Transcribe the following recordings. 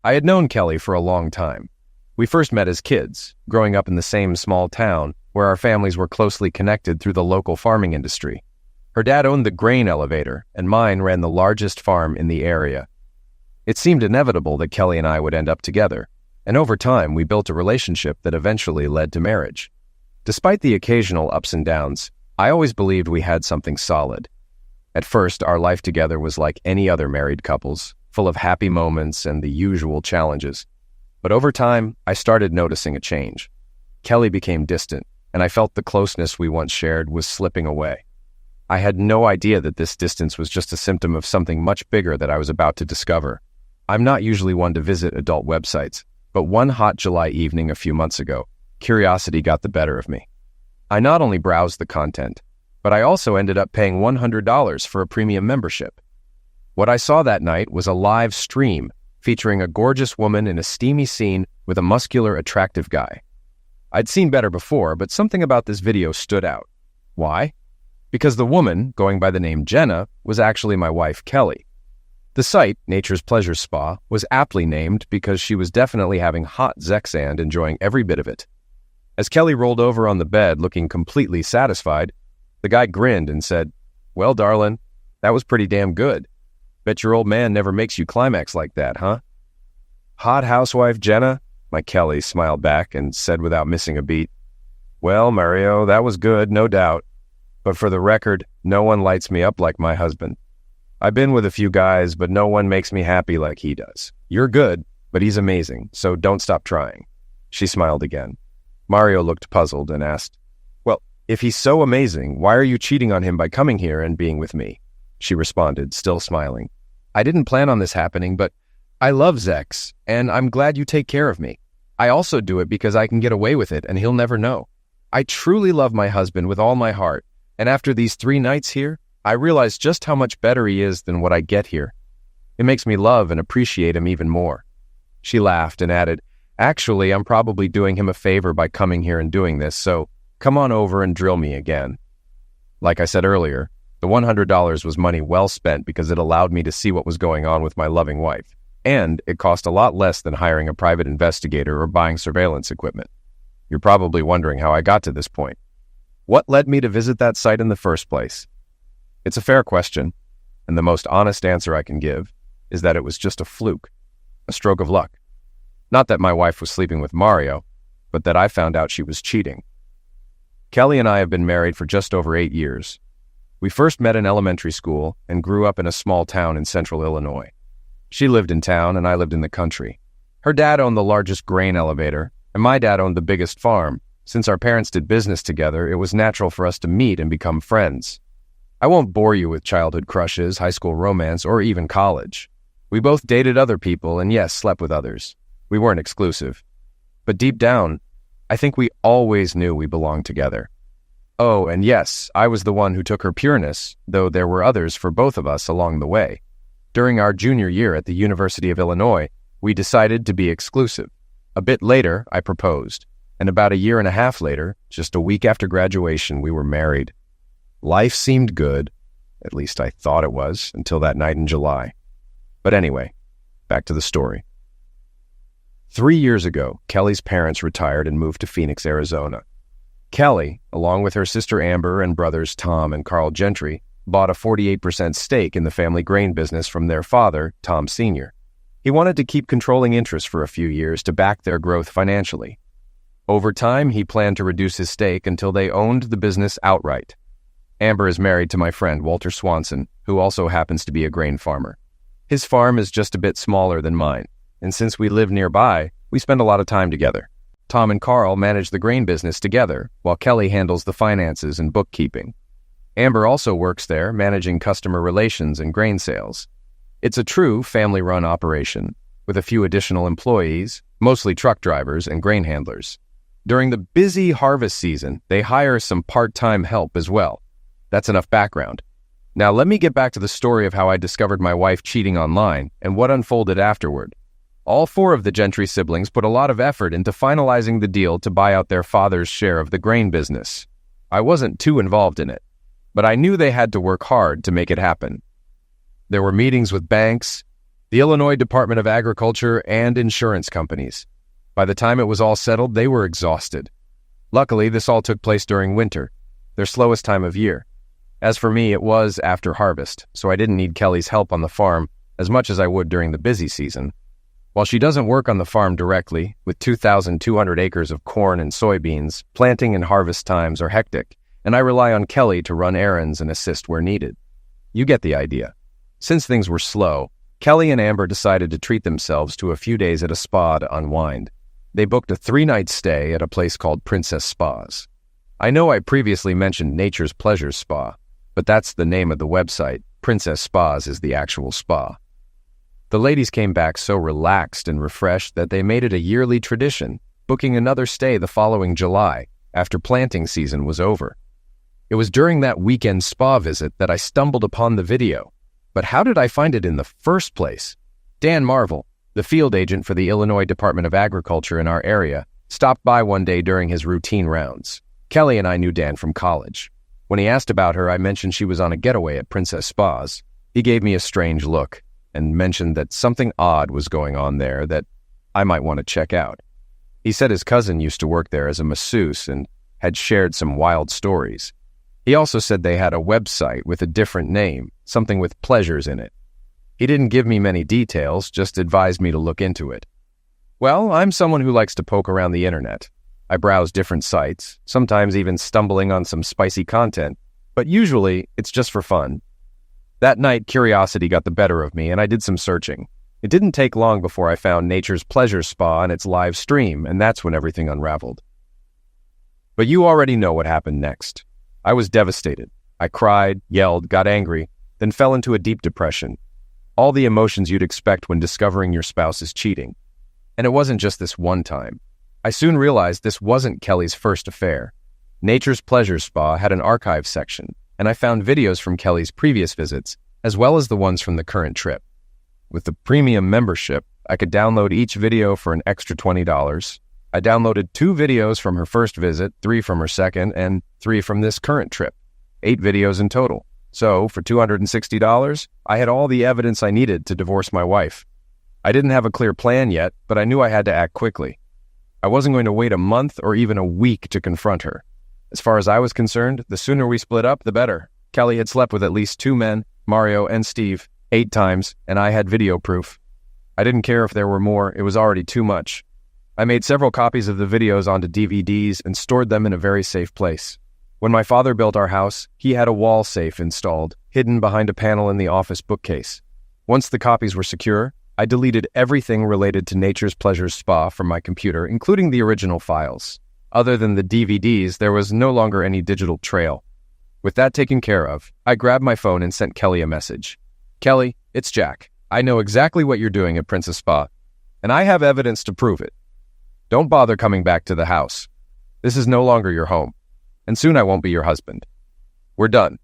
I had known Kelly for a long time. We first met as kids, growing up in the same small town where our families were closely connected through the local farming industry. Her dad owned the grain elevator, and mine ran the largest farm in the area. It seemed inevitable that Kelly and I would end up together, and over time we built a relationship that eventually led to marriage. Despite the occasional ups and downs, I always believed we had something solid. At first, our life together was like any other married couple's, full of happy moments and the usual challenges. But over time, I started noticing a change. Kelly became distant, and I felt the closeness we once shared was slipping away. I had no idea that this distance was just a symptom of something much bigger that I was about to discover. I'm not usually one to visit adult websites, but one hot July evening a few months ago, curiosity got the better of me. I not only browsed the content, but I also ended up paying $100 for a premium membership. What I saw that night was a live stream featuring a gorgeous woman in a steamy scene with a muscular, attractive guy. I'd seen better before, but something about this video stood out. Why? Because the woman, going by the name Jenna, was actually my wife, Kelly. The site, Nature's Pleasure Spa, was aptly named because she was definitely having hot Zex and enjoying every bit of it. As Kelly rolled over on the bed looking completely satisfied, the guy grinned and said, "Well, darling, that was pretty damn good. Bet your old man never makes you climax like that, huh?" "Hot housewife Jenna?" My Kelly smiled back and said without missing a beat, "Well, Mario, that was good, no doubt. But for the record, no one lights me up like my husband. I've been with a few guys, but no one makes me happy like he does. You're good, but he's amazing, so don't stop trying." She smiled again. Mario looked puzzled and asked, "Well, if he's so amazing, why are you cheating on him by coming here and being with me?" She responded, still smiling. "I didn't plan on this happening, but I love Zex, and I'm glad you take care of me. I also do it because I can get away with it and he'll never know. I truly love my husband with all my heart, and after these 3 nights here, I realize just how much better he is than what I get here. It makes me love and appreciate him even more." She laughed and added, "Actually, I'm probably doing him a favor by coming here and doing this, so come on over and drill me again." Like I said earlier, the $100 was money well spent because it allowed me to see what was going on with my loving wife, and it cost a lot less than hiring a private investigator or buying surveillance equipment. You're probably wondering how I got to this point. What led me to visit that site in the first place? It's a fair question, and the most honest answer I can give is that it was just a fluke, a stroke of luck. Not that my wife was sleeping with Mario, but that I found out she was cheating. Kelly and I have been married for just over 8 years. We first met in elementary school and grew up in a small town in central Illinois. She lived in town and I lived in the country. Her dad owned the largest grain elevator, and my dad owned the biggest farm. Since our parents did business together, it was natural for us to meet and become friends. I won't bore you with childhood crushes, high school romance, or even college. We both dated other people and yes, slept with others. We weren't exclusive. But deep down, I think we always knew we belonged together. Oh, and yes, I was the one who took her pureness, though there were others for both of us along the way. During our junior year at the University of Illinois, we decided to be exclusive. A bit later, I proposed, and about a year and a half later, just a week after graduation, we were married. Life seemed good, at least I thought it was, until that night in July. But anyway, back to the story. 3 years ago, Kelly's parents retired and moved to Phoenix, Arizona. Kelly, along with her sister Amber and brothers Tom and Carl Gentry, bought a 48% stake in the family grain business from their father, Tom Sr. He wanted to keep controlling interest for a few years to back their growth financially. Over time, he planned to reduce his stake until they owned the business outright. Amber is married to my friend Walter Swanson, who also happens to be a grain farmer. His farm is just a bit smaller than mine, and since we live nearby, we spend a lot of time together. Tom and Carl manage the grain business together, while Kelly handles the finances and bookkeeping. Amber also works there, managing customer relations and grain sales. It's a true family-run operation, with a few additional employees, mostly truck drivers and grain handlers. During the busy harvest season, they hire some part-time help as well. That's enough background. Now let me get back to the story of how I discovered my wife cheating online and what unfolded afterward. All 4 of the Gentry siblings put a lot of effort into finalizing the deal to buy out their father's share of the grain business. I wasn't too involved in it, but I knew they had to work hard to make it happen. There were meetings with banks, the Illinois Department of Agriculture, and insurance companies. By the time it was all settled, they were exhausted. Luckily, this all took place during winter, their slowest time of year. As for me, it was after harvest, so I didn't need Kelly's help on the farm as much as I would during the busy season. While she doesn't work on the farm directly, with 2,200 acres of corn and soybeans, planting and harvest times are hectic, and I rely on Kelly to run errands and assist where needed. You get the idea. Since things were slow, Kelly and Amber decided to treat themselves to a few days at a spa to unwind. They booked a 3-night stay at a place called Princess Spas. I know I previously mentioned Nature's Pleasures Spa, but that's the name of the website. Princess Spas is the actual spa. The ladies came back so relaxed and refreshed that they made it a yearly tradition, booking another stay the following July, after planting season was over. It was during that weekend spa visit that I stumbled upon the video. But how did I find it in the first place? Dan Marvel, the field agent for the Illinois Department of Agriculture in our area, stopped by one day during his routine rounds. Kelly and I knew Dan from college. When he asked about her, I mentioned she was on a getaway at Princess Spas. He gave me a strange look and mentioned that something odd was going on there that I might want to check out. He said his cousin used to work there as a masseuse and had shared some wild stories. He also said they had a website with a different name, something with pleasures in it. He didn't give me many details, just advised me to look into it. Well, I'm someone who likes to poke around the internet. I browse different sites, sometimes even stumbling on some spicy content, but usually it's just for fun. That night, curiosity got the better of me, and I did some searching. It didn't take long before I found Nature's Pleasures Spa and its live stream, and that's when everything unraveled. But you already know what happened next. I was devastated. I cried, yelled, got angry, then fell into a deep depression. All the emotions you'd expect when discovering your spouse is cheating. And it wasn't just this one time. I soon realized this wasn't Kelly's first affair. Nature's Pleasures Spa had an archive section, and I found videos from Kelly's previous visits, as well as the ones from the current trip. With the premium membership, I could download each video for an extra $20. I downloaded 2 videos from her first visit, 3 from her second, and 3 from this current trip. 8 videos in total. So, for $260, I had all the evidence I needed to divorce my wife. I didn't have a clear plan yet, but I knew I had to act quickly. I wasn't going to wait a month or even a week to confront her. As far as I was concerned, the sooner we split up, the better. Kelly had slept with at least 2 men, Mario and Steve, 8 times, and I had video proof. I didn't care if there were more, it was already too much. I made several copies of the videos onto DVDs and stored them in a very safe place. When my father built our house, he had a wall safe installed, hidden behind a panel in the office bookcase. Once the copies were secure, I deleted everything related to Nature's Pleasures Spa from my computer, including the original files. Other than the DVDs, there was no longer any digital trail. With that taken care of, I grabbed my phone and sent Kelly a message. Kelly, it's Jack. I know exactly what you're doing at Princess Spa, and I have evidence to prove it. Don't bother coming back to the house. This is no longer your home, and soon I won't be your husband. We're done.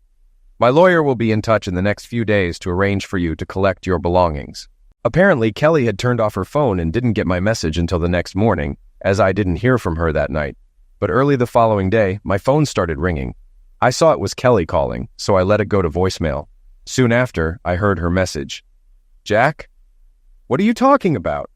My lawyer will be in touch in the next few days to arrange for you to collect your belongings. Apparently, Kelly had turned off her phone and didn't get my message until the next morning, as I didn't hear from her that night. But early the following day, my phone started ringing. I saw it was Kelly calling, so I let it go to voicemail. Soon after, I heard her message. Jack? What are you talking about?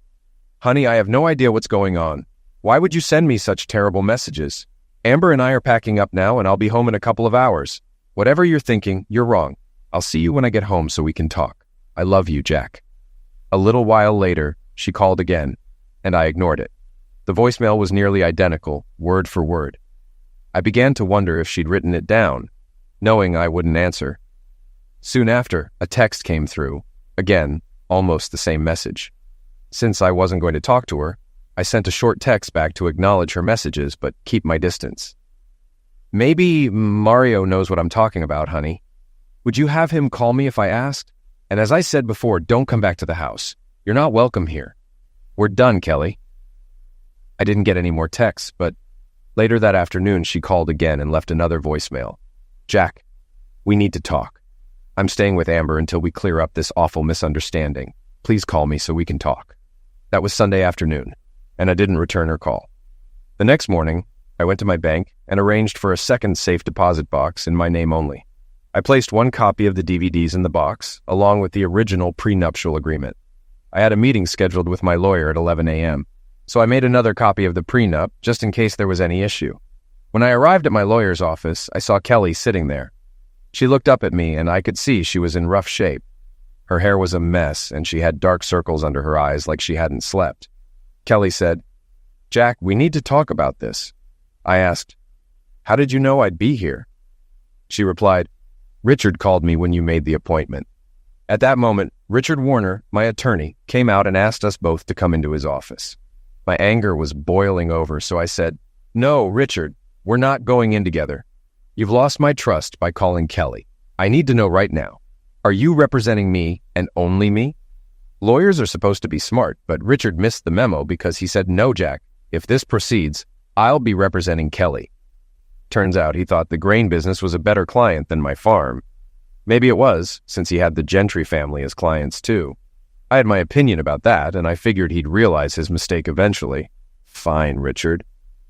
Honey, I have no idea what's going on. Why would you send me such terrible messages? Amber and I are packing up now, and I'll be home in a couple of hours. Whatever you're thinking, you're wrong. I'll see you when I get home so we can talk. I love you, Jack. A little while later, she called again, and I ignored it. The voicemail was nearly identical, word for word. I began to wonder if she'd written it down, knowing I wouldn't answer. Soon after, a text came through. Again, almost the same message. Since I wasn't going to talk to her, I sent a short text back to acknowledge her messages, but keep my distance. Maybe Mario knows what I'm talking about, honey. Would you have him call me if I asked? And as I said before, don't come back to the house. You're not welcome here. We're done, Kelly. I didn't get any more texts, but later that afternoon she called again and left another voicemail. Jack, we need to talk. I'm staying with Amber until we clear up this awful misunderstanding. Please call me so we can talk. That was Sunday afternoon, and I didn't return her call. The next morning, I went to my bank and arranged for a second safe deposit box in my name only. I placed one copy of the DVDs in the box, along with the original prenuptial agreement. I had a meeting scheduled with my lawyer at 11 a.m., so I made another copy of the prenup just in case there was any issue. When I arrived at my lawyer's office, I saw Kelly sitting there. She looked up at me, and I could see she was in rough shape. Her hair was a mess, and she had dark circles under her eyes like she hadn't slept. Kelly said, "Jack, we need to talk about this." I asked, "How did you know I'd be here?" She replied, "Richard called me when you made the appointment." At that moment, Richard Warner, my attorney, came out and asked us both to come into his office. My anger was boiling over, so I said, "No, Richard, we're not going in together. You've lost my trust by calling Kelly. I need to know right now. Are you representing me and only me?" Lawyers are supposed to be smart, but Richard missed the memo because he said, "No, Jack, if this proceeds, I'll be representing Kelly." Turns out he thought the grain business was a better client than my farm. Maybe it was, since he had the Gentry family as clients too. I had my opinion about that, and I figured he'd realize his mistake eventually. Fine, Richard.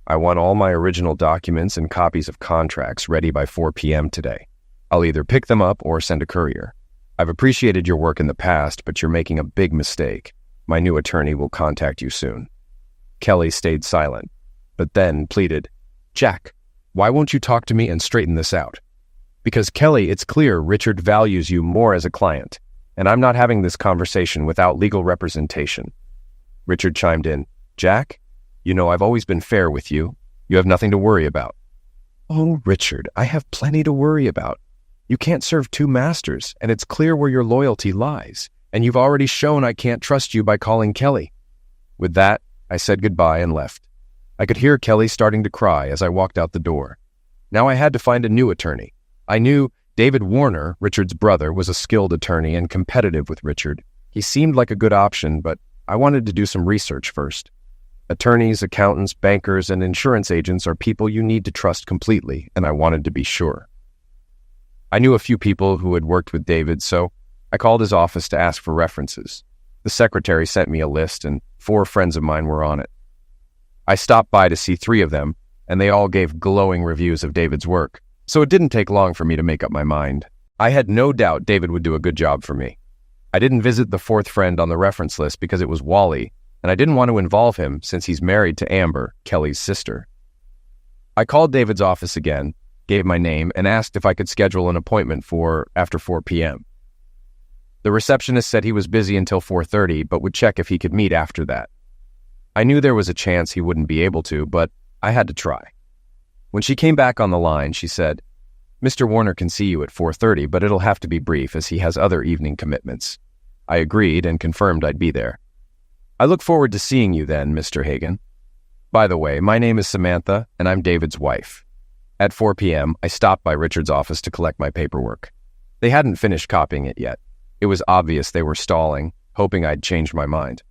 I want all my original documents and copies of contracts ready by 4 p.m. today. I'll either pick them up or send a courier. I've appreciated your work in the past, but you're making a big mistake. My new attorney will contact you soon. Kelly stayed silent, but then pleaded, "Jack, why won't you talk to me and straighten this out? Because, Kelly, it's clear Richard values you more as a client, and I'm not having this conversation without legal representation." Richard chimed in, "Jack, you know I've always been fair with you. You have nothing to worry about." "Oh, Richard, I have plenty to worry about. You can't serve two masters, and it's clear where your loyalty lies, and you've already shown I can't trust you by calling Kelly." With that, I said goodbye and left. I could hear Kelly starting to cry as I walked out the door. Now I had to find a new attorney. I knew David Warner, Richard's brother, was a skilled attorney and competitive with Richard. He seemed like a good option, but I wanted to do some research first. Attorneys, accountants, bankers, and insurance agents are people you need to trust completely, and I wanted to be sure. I knew a few people who had worked with David, so I called his office to ask for references. The secretary sent me a list, and 4 friends of mine were on it. I stopped by to see 3 of them, and they all gave glowing reviews of David's work, so it didn't take long for me to make up my mind. I had no doubt David would do a good job for me. I didn't visit the 4th friend on the reference list because it was Wally, and I didn't want to involve him since he's married to Amber, Kelly's sister. I called David's office again, gave my name, and asked if I could schedule an appointment for after 4 p.m. The receptionist said he was busy until 4:30, but would check if he could meet after that. I knew there was a chance he wouldn't be able to, but I had to try. When she came back on the line, she said, "Mr. Warner can see you at 4:30, but it'll have to be brief as he has other evening commitments." I agreed and confirmed I'd be there. "I look forward to seeing you then, Mr. Hagen. By the way, my name is Samantha, and I'm David's wife." At 4 p.m., I stopped by Richard's office to collect my paperwork. They hadn't finished copying it yet. It was obvious they were stalling, hoping I'd changed my mind.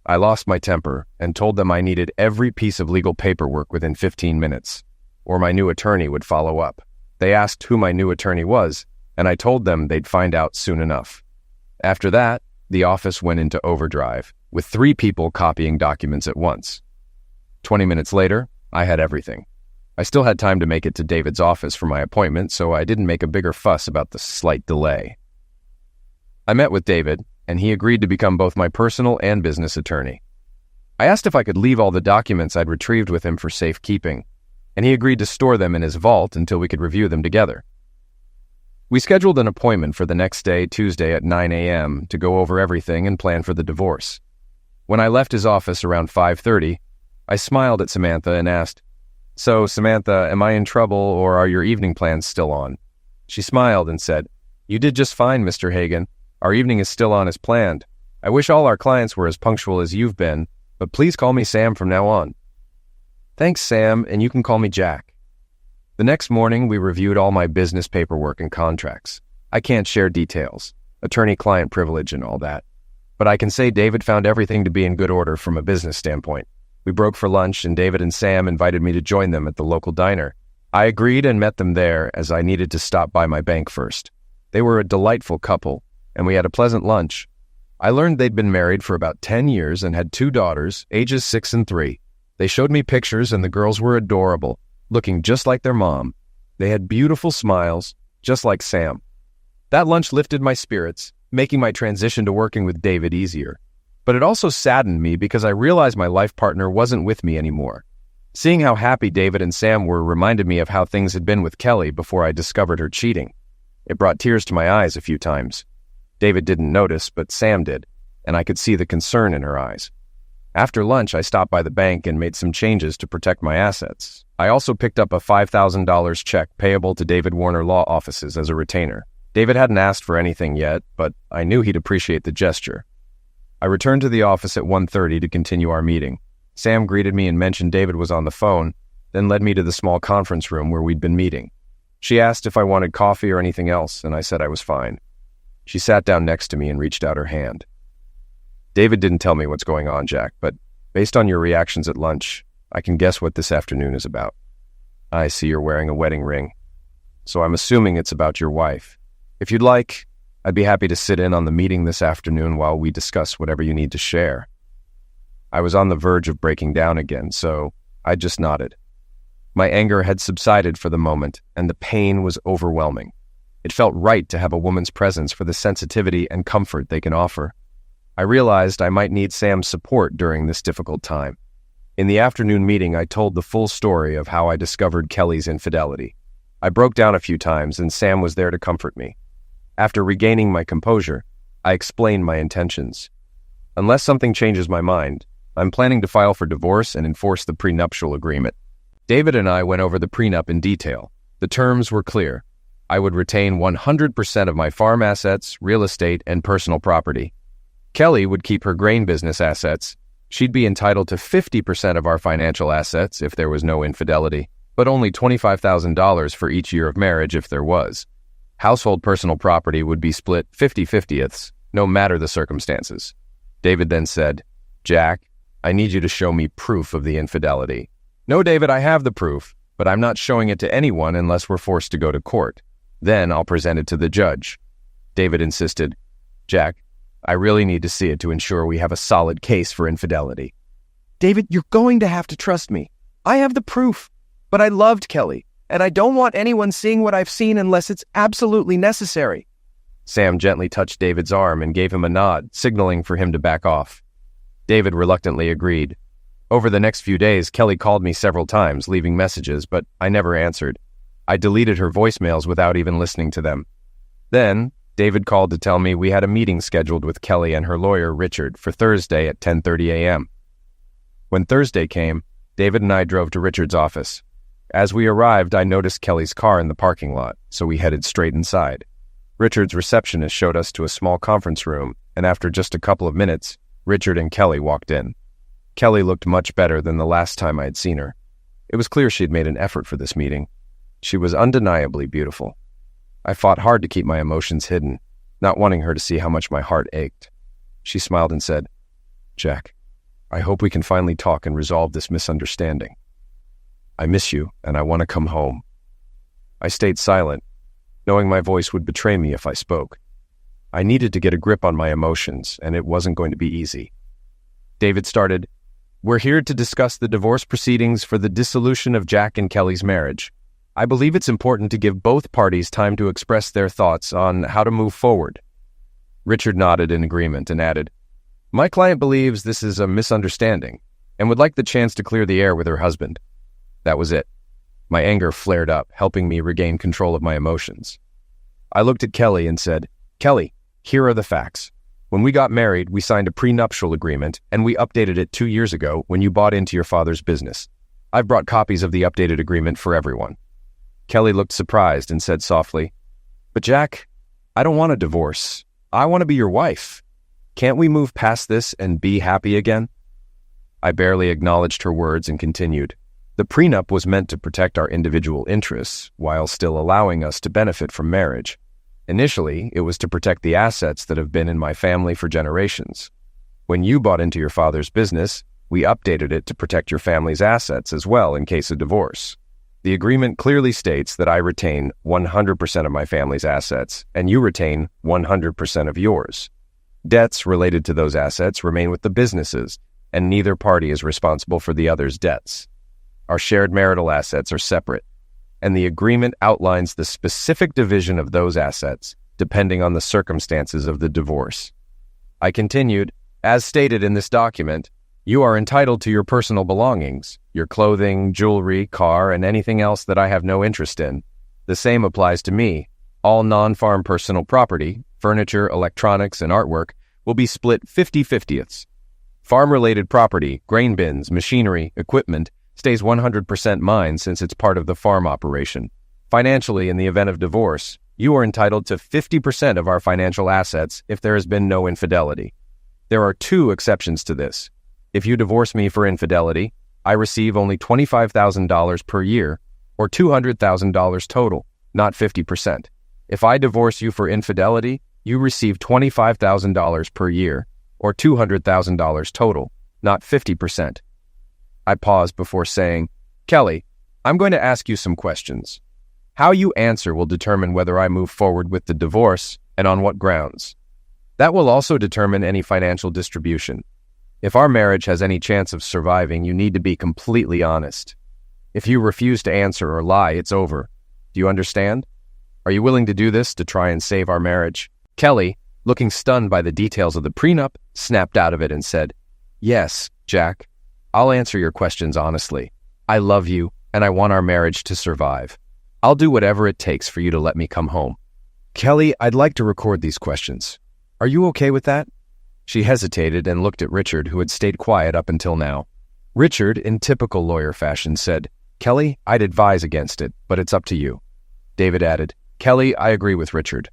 I lost my temper and told them I needed every piece of legal paperwork within 15 minutes, or my new attorney would follow up. They asked who my new attorney was, and I told them they'd find out soon enough. After that, the office went into overdrive, with 3 people copying documents at once. 20 minutes later, I had everything. I still had time to make it to David's office for my appointment, so I didn't make a bigger fuss about the slight delay. I met with David, and he agreed to become both my personal and business attorney. I asked if I could leave all the documents I'd retrieved with him for safekeeping, and he agreed to store them in his vault until we could review them together. We scheduled an appointment for the next day, Tuesday at 9 a.m., to go over everything and plan for the divorce. When I left his office around 5:30, I smiled at Samantha and asked, "So, Samantha, am I in trouble or are your evening plans still on?" She smiled and said, "You did just fine, Mr. Hagen. Our evening is still on as planned. I wish all our clients were as punctual as you've been, but please call me Sam from now on." "Thanks, Sam, and you can call me Jack." The next morning, we reviewed all my business paperwork and contracts. I can't share details, attorney-client privilege and all that, but I can say David found everything to be in good order from a business standpoint. We broke for lunch, and David and Sam invited me to join them at the local diner. I agreed and met them there as I needed to stop by my bank first. They were a delightful couple, and we had a pleasant lunch. I learned they'd been married for about 10 years and had 2 daughters, ages 6 and 3. They showed me pictures, and the girls were adorable, looking just like their mom. They had beautiful smiles, just like Sam. That lunch lifted my spirits, making my transition to working with David easier. But it also saddened me because I realized my life partner wasn't with me anymore. Seeing how happy David and Sam were reminded me of how things had been with Kelly before I discovered her cheating. It brought tears to my eyes a few times. David didn't notice, but Sam did, and I could see the concern in her eyes. After lunch, I stopped by the bank and made some changes to protect my assets. I also picked up a $5,000 check payable to David Warner Law Offices as a retainer. David hadn't asked for anything yet, but I knew he'd appreciate the gesture. I returned to the office at 1:30 to continue our meeting. Sam greeted me and mentioned David was on the phone, then led me to the small conference room where we'd been meeting. She asked if I wanted coffee or anything else, and I said I was fine. She sat down next to me and reached out her hand. David didn't tell me what's going on, Jack, but based on your reactions at lunch, I can guess what this afternoon is about. I see you're wearing a wedding ring, so I'm assuming it's about your wife. If you'd like, I'd be happy to sit in on the meeting this afternoon while we discuss whatever you need to share. I was on the verge of breaking down again, so I just nodded. My anger had subsided for the moment, and the pain was overwhelming. It felt right to have a woman's presence for the sensitivity and comfort they can offer. I realized I might need Sam's support during this difficult time. In the afternoon meeting, I told the full story of how I discovered Kelly's infidelity. I broke down a few times, and Sam was there to comfort me. After regaining my composure, I explained my intentions. Unless something changes my mind, I'm planning to file for divorce and enforce the prenuptial agreement. David and I went over the prenup in detail. The terms were clear. I would retain 100% of my farm assets, real estate, and personal property. Kelly would keep her grain business assets. She'd be entitled to 50% of our financial assets if there was no infidelity, but only $25,000 for each year of marriage if there was. Household personal property would be split 50-50ths, no matter the circumstances. David then said, "Jack, I need you to show me proof of the infidelity." "No, David, I have the proof, but I'm not showing it to anyone unless we're forced to go to court. Then I'll present it to the judge." David insisted, "Jack, I really need to see it to ensure we have a solid case for infidelity." "David, you're going to have to trust me. I have the proof, but I loved Kelly, and I don't want anyone seeing what I've seen unless it's absolutely necessary." Sam gently touched David's arm and gave him a nod, signaling for him to back off. David reluctantly agreed. Over the next few days, Kelly called me several times, leaving messages, but I never answered. I deleted her voicemails without even listening to them. Then, David called to tell me we had a meeting scheduled with Kelly and her lawyer, Richard, for Thursday at 10:30 a.m. When Thursday came, David and I drove to Richard's office. As we arrived, I noticed Kelly's car in the parking lot, so we headed straight inside. Richard's receptionist showed us to a small conference room, and after just a couple of minutes, Richard and Kelly walked in. Kelly looked much better than the last time I had seen her. It was clear she had made an effort for this meeting. She was undeniably beautiful. I fought hard to keep my emotions hidden, not wanting her to see how much my heart ached. She smiled and said, "Jack, I hope we can finally talk and resolve this misunderstanding. I miss you, and I want to come home." I stayed silent, knowing my voice would betray me if I spoke. I needed to get a grip on my emotions, and it wasn't going to be easy. David started, "We're here to discuss the divorce proceedings for the dissolution of Jack and Kelly's marriage. I believe it's important to give both parties time to express their thoughts on how to move forward." Richard nodded in agreement and added, "My client believes this is a misunderstanding and would like the chance to clear the air with her husband." That was it. My anger flared up, helping me regain control of my emotions. I looked at Kelly and said, "Kelly, here are the facts. When we got married, we signed a prenuptial agreement, and we updated it 2 years ago when you bought into your father's business. I've brought copies of the updated agreement for everyone." Kelly looked surprised and said softly, "But Jack, I don't want a divorce. I want to be your wife. Can't we move past this and be happy again?" I barely acknowledged her words and continued. The prenup was meant to protect our individual interests while still allowing us to benefit from marriage. Initially, it was to protect the assets that have been in my family for generations. When you bought into your father's business, we updated it to protect your family's assets as well in case of divorce. The agreement clearly states that I retain 100% of my family's assets, and you retain 100% of yours. Debts related to those assets remain with the businesses, and neither party is responsible for the other's debts. Our shared marital assets are separate, and the agreement outlines the specific division of those assets depending on the circumstances of the divorce. I continued, As stated in this document, you are entitled to your personal belongings, your clothing, jewelry, car, and anything else that I have no interest in. The same applies to me. All non-farm personal property, furniture, electronics, and artwork will be split 50/50ths. Farm-related property, grain bins, machinery, equipment, stays 100% mine since it's part of the farm operation. Financially, in the event of divorce, you are entitled to 50% of our financial assets if there has been no infidelity. There are 2 exceptions to this. If you divorce me for infidelity, I receive only $25,000 per year, or $200,000 total, not 50%. If I divorce you for infidelity, you receive $25,000 per year, or $200,000 total, not 50%. I paused before saying, Kelly, I'm going to ask you some questions. How you answer will determine whether I move forward with the divorce and on what grounds. That will also determine any financial distribution. If our marriage has any chance of surviving, you need to be completely honest. If you refuse to answer or lie, it's over. Do you understand? Are you willing to do this to try and save our marriage? Kelly, looking stunned by the details of the prenup, snapped out of it and said, Yes, Jack. I'll answer your questions honestly. I love you, and I want our marriage to survive. I'll do whatever it takes for you to let me come home. Kelly, I'd like to record these questions. Are you okay with that? She hesitated and looked at Richard, who had stayed quiet up until now. Richard, in typical lawyer fashion, said, Kelly, I'd advise against it, but it's up to you. David added, Kelly, I agree with Richard.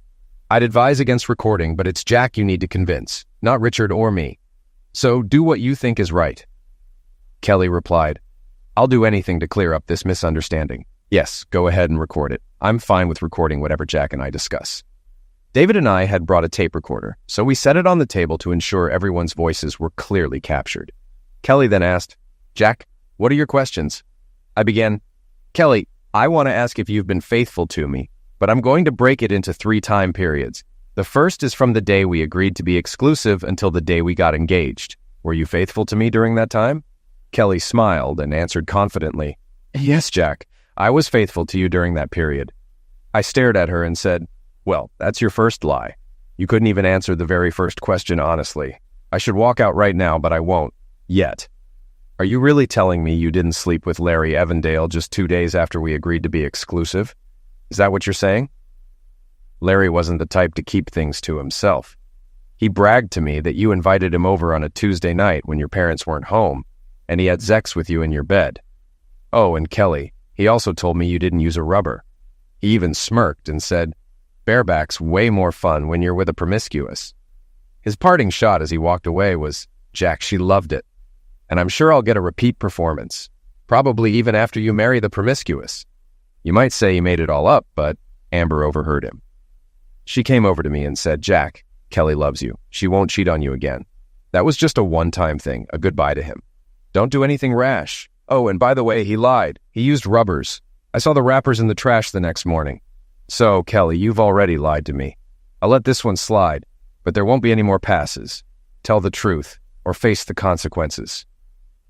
I'd advise against recording, but it's Jack you need to convince, not Richard or me. So do what you think is right. Kelly replied, I'll do anything to clear up this misunderstanding. Yes, go ahead and record it. I'm fine with recording whatever Jack and I discuss. David and I had brought a tape recorder, so we set it on the table to ensure everyone's voices were clearly captured. Kelly then asked, Jack, what are your questions? I began, Kelly, I want to ask if you've been faithful to me, but I'm going to break it into 3 time periods. The first is from the day we agreed to be exclusive until the day we got engaged. Were you faithful to me during that time? Kelly smiled and answered confidently, Yes, Jack, I was faithful to you during that period. I stared at her and said, Well, that's your first lie. You couldn't even answer the very first question honestly. I should walk out right now, but I won't. Yet. Are you really telling me you didn't sleep with Larry Evandale just 2 days after we agreed to be exclusive? Is that what you're saying? Larry wasn't the type to keep things to himself. He bragged to me that you invited him over on a Tuesday night when your parents weren't home, and he had sex with you in your bed. Oh, and Kelly, he also told me you didn't use a rubber. He even smirked and said, Bareback's way more fun when you're with a promiscuous. His parting shot as he walked away was, Jack, she loved it. And I'm sure I'll get a repeat performance, probably even after you marry the promiscuous. You might say he made it all up, but Amber overheard him. She came over to me and said, Jack, Kelly loves you. She won't cheat on you again. That was just a one-time thing, a goodbye to him. Don't do anything rash. Oh, and by the way, he lied. He used rubbers. I saw the wrappers in the trash the next morning. So, Kelly, you've already lied to me. I'll let this one slide, but there won't be any more passes. Tell the truth, or face the consequences.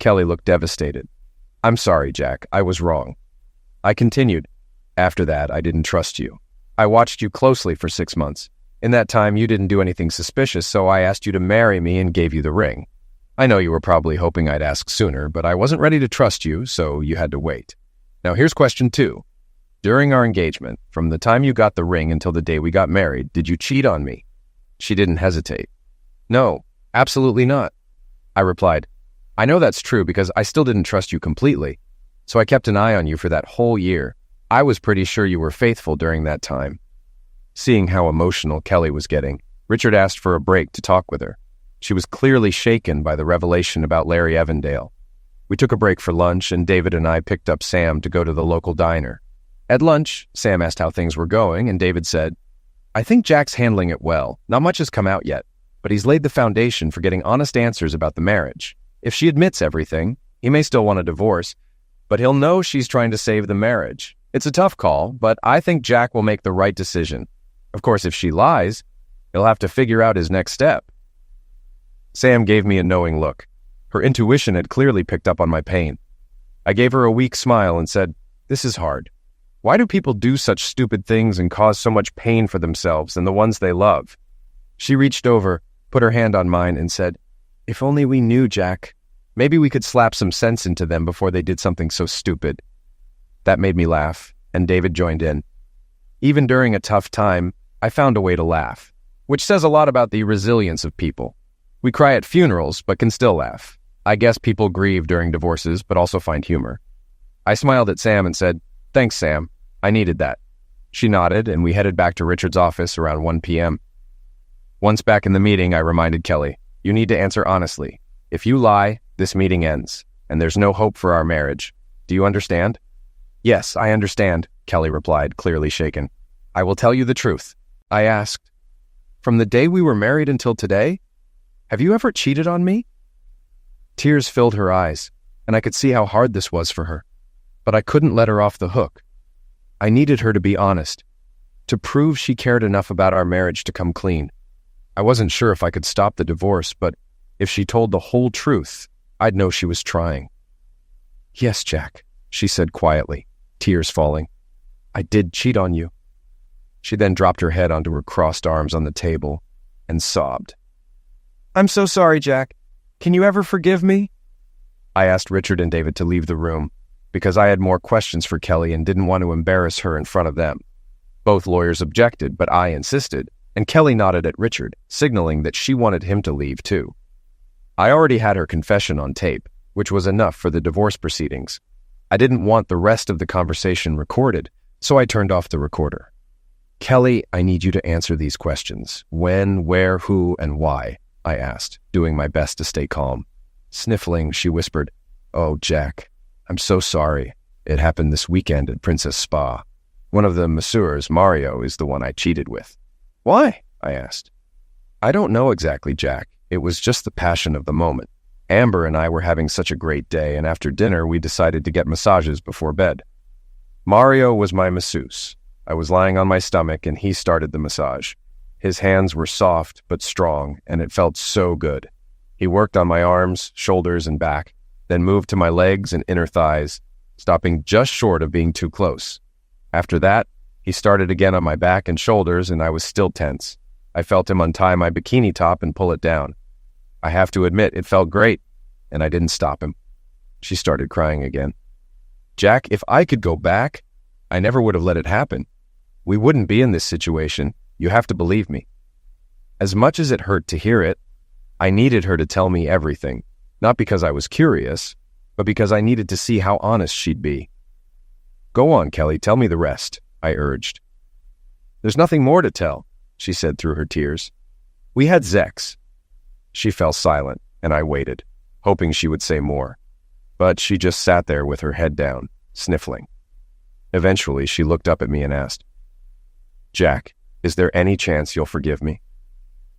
Kelly looked devastated. I'm sorry, Jack. I was wrong. I continued. After that, I didn't trust you. I watched you closely for 6 months. In that time, you didn't do anything suspicious, so I asked you to marry me and gave you the ring. I know you were probably hoping I'd ask sooner, but I wasn't ready to trust you, so you had to wait. Now here's question 2. During our engagement, from the time you got the ring until the day we got married, did you cheat on me? She didn't hesitate. No, absolutely not. I replied, I know that's true because I still didn't trust you completely, so I kept an eye on you for that whole year. I was pretty sure you were faithful during that time. Seeing how emotional Kelly was getting, Richard asked for a break to talk with her. She was clearly shaken by the revelation about Larry Evandale. We took a break for lunch, and David and I picked up Sam to go to the local diner. At lunch, Sam asked how things were going, and David said, I think Jack's handling it well. Not much has come out yet, but he's laid the foundation for getting honest answers about the marriage. If she admits everything, he may still want a divorce, but he'll know she's trying to save the marriage. It's a tough call, but I think Jack will make the right decision. Of course, if she lies, he'll have to figure out his next step. Sam gave me a knowing look. Her intuition had clearly picked up on my pain. I gave her a weak smile and said, This is hard. Why do people do such stupid things and cause so much pain for themselves and the ones they love? She reached over, put her hand on mine, and said, If only we knew, Jack. Maybe we could slap some sense into them before they did something so stupid. That made me laugh, and David joined in. Even during a tough time, I found a way to laugh, which says a lot about the resilience of people. We cry at funerals, but can still laugh. I guess people grieve during divorces, but also find humor. I smiled at Sam and said, "Thanks, Sam. I needed that." She nodded, and we headed back to Richard's office around 1 p.m. Once back in the meeting, I reminded Kelly, "You need to answer honestly. If you lie, this meeting ends, and there's no hope for our marriage. Do you understand?" "Yes, I understand," Kelly replied, clearly shaken. "I will tell you the truth." I asked, "From the day we were married until today? Have you ever cheated on me?" Tears filled her eyes, and I could see how hard this was for her. But I couldn't let her off the hook. I needed her to be honest, to prove she cared enough about our marriage to come clean. I wasn't sure if I could stop the divorce, but if she told the whole truth, I'd know she was trying. "Yes, Jack," she said quietly, tears falling. "I did cheat on you." She then dropped her head onto her crossed arms on the table and sobbed. "I'm so sorry, Jack. Can you ever forgive me?" I asked Richard and David to leave the room because I had more questions for Kelly and didn't want to embarrass her in front of them. Both lawyers objected, but I insisted, and Kelly nodded at Richard, signaling that she wanted him to leave too. I already had her confession on tape, which was enough for the divorce proceedings. I didn't want the rest of the conversation recorded, so I turned off the recorder. "Kelly, I need you to answer these questions. When, where, who, and why?" I asked, doing my best to stay calm. Sniffling, she whispered, "Oh, Jack, I'm so sorry. It happened this weekend at Princess Spa. One of the masseurs, Mario, is the one I cheated with." "Why?" I asked. "I don't know exactly, Jack. It was just the passion of the moment. Amber and I were having such a great day, and after dinner we decided to get massages before bed. Mario was my masseuse. I was lying on my stomach, and he started the massage. His hands were soft but strong, and it felt so good. He worked on my arms, shoulders, and back, then moved to my legs and inner thighs, stopping just short of being too close. After that, he started again on my back and shoulders, and I was still tense. I felt him untie my bikini top and pull it down. I have to admit, it felt great, and I didn't stop him." She started crying again. "Jack, if I could go back, I never would have let it happen. We wouldn't be in this situation. You have to believe me." As much as it hurt to hear it, I needed her to tell me everything, not because I was curious, but because I needed to see how honest she'd be. "Go on, Kelly, tell me the rest," I urged. "There's nothing more to tell," she said through her tears. "We had sex." She fell silent, and I waited, hoping she would say more. But she just sat there with her head down, sniffling. Eventually, she looked up at me and asked, "Jack, is there any chance you'll forgive me?"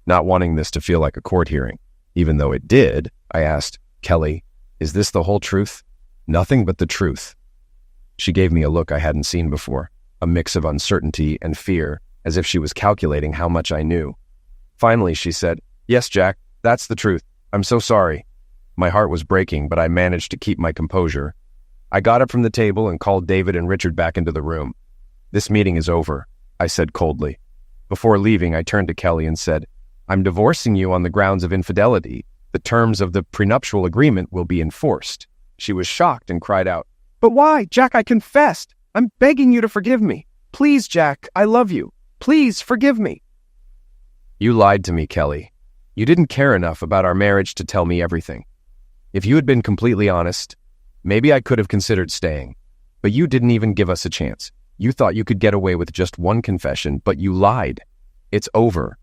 Not wanting this to feel like a court hearing, even though it did, I asked, "Kelly, is this the whole truth? Nothing but the truth?" She gave me a look I hadn't seen before, a mix of uncertainty and fear, as if she was calculating how much I knew. Finally, she said, "Yes, Jack, that's the truth. I'm so sorry." My heart was breaking, but I managed to keep my composure. I got up from the table and called David and Richard back into the room. "This meeting is over," I said coldly. Before leaving, I turned to Kelly and said, "I'm divorcing you on the grounds of infidelity. The terms of the prenuptial agreement will be enforced." She was shocked and cried out, "But why? Jack, I confessed. I'm begging you to forgive me. Please, Jack, I love you. Please forgive me." "You lied to me, Kelly. You didn't care enough about our marriage to tell me everything. If you had been completely honest, maybe I could have considered staying. But you didn't even give us a chance. You thought you could get away with just one confession, but you lied. It's over."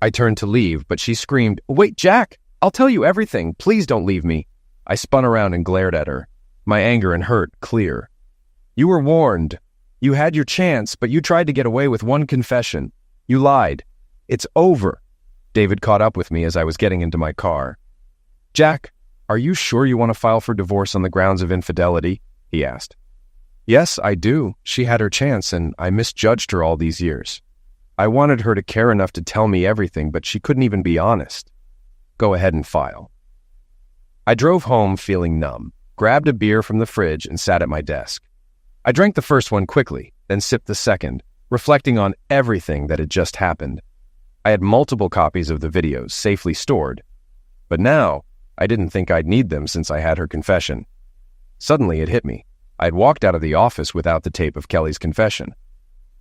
I turned to leave, but she screamed, "Wait, Jack! I'll tell you everything. Please don't leave me." I spun around and glared at her, my anger and hurt clear. "You were warned. You had your chance, but you tried to get away with one confession. You lied. It's over." David caught up with me as I was getting into my car. "Jack, are you sure you want to file for divorce on the grounds of infidelity?" he asked. "Yes, I do. She had her chance, and I misjudged her all these years. I wanted her to care enough to tell me everything, but she couldn't even be honest. Go ahead and file." I drove home feeling numb, grabbed a beer from the fridge, and sat at my desk. I drank the first one quickly, then sipped the second, reflecting on everything that had just happened. I had multiple copies of the videos safely stored. But now, I didn't think I'd need them since I had her confession. Suddenly, it hit me. I'd walked out of the office without the tape of Kelly's confession.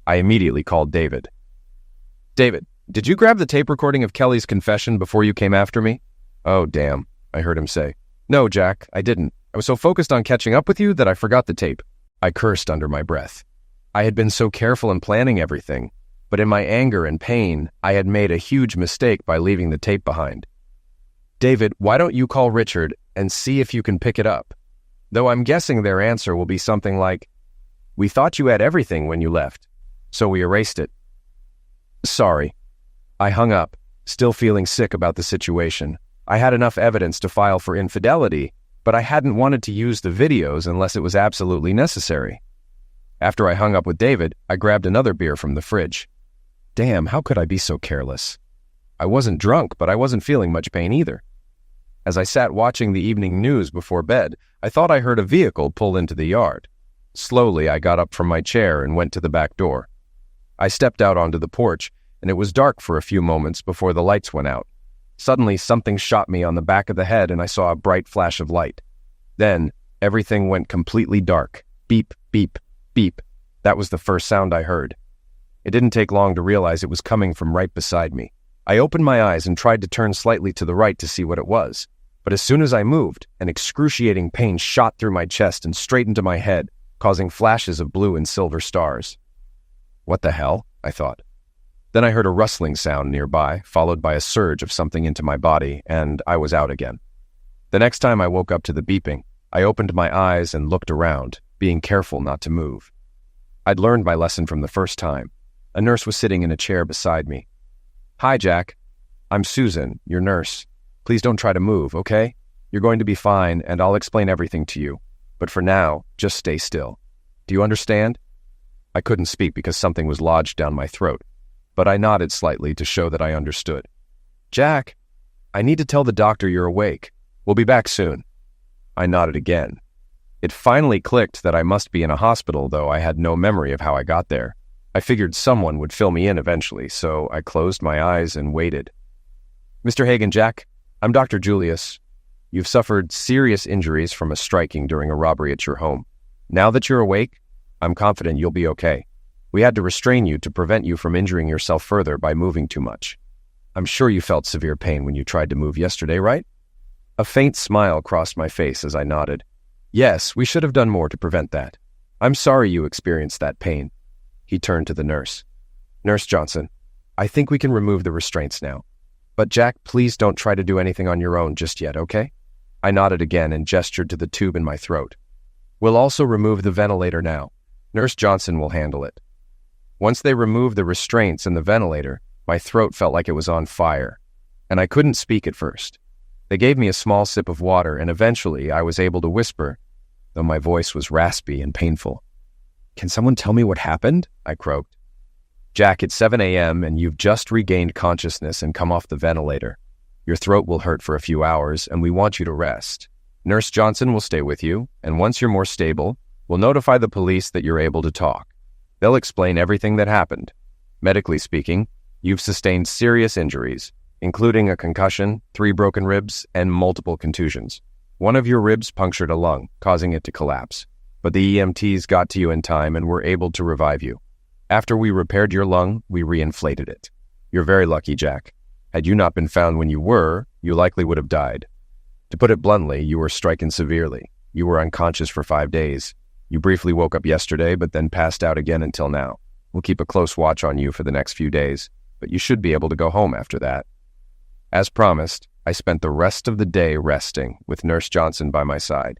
I immediately called David. "David, did you grab the tape recording of Kelly's confession before you came after me?" "Oh, damn," I heard him say. "No, Jack, I didn't. I was so focused on catching up with you that I forgot the tape." I cursed under my breath. I had been so careful in planning everything, but in my anger and pain, I had made a huge mistake by leaving the tape behind. "David, why don't you call Richard and see if you can pick it up?" Though I'm guessing their answer will be something like, "We thought you had everything when you left, so we erased it." Sorry. I hung up, still feeling sick about the situation. I had enough evidence to file for infidelity, but I hadn't wanted to use the videos unless it was absolutely necessary. After I hung up with David, I grabbed another beer from the fridge. Damn, how could I be so careless? I wasn't drunk, but I wasn't feeling much pain either. As I sat watching the evening news before bed, I thought I heard a vehicle pull into the yard. Slowly, I got up from my chair and went to the back door. I stepped out onto the porch, and it was dark for a few moments before the lights went out. Suddenly, something shot me on the back of the head, and I saw a bright flash of light. Then, everything went completely dark. Beep, beep, beep. That was the first sound I heard. It didn't take long to realize it was coming from right beside me. I opened my eyes and tried to turn slightly to the right to see what it was. But as soon as I moved, an excruciating pain shot through my chest and straight into my head, causing flashes of blue and silver stars. What the hell? I thought. Then I heard a rustling sound nearby, followed by a surge of something into my body, and I was out again. The next time I woke up to the beeping, I opened my eyes and looked around, being careful not to move. I'd learned my lesson from the first time. A nurse was sitting in a chair beside me. "Hi, Jack. I'm Susan, your nurse. Please don't try to move, okay? You're going to be fine, and I'll explain everything to you. But for now, just stay still. Do you understand?" I couldn't speak because something was lodged down my throat, but I nodded slightly to show that I understood. "Jack, I need to tell the doctor you're awake. We'll be back soon." I nodded again. It finally clicked that I must be in a hospital, though I had no memory of how I got there. I figured someone would fill me in eventually, so I closed my eyes and waited. "Mr. Hagen, Jack, I'm Dr. Julius. You've suffered serious injuries from a striking during a robbery at your home. Now that you're awake, I'm confident you'll be okay. We had to restrain you to prevent you from injuring yourself further by moving too much. I'm sure you felt severe pain when you tried to move yesterday, right?" A faint smile crossed my face as I nodded. "Yes, we should have done more to prevent that. I'm sorry you experienced that pain." He turned to the nurse. "Nurse Johnson, I think we can remove the restraints now. But Jack, please don't try to do anything on your own just yet, okay?" I nodded again and gestured to the tube in my throat. "We'll also remove the ventilator now. Nurse Johnson will handle it." Once they removed the restraints and the ventilator, my throat felt like it was on fire, and I couldn't speak at first. They gave me a small sip of water, and eventually I was able to whisper, though my voice was raspy and painful. "Can someone tell me what happened?" I croaked. "Jack, it's 7 a.m. and you've just regained consciousness and come off the ventilator. Your throat will hurt for a few hours, and we want you to rest. Nurse Johnson will stay with you, and once you're more stable, we'll notify the police that you're able to talk. They'll explain everything that happened. Medically speaking, you've sustained serious injuries, including a concussion, 3 broken ribs, and multiple contusions. One of your ribs punctured a lung, causing it to collapse. But the EMTs got to you in time and were able to revive you. After we repaired your lung, we reinflated it. You're very lucky, Jack. Had you not been found when you were, you likely would have died. To put it bluntly, you were stricken severely. You were unconscious for 5 days. You briefly woke up yesterday, but then passed out again until now. We'll keep a close watch on you for the next few days, but you should be able to go home after that." As promised, I spent the rest of the day resting, with Nurse Johnson by my side.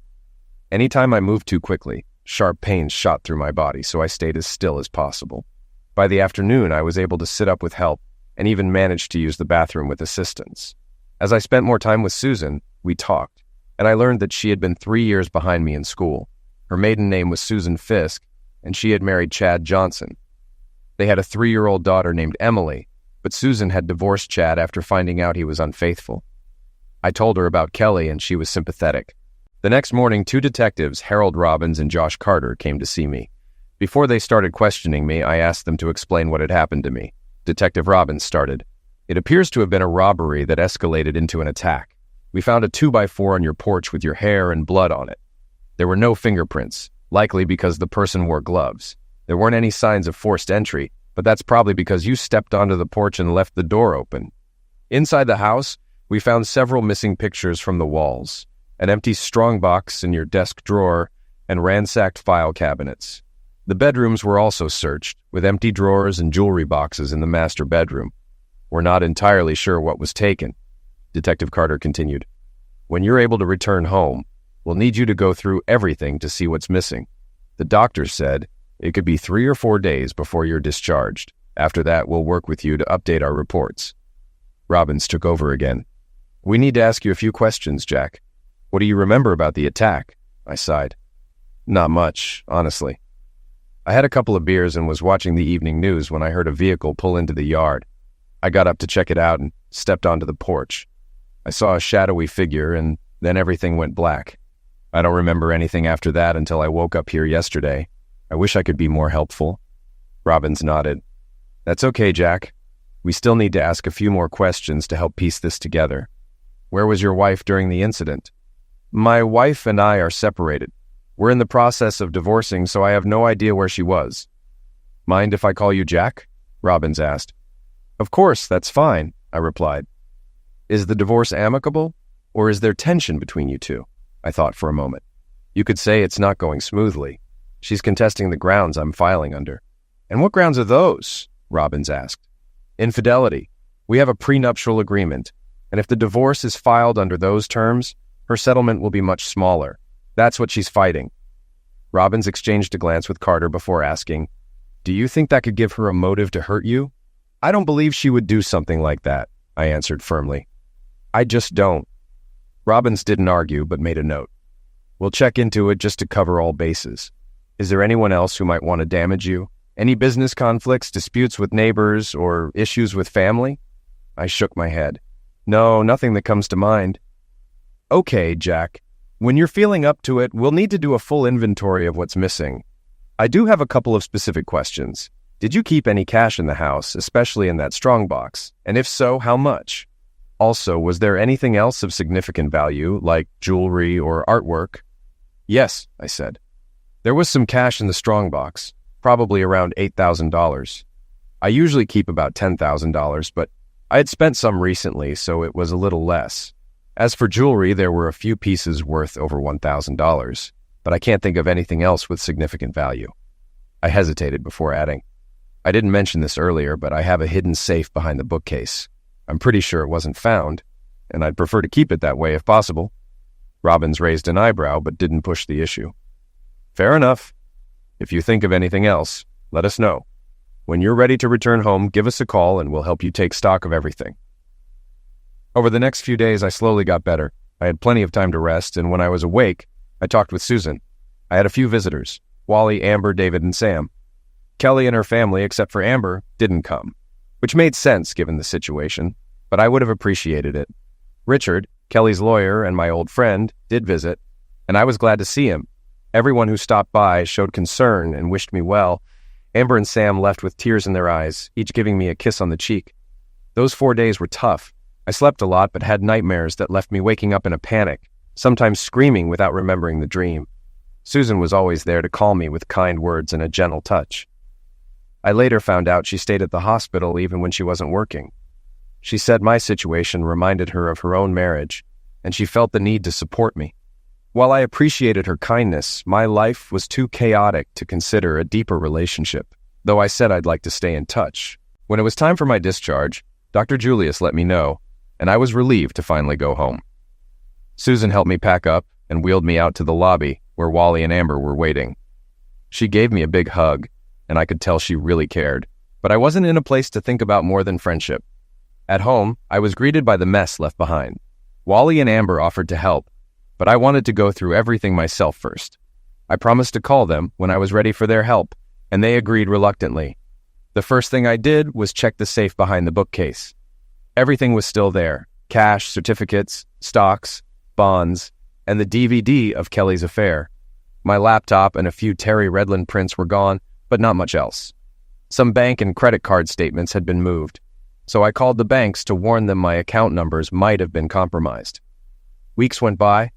Anytime I moved too quickly, sharp pains shot through my body, so I stayed as still as possible. By the afternoon, I was able to sit up with help and even managed to use the bathroom with assistance. As I spent more time with Susan, we talked, and I learned that she had been 3 years behind me in school. Her maiden name was Susan Fisk, and she had married Chad Johnson. They had a 3-year-old daughter named Emily, but Susan had divorced Chad after finding out he was unfaithful. I told her about Kelly, and she was sympathetic. The next morning, 2 detectives, Harold Robbins and Josh Carter, came to see me. Before they started questioning me, I asked them to explain what had happened to me. Detective Robbins started. "It appears to have been a robbery that escalated into an attack. We found a 2x4 on your porch with your hair and blood on it. There were no fingerprints, likely because the person wore gloves. There weren't any signs of forced entry, but that's probably because you stepped onto the porch and left the door open. Inside the house, we found several missing pictures from the walls, an empty strongbox in your desk drawer, and ransacked file cabinets. The bedrooms were also searched, with empty drawers and jewelry boxes in the master bedroom. We're not entirely sure what was taken, Detective Carter continued. When you're able to return home, we'll need you to go through everything to see what's missing. The doctor said it could be 3 or 4 days before you're discharged. After that, we'll work with you to update our reports. Robbins took over again. We need to ask you a few questions, Jack. What do you remember about the attack? I sighed. Not much, honestly. I had a couple of beers and was watching the evening news when I heard a vehicle pull into the yard. I got up to check it out and stepped onto the porch. I saw a shadowy figure and then everything went black. I don't remember anything after that until I woke up here yesterday. I wish I could be more helpful. Robbins nodded. That's okay, Jack. We still need to ask a few more questions to help piece this together. Where was your wife during the incident? My wife and I are separated. We're in the process of divorcing, so I have no idea where she was. Mind if I call you Jack? Robbins asked. Of course, that's fine, I replied. Is the divorce amicable, or is there tension between you two? I thought for a moment. You could say it's not going smoothly. She's contesting the grounds I'm filing under. And what grounds are those? Robbins asked. Infidelity. We have a prenuptial agreement, and if the divorce is filed under those terms, her settlement will be much smaller. That's what she's fighting. Robbins exchanged a glance with Carter before asking, Do you think that could give her a motive to hurt you? I don't believe she would do something like that, I answered firmly. I just don't. Robbins didn't argue, but made a note. We'll check into it just to cover all bases. Is there anyone else who might want to damage you? Any business conflicts, disputes with neighbors, or issues with family? I shook my head. No, nothing that comes to mind. Okay, Jack. When you're feeling up to it, we'll need to do a full inventory of what's missing. I do have a couple of specific questions. Did you keep any cash in the house, especially in that strongbox? And if so, how much? Also, was there anything else of significant value, like jewelry or artwork? Yes, I said. There was some cash in the strongbox, probably around $8,000. I usually keep about $10,000, but I had spent some recently, so it was a little less. As for jewelry, there were a few pieces worth over $1,000, but I can't think of anything else with significant value. I hesitated before adding, I didn't mention this earlier, but I have a hidden safe behind the bookcase. I'm pretty sure it wasn't found, and I'd prefer to keep it that way if possible. Robbins raised an eyebrow, but didn't push the issue. Fair enough. If you think of anything else, let us know. When you're ready to return home, give us a call and we'll help you take stock of everything. Over the next few days, I slowly got better. I had plenty of time to rest, and when I was awake, I talked with Susan. I had a few visitors, Wally, Amber, David, and Sam. Kelly and her family, except for Amber, didn't come, which made sense given the situation, but I would have appreciated it. Richard, Kelly's lawyer and my old friend, did visit, and I was glad to see him. Everyone who stopped by showed concern and wished me well. Amber and Sam left with tears in their eyes, each giving me a kiss on the cheek. Those 4 days were tough. I slept a lot but had nightmares that left me waking up in a panic, sometimes screaming without remembering the dream. Susan was always there to calm me with kind words and a gentle touch. I later found out she stayed at the hospital even when she wasn't working. She said my situation reminded her of her own marriage, and she felt the need to support me. While I appreciated her kindness, my life was too chaotic to consider a deeper relationship, though I said I'd like to stay in touch. When it was time for my discharge, Dr. Julius let me know, and I was relieved to finally go home. Susan helped me pack up and wheeled me out to the lobby where Wally and Amber were waiting. She gave me a big hug, and I could tell she really cared, but I wasn't in a place to think about more than friendship. At home, I was greeted by the mess left behind. Wally and Amber offered to help, but I wanted to go through everything myself first. I promised to call them when I was ready for their help, and they agreed reluctantly. The first thing I did was check the safe behind the bookcase. Everything was still there: cash, certificates, stocks, bonds, and the DVD of Kelly's affair. My laptop and a few Terry Redland prints were gone, but not much else. Some bank and credit card statements had been moved, so I called the banks to warn them my account numbers might have been compromised. Weeks went by,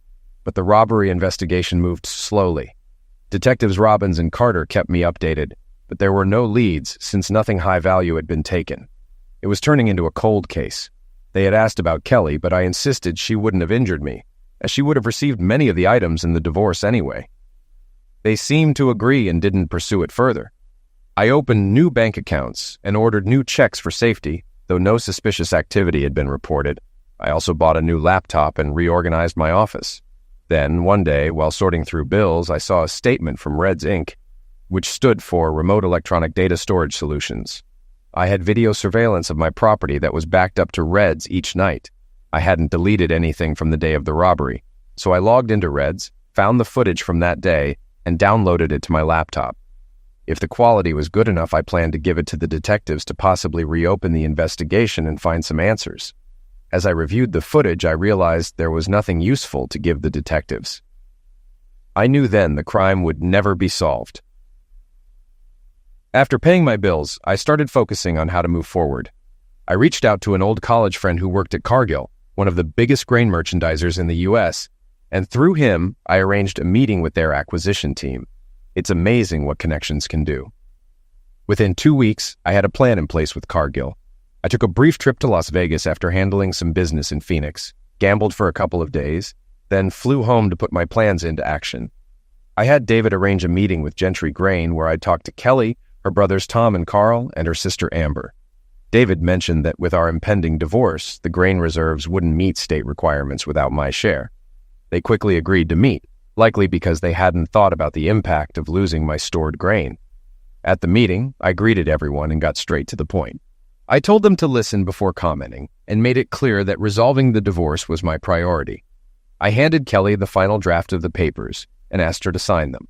but the robbery investigation moved slowly. Detectives Robbins and Carter kept me updated, but there were no leads since nothing high value had been taken. It was turning into a cold case. They had asked about Kelly, but I insisted she wouldn't have injured me, as she would have received many of the items in the divorce anyway. They seemed to agree and didn't pursue it further. I opened new bank accounts and ordered new checks for safety, though no suspicious activity had been reported. I also bought a new laptop and reorganized my office. Then, one day, while sorting through bills, I saw a statement from Reds Inc., which stood for Remote Electronic Data Storage Solutions. I had video surveillance of my property that was backed up to Reds each night. I hadn't deleted anything from the day of the robbery, so I logged into Reds, found the footage from that day, and downloaded it to my laptop. If the quality was good enough, I planned to give it to the detectives to possibly reopen the investigation and find some answers. As I reviewed the footage, I realized there was nothing useful to give the detectives. I knew then the crime would never be solved. After paying my bills, I started focusing on how to move forward. I reached out to an old college friend who worked at Cargill, one of the biggest grain merchandisers in the U.S., and through him, I arranged a meeting with their acquisition team. It's amazing what connections can do. Within 2 weeks, I had a plan in place with Cargill. I took a brief trip to Las Vegas after handling some business in Phoenix, gambled for a couple of days, then flew home to put my plans into action. I had David arrange a meeting with Gentry Grain where I talked to Kelly, her brothers Tom and Carl, and her sister Amber. David mentioned that with our impending divorce, the grain reserves wouldn't meet state requirements without my share. They quickly agreed to meet, likely because they hadn't thought about the impact of losing my stored grain. At the meeting, I greeted everyone and got straight to the point. I told them to listen before commenting and made it clear that resolving the divorce was my priority. I handed Kelly the final draft of the papers and asked her to sign them.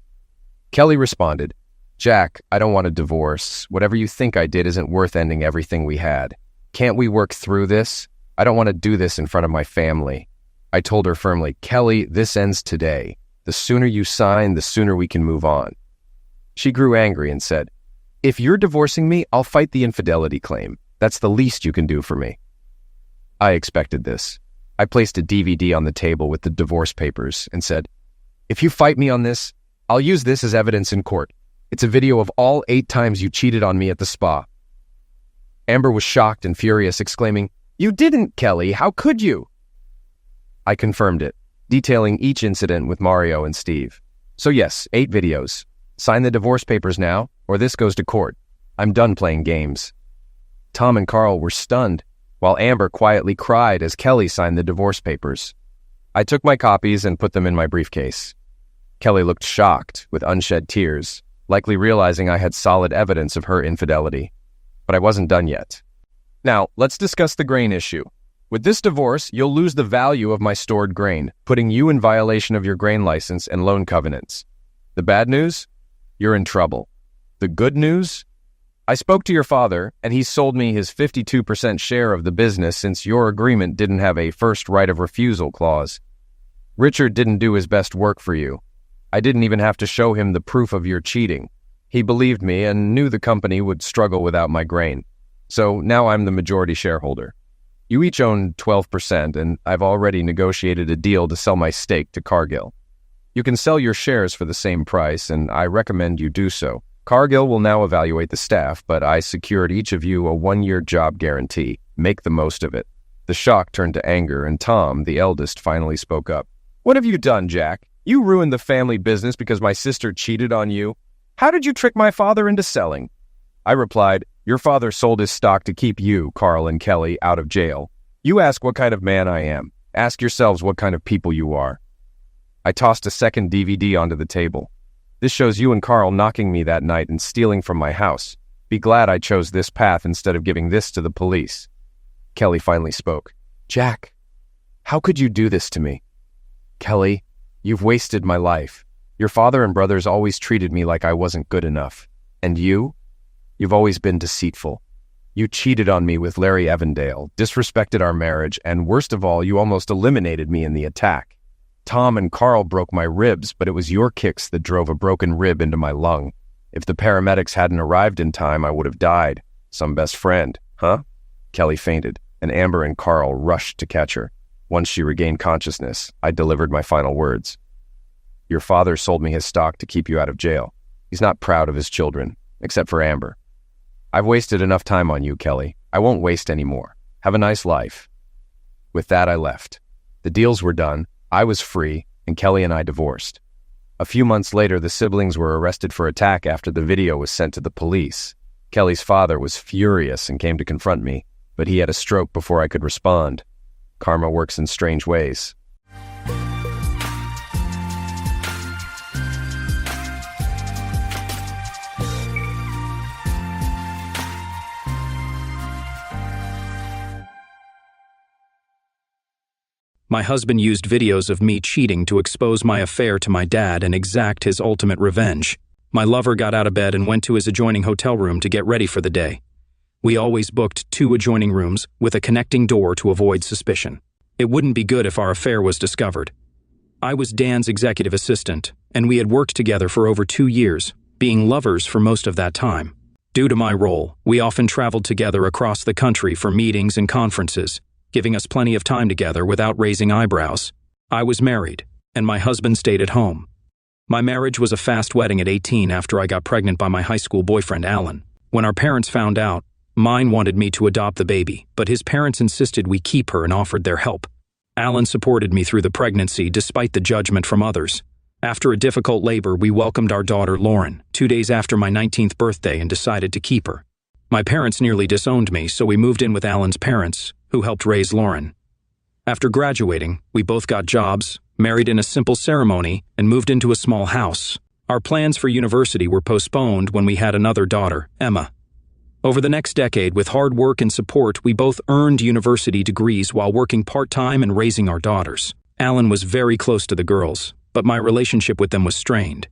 Kelly responded, "Jack, I don't want a divorce. Whatever you think I did isn't worth ending everything we had. Can't we work through this? I don't want to do this in front of my family." I told her firmly, "Kelly, this ends today. The sooner you sign, the sooner we can move on." She grew angry and said, "If you're divorcing me, I'll fight the infidelity claim. That's the least you can do for me." I expected this. I placed a DVD on the table with the divorce papers and said, "If you fight me on this, I'll use this as evidence in court. It's a video of all 8 times you cheated on me at the spa." Amber was shocked and furious, exclaiming, "You didn't, Kelly. How could you?" I confirmed it, detailing each incident with Mario and Steve. "So yes, 8 videos. Sign the divorce papers now, or this goes to court. I'm done playing games." Tom and Carl were stunned, while Amber quietly cried as Kelly signed the divorce papers. I took my copies and put them in my briefcase. Kelly looked shocked, with unshed tears, likely realizing I had solid evidence of her infidelity. But I wasn't done yet. "Now, let's discuss the grain issue. With this divorce, you'll lose the value of my stored grain, putting you in violation of your grain license and loan covenants. The bad news? You're in trouble. The good news? I spoke to your father, and he sold me his 52% share of the business since your agreement didn't have a first right of refusal clause. Richard didn't do his best work for you. I didn't even have to show him the proof of your cheating. He believed me and knew the company would struggle without my grain. So now I'm the majority shareholder. You each own 12%, and I've already negotiated a deal to sell my stake to Cargill. You can sell your shares for the same price, and I recommend you do so. Cargill will now evaluate the staff, but I secured each of you a 1-year job guarantee. Make the most of it." The shock turned to anger, and Tom, the eldest, finally spoke up. "What have you done, Jack? You ruined the family business because my sister cheated on you. How did you trick my father into selling?" I replied, "Your father sold his stock to keep you, Carl and Kelly, out of jail. You ask what kind of man I am. Ask yourselves what kind of people you are." I tossed a second DVD onto the table. "This shows you and Carl knocking me that night and stealing from my house. Be glad I chose this path instead of giving this to the police." Kelly finally spoke. "Jack, how could you do this to me?" "Kelly, you've wasted my life. Your father and brothers always treated me like I wasn't good enough. And you've always been deceitful. You cheated on me with Larry Evandale, disrespected our marriage, and worst of all, you almost eliminated me in the attack. Tom and Carl broke my ribs, but it was your kicks that drove a broken rib into my lung. If the paramedics hadn't arrived in time, I would have died. Some best friend, huh?" Kelly fainted, and Amber and Carl rushed to catch her. Once she regained consciousness, I delivered my final words. Your father sold me his stock to keep you out of jail. He's not proud of his children, except for Amber. I've wasted enough time on you, Kelly. I won't waste any more. Have a nice life. With that, I left. The deals were done, I was free, and Kelly and I divorced. A few months later, the siblings were arrested for attack after the video was sent to the police. Kelly's father was furious and came to confront me, but he had a stroke before I could respond. Karma works in strange ways. My husband used videos of me cheating to expose my affair to my dad and exact his ultimate revenge. My lover got out of bed and went to his adjoining hotel room to get ready for the day. We always booked 2 adjoining rooms with a connecting door to avoid suspicion. It wouldn't be good if our affair was discovered. I was Dan's executive assistant, and we had worked together for over 2 years, being lovers for most of that time. Due to my role, we often traveled together across the country for meetings and conferences, giving us plenty of time together without raising eyebrows. I was married, and my husband stayed at home. My marriage was a fast wedding at 18 after I got pregnant by my high school boyfriend, Alan. When our parents found out, mine wanted me to adopt the baby, but his parents insisted we keep her and offered their help. Alan supported me through the pregnancy despite the judgment from others. After a difficult labor, we welcomed our daughter, Lauren, 2 days after my 19th birthday and decided to keep her. My parents nearly disowned me, so we moved in with Alan's parents, who helped raise Lauren. After graduating, we both got jobs, married in a simple ceremony, and moved into a small house. Our plans for university were postponed when we had another daughter, Emma. Over the next decade, with hard work and support, we both earned university degrees while working part-time and raising our daughters. Alan was very close to the girls, but my relationship with them was strained.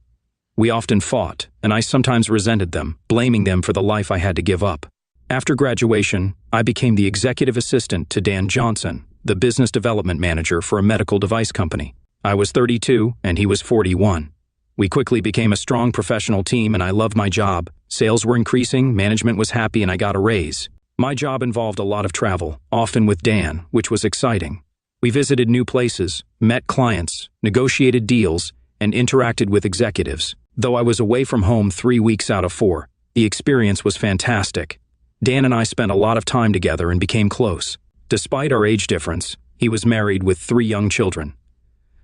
We often fought, and I sometimes resented them, blaming them for the life I had to give up. After graduation, I became the executive assistant to Dan Johnson, the business development manager for a medical device company. I was 32 and he was 41. We quickly became a strong professional team and I loved my job. Sales were increasing, management was happy, and I got a raise. My job involved a lot of travel, often with Dan, which was exciting. We visited new places, met clients, negotiated deals, and interacted with executives. Though I was away from home 3 weeks out of 4, the experience was fantastic. Dan and I spent a lot of time together and became close. Despite our age difference, he was married with 3 young children.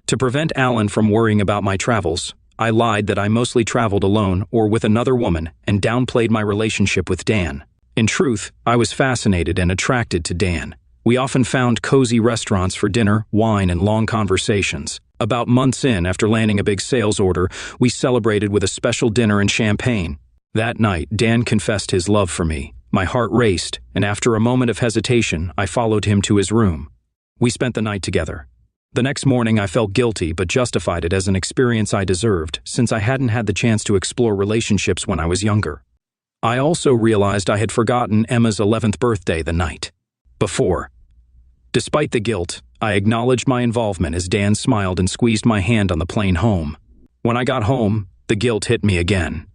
To prevent Alan from worrying about my travels, I lied that I mostly traveled alone or with another woman and downplayed my relationship with Dan. In truth, I was fascinated and attracted to Dan. We often found cozy restaurants for dinner, wine, and long conversations. About months in, after landing a big sales order, we celebrated with a special dinner and champagne. That night, Dan confessed his love for me. My heart raced, and after a moment of hesitation, I followed him to his room. We spent the night together. The next morning, I felt guilty but justified it as an experience I deserved, since I hadn't had the chance to explore relationships when I was younger. I also realized I had forgotten Emma's 11th birthday the night before. Despite the guilt, I acknowledged my involvement as Dan smiled and squeezed my hand on the plane home. When I got home, the guilt hit me again.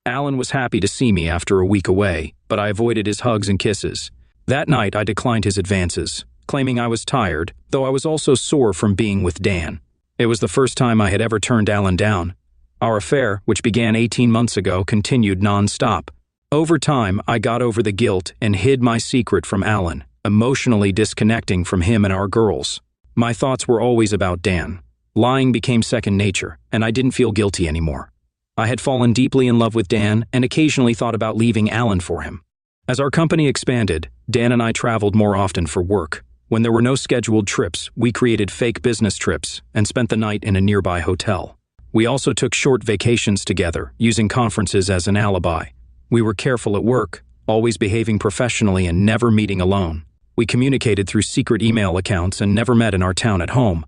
Alan was happy to see me after a week away, but I avoided his hugs and kisses. That night, I declined his advances, claiming I was tired, though I was also sore from being with Dan. It was the first time I had ever turned Alan down. Our affair, which began 18 months ago, continued non-stop. Over time, I got over the guilt and hid my secret from Alan, emotionally disconnecting from him and our girls. My thoughts were always about Dan. Lying became second nature, and I didn't feel guilty anymore. I had fallen deeply in love with Dan and occasionally thought about leaving Alan for him. As our company expanded, Dan and I traveled more often for work. When there were no scheduled trips, we created fake business trips and spent the night in a nearby hotel. We also took short vacations together, using conferences as an alibi. We were careful at work, always behaving professionally and never meeting alone. We communicated through secret email accounts and never met in our town at home.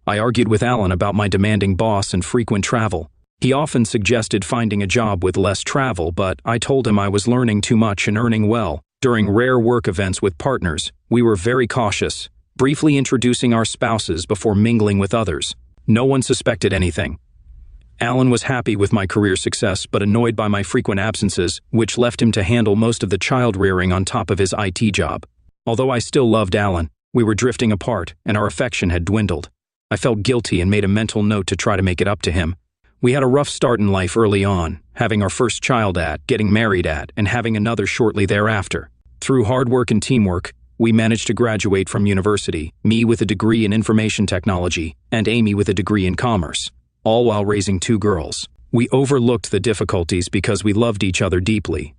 I argued with Alan about my demanding boss and frequent travel. He often suggested finding a job with less travel, but I told him I was learning too much and earning well. During rare work events with partners, we were very cautious, briefly introducing our spouses before mingling with others. No one suspected anything. Alan was happy with my career success, but annoyed by my frequent absences, which left him to handle most of the child rearing on top of his IT job. Although I still loved Alan, We were drifting apart, and our affection had dwindled. I felt guilty and made a mental note to try to make it up to him. We had a rough start in life early on, having our first child at, getting married at, and having another shortly thereafter. Through hard work and teamwork, we managed to graduate from university, me with a degree in information technology, and Amy with a degree in commerce, all while raising 2 girls. We overlooked the difficulties because we loved each other deeply.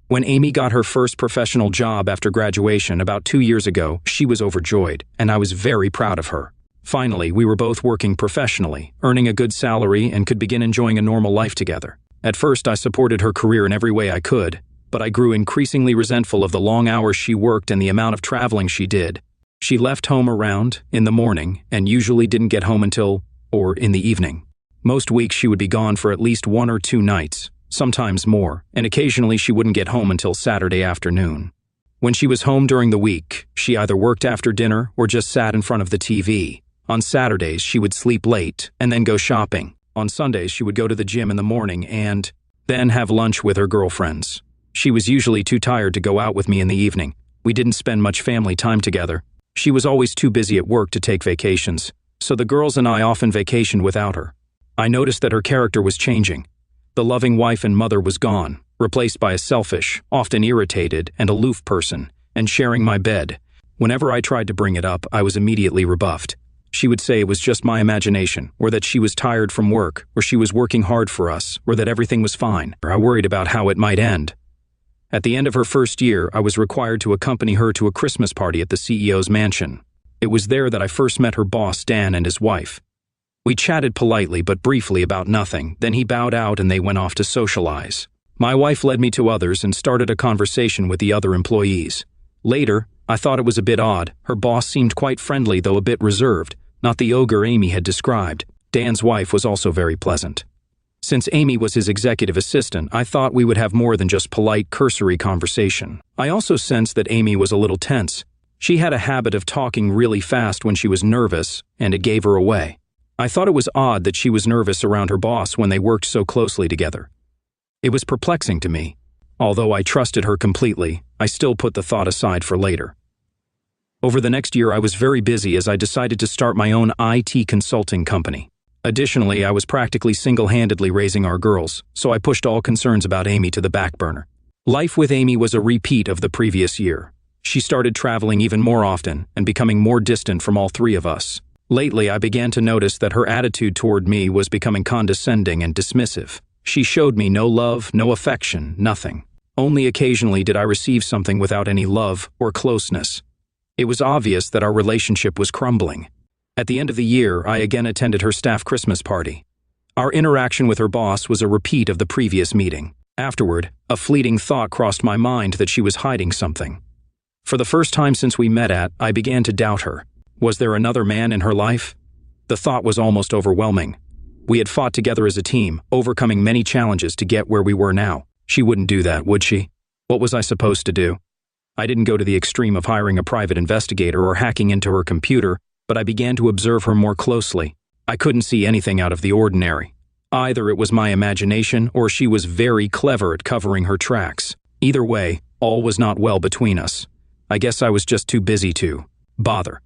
When Amy got her first professional job after graduation about 2 years ago, she was overjoyed, and I was very proud of her. Finally, we were both working professionally, earning a good salary, and could begin enjoying a normal life together. At first, I supported her career in every way I could, but I grew increasingly resentful of the long hours she worked and the amount of traveling she did. She left home around in the morning and usually didn't get home until, or in the evening. Most weeks she would be gone for at least 1 or 2 nights, sometimes more, and occasionally she wouldn't get home until Saturday afternoon. When she was home during the week, she either worked after dinner or just sat in front of the TV. On Saturdays, she would sleep late and then go shopping. On Sundays, she would go to the gym in the morning and then have lunch with her girlfriends. She was usually too tired to go out with me in the evening. We didn't spend much family time together. She was always too busy at work to take vacations, so the girls and I often vacationed without her. I noticed that her character was changing. The loving wife and mother was gone, replaced by a selfish, often irritated, and aloof person, and sharing my bed. Whenever I tried to bring it up, I was immediately rebuffed. She would say it was just my imagination, or that she was tired from work, or she was working hard for us, or that everything was fine. I worried about how it might end. At the end of her first year, I was required to accompany her to a Christmas party at the CEO's mansion. It was there that I first met her boss, Dan, and his wife. We chatted politely but briefly about nothing, then he bowed out and they went off to socialize. My wife led me to others and started a conversation with the other employees. Later, I thought it was a bit odd. Her boss seemed quite friendly, though a bit reserved, not the ogre Amy had described. Dan's wife was also very pleasant. Since Amy was his executive assistant, I thought we would have more than just polite, cursory conversation. I also sensed that Amy was a little tense. She had a habit of talking really fast when she was nervous, and it gave her away. I thought it was odd that she was nervous around her boss when they worked so closely together. It was perplexing to me. Although I trusted her completely, I still put the thought aside for later. Over the next year, I was very busy as I decided to start my own IT consulting company. Additionally, I was practically single-handedly raising our girls, so I pushed all concerns about Amy to the back burner. Life with Amy was a repeat of the previous year. She started traveling even more often and becoming more distant from all 3 of us. Lately, I began to notice that her attitude toward me was becoming condescending and dismissive. She showed me no love, no affection, nothing. Only occasionally did I receive something without any love or closeness. It was obvious that our relationship was crumbling. At the end of the year, I again attended her staff Christmas party. Our interaction with her boss was a repeat of the previous meeting. Afterward, a fleeting thought crossed my mind that she was hiding something. For the first time since we met I began to doubt her. Was there another man in her life? The thought was almost overwhelming. We had fought together as a team, overcoming many challenges to get where we were now. She wouldn't do that, would she? What was I supposed to do? I didn't go to the extreme of hiring a private investigator or hacking into her computer, but I began to observe her more closely. I couldn't see anything out of the ordinary. Either it was my imagination or she was very clever at covering her tracks. Either way, all was not well between us. I guess I was just too busy to bother.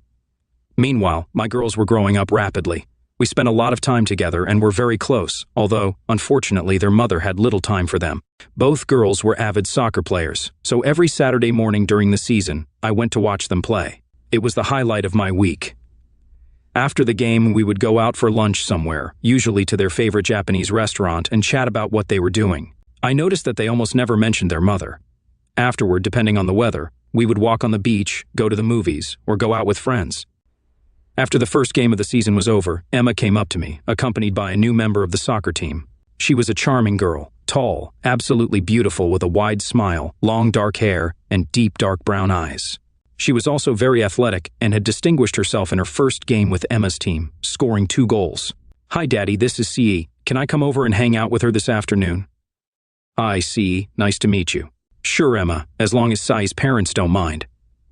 Meanwhile, my girls were growing up rapidly. We spent a lot of time together and were very close, although, unfortunately, their mother had little time for them. Both girls were avid soccer players, so every Saturday morning during the season, I went to watch them play. It was the highlight of my week. After the game, we would go out for lunch somewhere, usually to their favorite Japanese restaurant, and chat about what they were doing. I noticed that they almost never mentioned their mother. Afterward, depending on the weather, we would walk on the beach, go to the movies, or go out with friends. After the first game of the season was over, Emma came up to me, accompanied by a new member of the soccer team. She was a charming girl, tall, absolutely beautiful with a wide smile, long dark hair, and deep dark brown eyes. She was also very athletic and had distinguished herself in her first game with Emma's team, scoring 2 goals. "Hi, Daddy, this is C.E. Can I come over and hang out with her this afternoon?" "Hi, C.E. Nice to meet you." "Sure, Emma, as long as Sai's parents don't mind."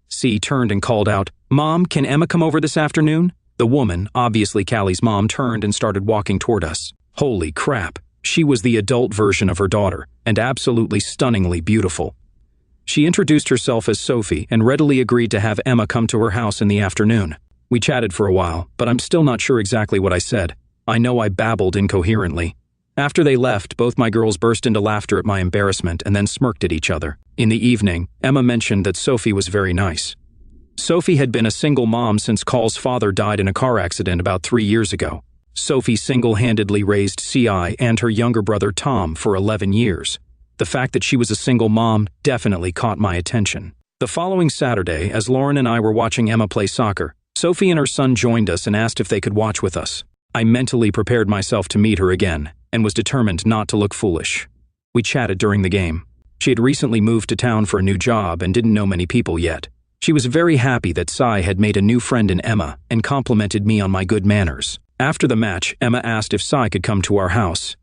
C turned and called out, "Mom, can Emma come over this afternoon?" The woman, obviously Callie's mom, turned and started walking toward us. Holy crap, she was the adult version of her daughter, and absolutely stunningly beautiful. She introduced herself as Sophie and readily agreed to have Emma come to her house in the afternoon. We chatted for a while, but I'm still not sure exactly what I said. I know I babbled incoherently. After they left, both my girls burst into laughter at my embarrassment and then smirked at each other. In the evening, Emma mentioned that Sophie was very nice. Sophie had been a single mom since Carl's father died in a car accident about 3 years ago. Sophie single-handedly raised CI and her younger brother Tom for 11 years. The fact that she was a single mom definitely caught my attention. The following Saturday, as Lauren and I were watching Emma play soccer, Sophie and her son joined us and asked if they could watch with us. I mentally prepared myself to meet her again and was determined not to look foolish. We chatted during the game. She had recently moved to town for a new job and didn't know many people yet. She was very happy that Sai had made a new friend in Emma and complimented me on my good manners. After the match, Emma asked if Sai could come to our house.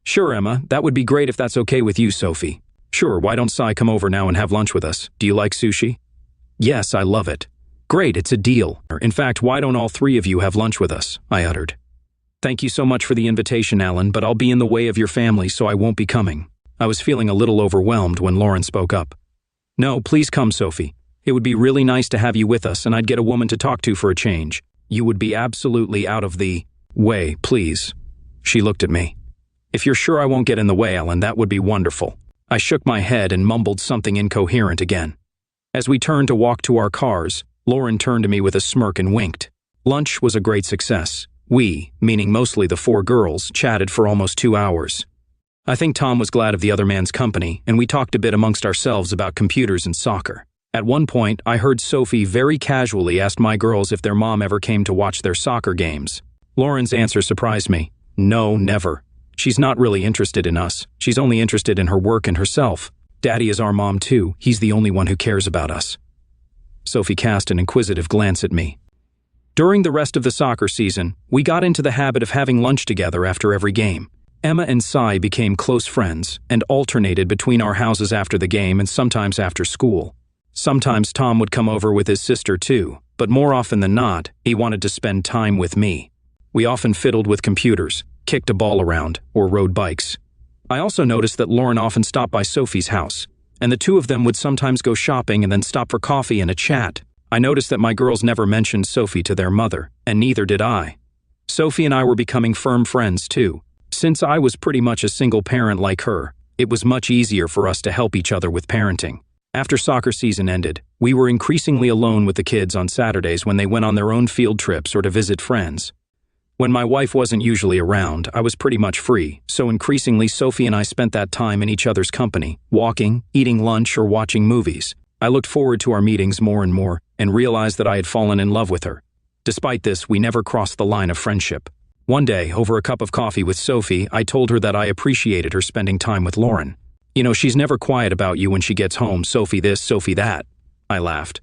"Sure, Emma, that would be great if that's okay with you, Sophie." "Sure, why don't Sai come over now and have lunch with us? Do you like sushi?" "Yes, I love it." "Great, it's a deal. In fact, why don't all 3 of you have lunch with us?" I uttered. "Thank you so much for the invitation, Alan, but I'll be in the way of your family, so I won't be coming." I was feeling a little overwhelmed when Lauren spoke up. "No, please come, Sophie. It would be really nice to have you with us, and I'd get a woman to talk to for a change. You would be absolutely out of the way, please." She looked at me. "If you're sure I won't get in the way, Alan, that would be wonderful." I shook my head and mumbled something incoherent again. As we turned to walk to our cars, Lauren turned to me with a smirk and winked. Lunch was a great success. We, meaning mostly the 4 girls, chatted for almost 2 hours. I think Tom was glad of the other man's company, and we talked a bit amongst ourselves about computers and soccer. At one point, I heard Sophie very casually ask my girls if their mom ever came to watch their soccer games. Lauren's answer surprised me. "No, never. She's not really interested in us. She's only interested in her work and herself. Daddy is our mom too. He's the only one who cares about us." Sophie cast an inquisitive glance at me. During the rest of the soccer season, we got into the habit of having lunch together after every game. Emma and Sai became close friends and alternated between our houses after the game and sometimes after school. Sometimes Tom would come over with his sister too, but more often than not, he wanted to spend time with me. We often fiddled with computers, kicked a ball around, or rode bikes. I also noticed that Lauren often stopped by Sophie's house, and the 2 of them would sometimes go shopping and then stop for coffee and a chat. I noticed that my girls never mentioned Sophie to their mother, and neither did I. Sophie and I were becoming firm friends too. Since I was pretty much a single parent like her, it was much easier for us to help each other with parenting. After soccer season ended, we were increasingly alone with the kids on Saturdays when they went on their own field trips or to visit friends. When my wife wasn't usually around, I was pretty much free, so increasingly Sophie and I spent that time in each other's company, walking, eating lunch, or watching movies. I looked forward to our meetings more and more, and realized that I had fallen in love with her. Despite this, we never crossed the line of friendship. One day, over a cup of coffee with Sophie, I told her that I appreciated her spending time with Lauren. "You know, she's never quiet about you when she gets home, Sophie this, Sophie that." I laughed.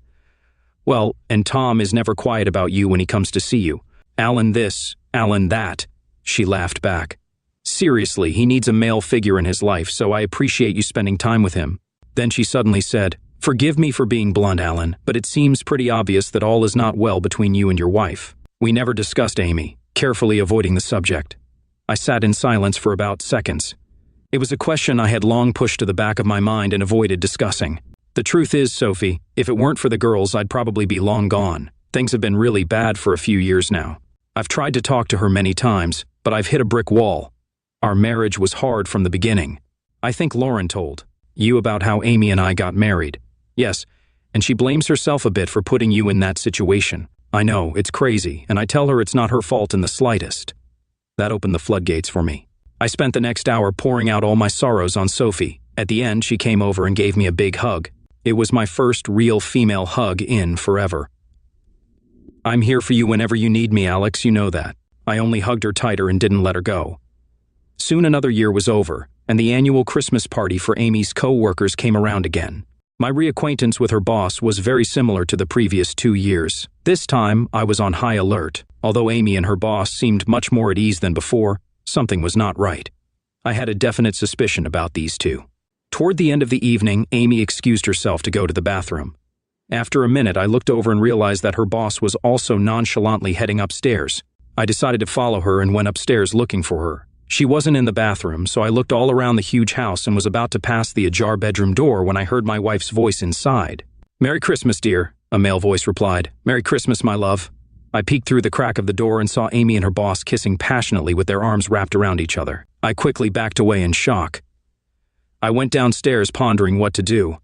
"Well, and Tom is never quiet about you when he comes to see you. Alan this, Alan that." She laughed back. "Seriously, he needs a male figure in his life, so I appreciate you spending time with him." Then she suddenly said, "Forgive me for being blunt, Alan, but it seems pretty obvious that all is not well between you and your wife." We never discussed Amy, carefully avoiding the subject. I sat in silence for about seconds. It was a question I had long pushed to the back of my mind and avoided discussing. "The truth is, Sophie, if it weren't for the girls, I'd probably be long gone. Things have been really bad for a few years now. I've tried to talk to her many times, but I've hit a brick wall. Our marriage was hard from the beginning. I think Lauren told you about how Amy and I got married." "Yes, and she blames herself a bit for putting you in that situation. I know, it's crazy, and I tell her it's not her fault in the slightest." That opened the floodgates for me. I spent the next hour pouring out all my sorrows on Sophie. At the end, she came over and gave me a big hug. It was my first real female hug in forever. "I'm here for you whenever you need me, Alex, you know that." I only hugged her tighter and didn't let her go. Soon another year was over, and the annual Christmas party for Amy's co-workers came around again. My reacquaintance with her boss was very similar to the previous 2 years. This time, I was on high alert. Although Amy and her boss seemed much more at ease than before, something was not right. I had a definite suspicion about these two. Toward the end of the evening, Amy excused herself to go to the bathroom. After a minute, I looked over and realized that her boss was also nonchalantly heading upstairs. I decided to follow her and went upstairs looking for her. She wasn't in the bathroom, so I looked all around the huge house and was about to pass the ajar bedroom door when I heard my wife's voice inside. "Merry Christmas, dear," a male voice replied. "Merry Christmas, my love." I peeked through the crack of the door and saw Amy and her boss kissing passionately with their arms wrapped around each other. I quickly backed away in shock. I went downstairs pondering what to do.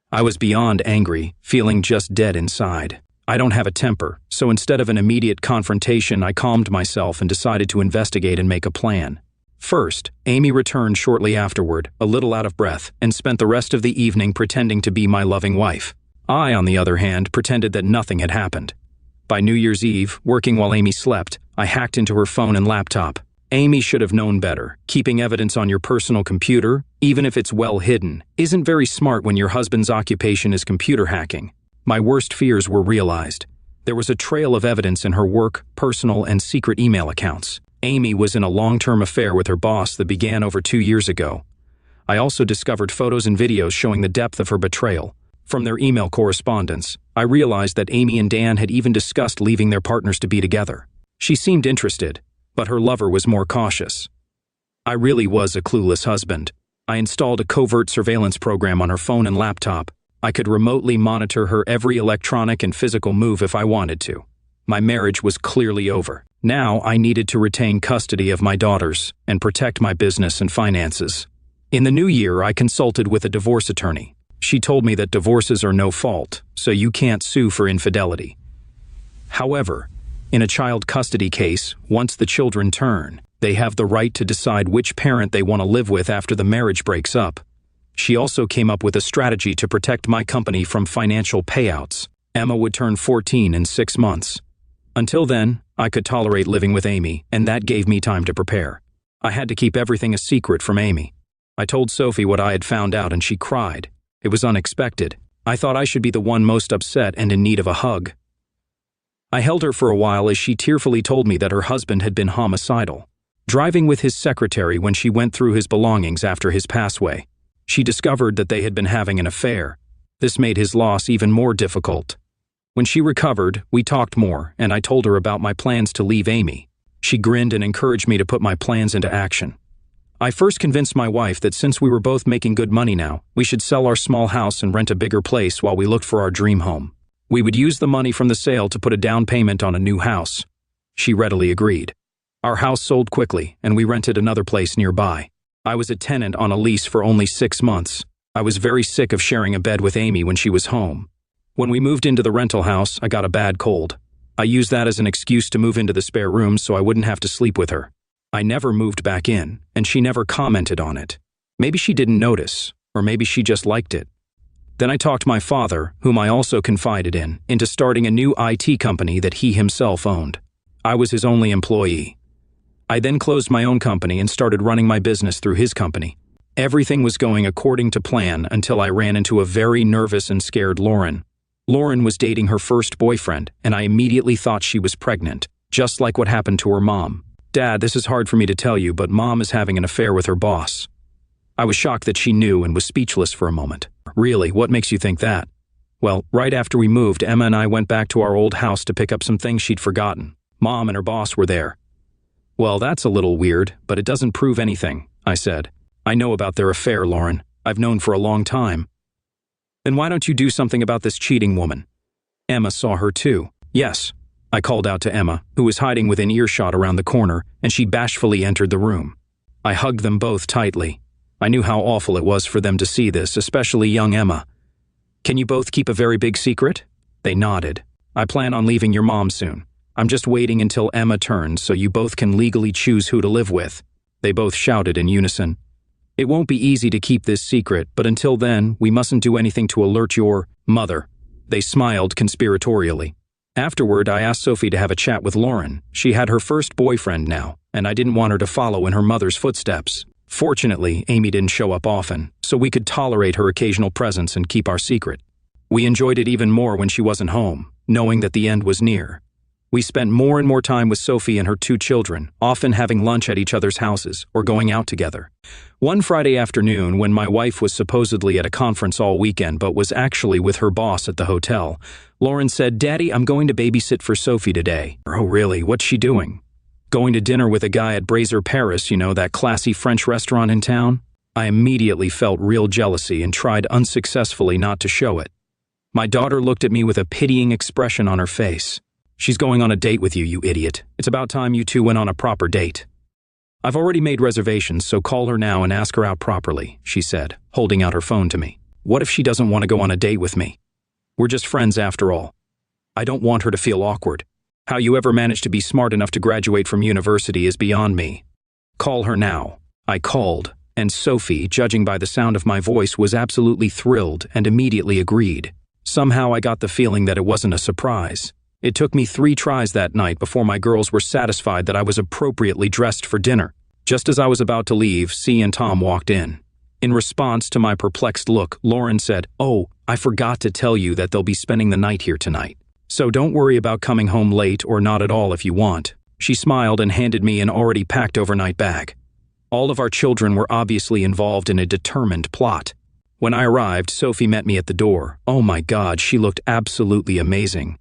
I was beyond angry, feeling just dead inside. I don't have a temper, so instead of an immediate confrontation, I calmed myself and decided to investigate and make a plan. First, Amy returned shortly afterward, a little out of breath, and spent the rest of the evening pretending to be my loving wife. I, on the other hand, pretended that nothing had happened. By New Year's Eve, working while Amy slept, I hacked into her phone and laptop. Amy should have known better. Keeping evidence on your personal computer, even if it's well hidden, isn't very smart when your husband's occupation is computer hacking. My worst fears were realized. There was a trail of evidence in her work, personal, and secret email accounts. Amy was in a long-term affair with her boss that began over 2 years ago. I also discovered photos and videos showing the depth of her betrayal. From their email correspondence, I realized that Amy and Dan had even discussed leaving their partners to be together. She seemed interested, but her lover was more cautious. I really was a clueless husband. I installed a covert surveillance program on her phone and laptop. I could remotely monitor her every electronic and physical move if I wanted to. My marriage was clearly over. Now I needed to retain custody of my daughters and protect my business and finances. In the new year, I consulted with a divorce attorney. She told me that divorces are no fault, so you can't sue for infidelity. However, in a child custody case, once the children turn, they have the right to decide which parent they want to live with after the marriage breaks up. She also came up with a strategy to protect my company from financial payouts. Emma would turn 14 in 6 months. Until then, I could tolerate living with Amy, and that gave me time to prepare. I had to keep everything a secret from Amy. I told Sophie what I had found out, and she cried. It was unexpected. I thought I should be the one most upset and in need of a hug. I held her for a while as she tearfully told me that her husband had been homicidal, driving with his secretary when she went through his belongings after his passaway. She discovered that they had been having an affair. This made his loss even more difficult. When she recovered, we talked more, and I told her about my plans to leave Amy. She grinned and encouraged me to put my plans into action. I first convinced my wife that since we were both making good money now, we should sell our small house and rent a bigger place while we looked for our dream home. We would use the money from the sale to put a down payment on a new house. She readily agreed. Our house sold quickly, and we rented another place nearby. I was a tenant on a lease for only 6 months. I was very sick of sharing a bed with Amy when she was home. When we moved into the rental house, I got a bad cold. I used that as an excuse to move into the spare room so I wouldn't have to sleep with her. I never moved back in, and she never commented on it. Maybe she didn't notice, or maybe she just liked it. Then I talked my father, whom I also confided in, into starting a new IT company that he himself owned. I was his only employee. I then closed my own company and started running my business through his company. Everything was going according to plan until I ran into a very nervous and scared Lauren. Lauren was dating her first boyfriend, and I immediately thought she was pregnant, just like what happened to her mom. Dad, this is hard for me to tell you, but Mom is having an affair with her boss. I was shocked that she knew and was speechless for a moment. Really, what makes you think that? Well, right after we moved, Emma and I went back to our old house to pick up some things she'd forgotten. Mom and her boss were there. Well, that's a little weird, but it doesn't prove anything, I said. I know about their affair, Lauren. I've known for a long time. Then why don't you do something about this cheating woman? Emma saw her too. Yes, I called out to Emma, who was hiding within earshot around the corner, and she bashfully entered the room. I hugged them both tightly. I knew how awful it was for them to see this, especially young Emma. Can you both keep a very big secret? They nodded. I plan on leaving your mom soon. I'm just waiting until Emma turns so you both can legally choose who to live with. They both shouted in unison. It won't be easy to keep this secret, but until then, we mustn't do anything to alert your mother. They smiled conspiratorially. Afterward, I asked Sophie to have a chat with Lauren. She had her first boyfriend now, and I didn't want her to follow in her mother's footsteps. Fortunately, Amy didn't show up often, so we could tolerate her occasional presence and keep our secret. We enjoyed it even more when she wasn't home, knowing that the end was near. We spent more and more time with Sophie and her 2 children, often having lunch at each other's houses or going out together. One Friday afternoon, when my wife was supposedly at a conference all weekend but was actually with her boss at the hotel, Lauren said, "Daddy, I'm going to babysit for Sophie today." "Oh, really? What's she doing?" Going to dinner with a guy at Brazier Paris, that classy French restaurant in town? I immediately felt real jealousy and tried unsuccessfully not to show it. My daughter looked at me with a pitying expression on her face. She's going on a date with you, you idiot. It's about time you two went on a proper date. I've already made reservations, so call her now and ask her out properly, she said, holding out her phone to me. What if she doesn't want to go on a date with me? We're just friends after all. I don't want her to feel awkward. How you ever managed to be smart enough to graduate from university is beyond me. Call her now. I called, and Sophie, judging by the sound of my voice, was absolutely thrilled and immediately agreed. Somehow I got the feeling that it wasn't a surprise. It took me 3 tries that night before my girls were satisfied that I was appropriately dressed for dinner. Just as I was about to leave, C and Tom walked in. In response to my perplexed look, Lauren said, "Oh, I forgot to tell you that they'll be spending the night here tonight. So don't worry about coming home late or not at all if you want." She smiled and handed me an already packed overnight bag. All of our children were obviously involved in a determined plot. When I arrived, Sophie met me at the door. Oh my God, she looked absolutely amazing.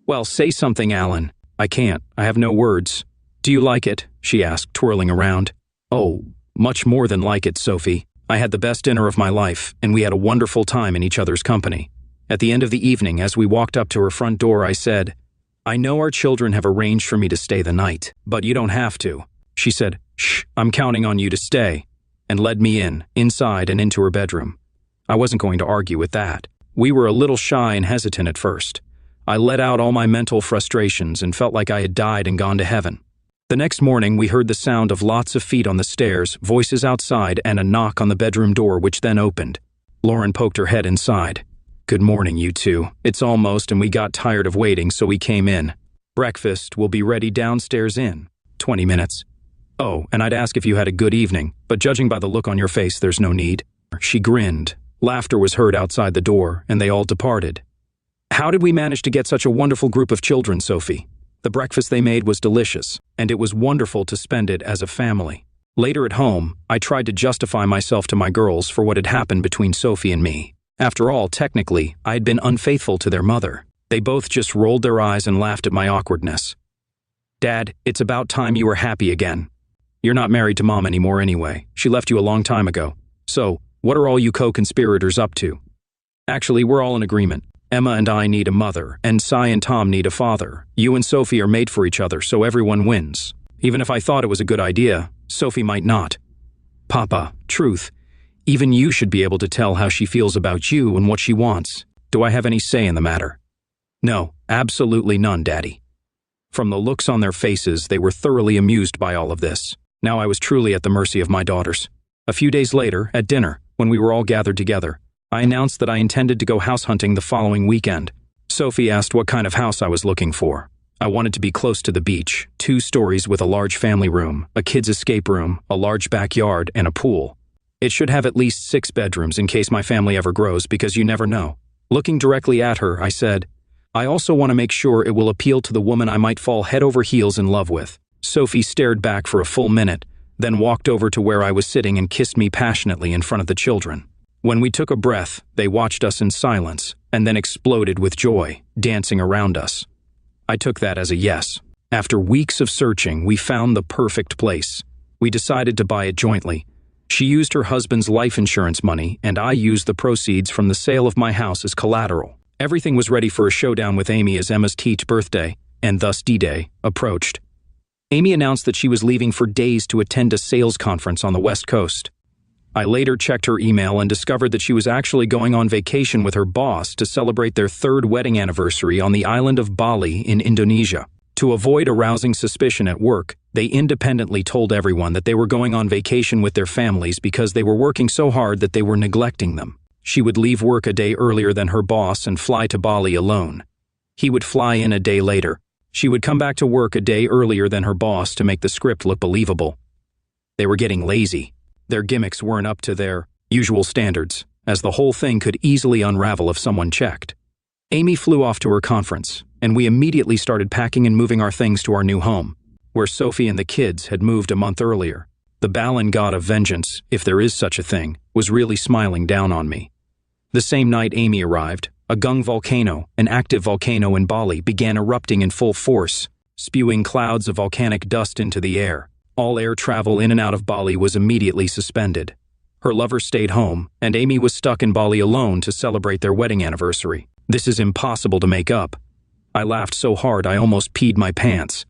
"Well, say something, Alan." "I can't. I have no words." "Do you like it?" she asked, twirling around. "Oh, much more than like it, Sophie. I had the best dinner of my life, and we had a wonderful time in each other's company." At the end of the evening, as we walked up to her front door, I said, "I know our children have arranged for me to stay the night, but you don't have to." She said, "Shh, I'm counting on you to stay," and led me inside and into her bedroom. I wasn't going to argue with that. We were a little shy and hesitant at first. I let out all my mental frustrations and felt like I had died and gone to heaven. The next morning, we heard the sound of lots of feet on the stairs, voices outside, and a knock on the bedroom door, which then opened. Lauren poked her head inside. "Good morning, you two. It's almost, and we got tired of waiting, so we came in. Breakfast will be ready downstairs in 20 minutes. Oh, and I'd ask if you had a good evening, but judging by the look on your face, there's no need." She grinned. Laughter was heard outside the door, and they all departed. "How did we manage to get such a wonderful group of children, Sophie? The breakfast they made was delicious, and it was wonderful to spend it as a family." Later at home, I tried to justify myself to my girls for what had happened between Sophie and me. After all, technically, I had been unfaithful to their mother. They both just rolled their eyes and laughed at my awkwardness. "Dad, it's about time you were happy again. You're not married to Mom anymore anyway. She left you a long time ago. So, what are all you co-conspirators up to?" "Actually, we're all in agreement. Emma and I need a mother, and Cy and Tom need a father. You and Sophie are made for each other, so everyone wins. Even if I thought it was a good idea, Sophie might not." "Papa, truth. Even you should be able to tell how she feels about you and what she wants. Do I have any say in the matter?" "No, absolutely none, Daddy." From the looks on their faces, they were thoroughly amused by all of this. Now I was truly at the mercy of my daughters. A few days later, at dinner, when we were all gathered together, I announced that I intended to go house hunting the following weekend. Sophie asked what kind of house I was looking for. I wanted to be close to the beach, 2 stories with a large family room, a kid's escape room, a large backyard, and a pool. It should have at least 6 bedrooms in case my family ever grows, because you never know. Looking directly at her, I said, "I also want to make sure it will appeal to the woman I might fall head over heels in love with." Sophie stared back for a full minute, then walked over to where I was sitting and kissed me passionately in front of the children. When we took a breath, they watched us in silence, and then exploded with joy, dancing around us. I took that as a yes. After weeks of searching, we found the perfect place. We decided to buy it jointly. She used her husband's life insurance money, and I used the proceeds from the sale of my house as collateral. Everything was ready for a showdown with Amy as Emma's teach birthday, and thus D-Day, approached. Amy announced that she was leaving for days to attend a sales conference on the West Coast. I later checked her email and discovered that she was actually going on vacation with her boss to celebrate their 3rd wedding anniversary on the island of Bali in Indonesia. To avoid arousing suspicion at work, they independently told everyone that they were going on vacation with their families because they were working so hard that they were neglecting them. She would leave work a day earlier than her boss and fly to Bali alone. He would fly in a day later. She would come back to work a day earlier than her boss to make the script look believable. They were getting lazy. Their gimmicks weren't up to their usual standards, as the whole thing could easily unravel if someone checked. Amy flew off to her conference, and we immediately started packing and moving our things to our new home, where Sophie and the kids had moved a month earlier. The Balan god of vengeance, if there is such a thing, was really smiling down on me. The same night Amy arrived, a Gung volcano, an active volcano in Bali, began erupting in full force. spewing clouds of volcanic dust into the air. All air travel in and out of Bali was immediately suspended. Her lover stayed home, and Amy was stuck in Bali alone to celebrate their wedding anniversary. This is impossible to make up. I laughed so hard I almost peed my pants.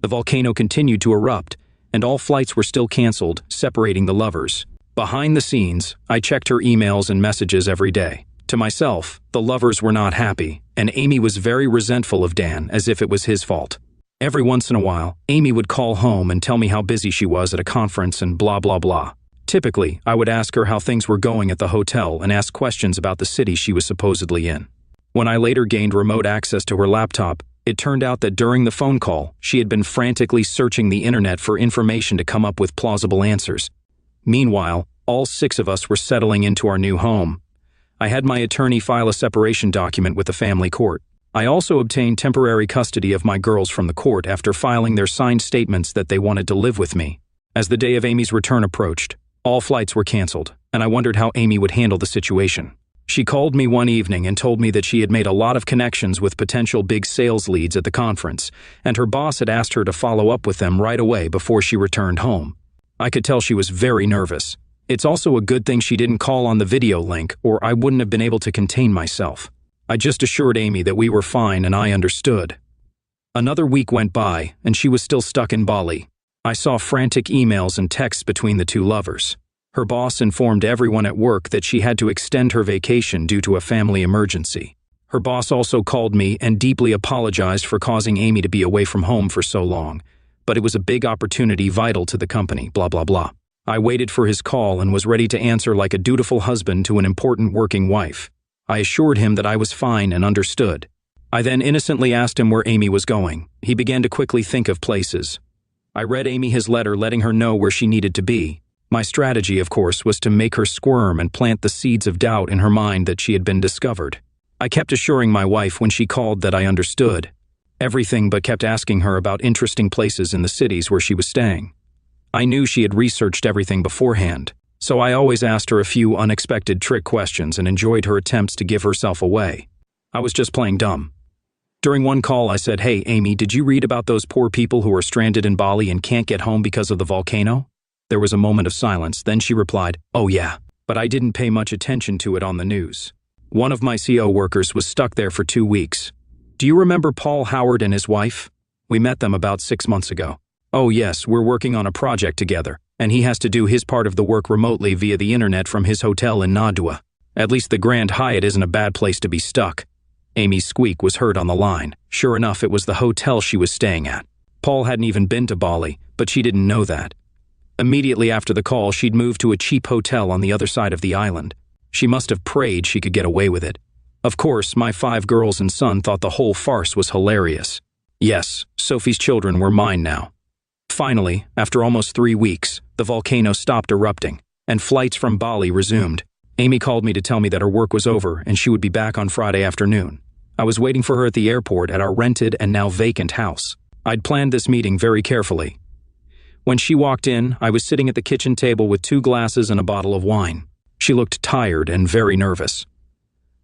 The volcano continued to erupt, and all flights were still canceled, separating the lovers. Behind the scenes, I checked her emails and messages every day. To myself, the lovers were not happy, and Amy was very resentful of Dan, as if it was his fault. Every once in a while, Amy would call home and tell me how busy she was at a conference and blah blah blah. Typically, I would ask her how things were going at the hotel and ask questions about the city she was supposedly in. When I later gained remote access to her laptop, it turned out that during the phone call, she had been frantically searching the internet for information to come up with plausible answers. Meanwhile, all 6 of us were settling into our new home. I had my attorney file a separation document with the family court. I also obtained temporary custody of my girls from the court after filing their signed statements that they wanted to live with me. As the day of Amy's return approached, all flights were canceled, and I wondered how Amy would handle the situation. She called me one evening and told me that she had made a lot of connections with potential big sales leads at the conference, and her boss had asked her to follow up with them right away before she returned home. I could tell she was very nervous. It's also a good thing she didn't call on the video link, or I wouldn't have been able to contain myself. I just assured Amy that we were fine and I understood. Another week went by, and she was still stuck in Bali. I saw frantic emails and texts between the 2 lovers. Her boss informed everyone at work that she had to extend her vacation due to a family emergency. Her boss also called me and deeply apologized for causing Amy to be away from home for so long, but it was a big opportunity vital to the company, blah blah blah. I waited for his call and was ready to answer like a dutiful husband to an important working wife. I assured him that I was fine and understood. I then innocently asked him where Amy was going. He began to quickly think of places. I read Amy his letter letting her know where she needed to be. My strategy, of course, was to make her squirm and plant the seeds of doubt in her mind that she had been discovered. I kept assuring my wife when she called that I understood everything, but kept asking her about interesting places in the cities where she was staying. I knew she had researched everything beforehand, so I always asked her a few unexpected trick questions and enjoyed her attempts to give herself away. I was just playing dumb. During one call, I said, "Hey, Amy, did you read about those poor people who are stranded in Bali and can't get home because of the volcano?" There was a moment of silence, then she replied, "Oh yeah, but I didn't pay much attention to it on the news. One of my CO workers was stuck there for 2 weeks. Do you remember Paul Howard and his wife? We met them about 6 months ago. Oh yes, we're working on a project together, and he has to do his part of the work remotely via the internet from his hotel in Nadua. At least the Grand Hyatt isn't a bad place to be stuck." Amy's squeak was heard on the line. Sure enough, it was the hotel she was staying at. Paul hadn't even been to Bali, but she didn't know that. Immediately after the call, she'd moved to a cheap hotel on the other side of the island. She must have prayed she could get away with it. Of course, my 5 girls and son thought the whole farce was hilarious. Yes, Sophie's children were mine now. Finally, after almost 3 weeks, the volcano stopped erupting, and flights from Bali resumed. Amy called me to tell me that her work was over and she would be back on Friday afternoon. I was waiting for her at the airport at our rented and now vacant house. I'd planned this meeting very carefully. When she walked in, I was sitting at the kitchen table with 2 glasses and a bottle of wine. She looked tired and very nervous.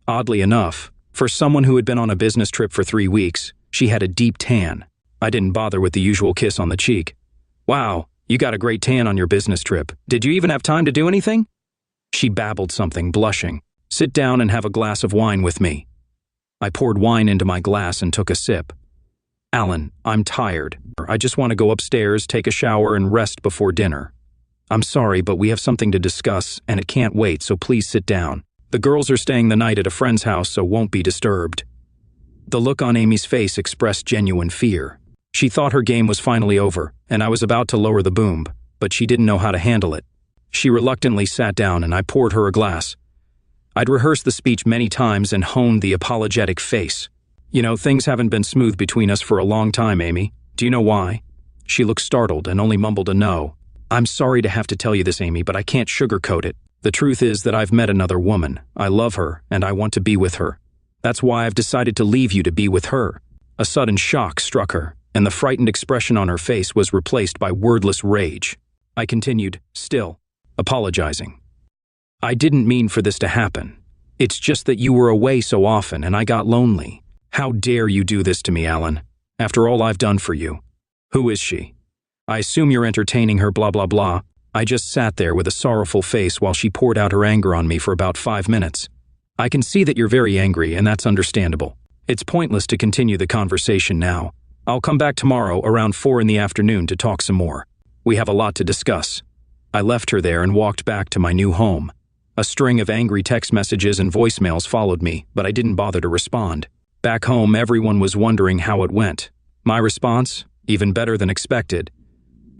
Oddly enough, for someone who had been on a business trip for 3 weeks, she had a deep tan. I didn't bother with the usual kiss on the cheek. "Wow, you got a great tan on your business trip. Did you even have time to do anything?" She babbled something, blushing. "Sit down and have a glass of wine with me." I poured wine into my glass and took a sip. "Alan, I'm tired. I just want to go upstairs, take a shower, and rest before dinner. I'm sorry, but we have something to discuss, and it can't wait, so please sit down. The girls are staying the night at a friend's house, so won't be disturbed." The look on Amy's face expressed genuine fear. She thought her game was finally over, and I was about to lower the boom, but she didn't know how to handle it. She reluctantly sat down and I poured her a glass. I'd rehearsed the speech many times and honed the apologetic face. "You know, things haven't been smooth between us for a long time, Amy. Do you know why?" She looked startled and only mumbled a no. "I'm sorry to have to tell you this, Amy, but I can't sugarcoat it. The truth is that I've met another woman. I love her, and I want to be with her. That's why I've decided to leave you to be with her." A sudden shock struck her, and the frightened expression on her face was replaced by wordless rage. I continued, still apologizing. "I didn't mean for this to happen. It's just that you were away so often and I got lonely. How dare you do this to me, Alan? After all I've done for you. Who is she? I assume you're entertaining her blah blah blah. I just sat there with a sorrowful face while she poured out her anger on me for about 5 minutes. I can see that you're very angry, and that's understandable. It's pointless to continue the conversation now. I'll come back tomorrow around 4 in the afternoon to talk some more. We have a lot to discuss. I left her there and walked back to my new home. A string of angry text messages and voicemails followed me, but I didn't bother to respond. Back home, everyone was wondering how it went. My response? Even better than expected.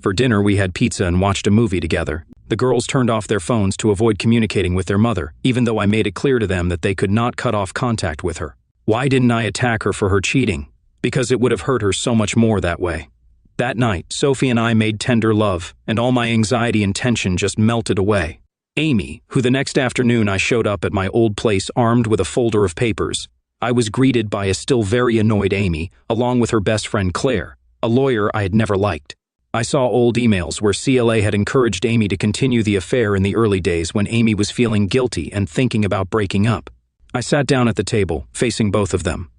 For dinner, we had pizza and watched a movie together. The girls turned off their phones to avoid communicating with their mother, even though I made it clear to them that they could not cut off contact with her. Why didn't I attack her for her cheating? Because it would have hurt her so much more that way. That night, Sophie and I made tender love, and all my anxiety and tension just melted away. Amy, who the next afternoon I showed up at my old place armed with a folder of papers. I was greeted by a still very annoyed Amy, along with her best friend Claire, a lawyer I had never liked. I saw old emails where CLA had encouraged Amy to continue the affair in the early days when Amy was feeling guilty and thinking about breaking up. I sat down at the table, facing both of them.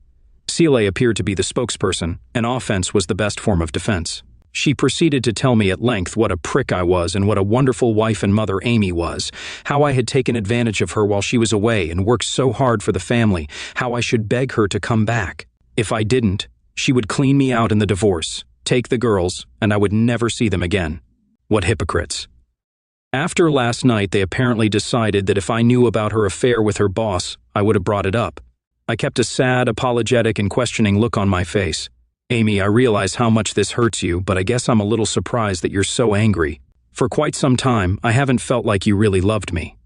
CLA appeared to be the spokesperson, and offense was the best form of defense. She proceeded to tell me at length what a prick I was and what a wonderful wife and mother Amy was, how I had taken advantage of her while she was away and worked so hard for the family, how I should beg her to come back. If I didn't, she would clean me out in the divorce, take the girls, and I would never see them again. What hypocrites. After last night, they apparently decided that if I knew about her affair with her boss, I would have brought it up. I kept a sad, apologetic, and questioning look on my face. Amy, I realize how much this hurts you, but I guess I'm a little surprised that you're so angry. For quite some time, I haven't felt like you really loved me.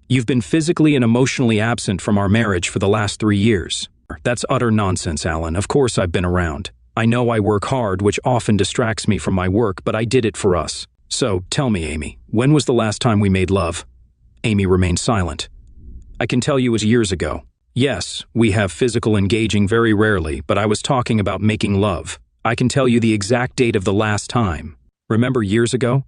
You've been physically and emotionally absent from our marriage for the last 3 years. That's utter nonsense, Alan. Of course I've been around. I know I work hard, which often distracts me from my work, but I did it for us. So, tell me, Amy, when was the last time we made love? Amy remained silent. I can tell you it was years ago. Yes, we have physical engaging very rarely, but I was talking about making love. I can tell you the exact date of the last time. Remember years ago?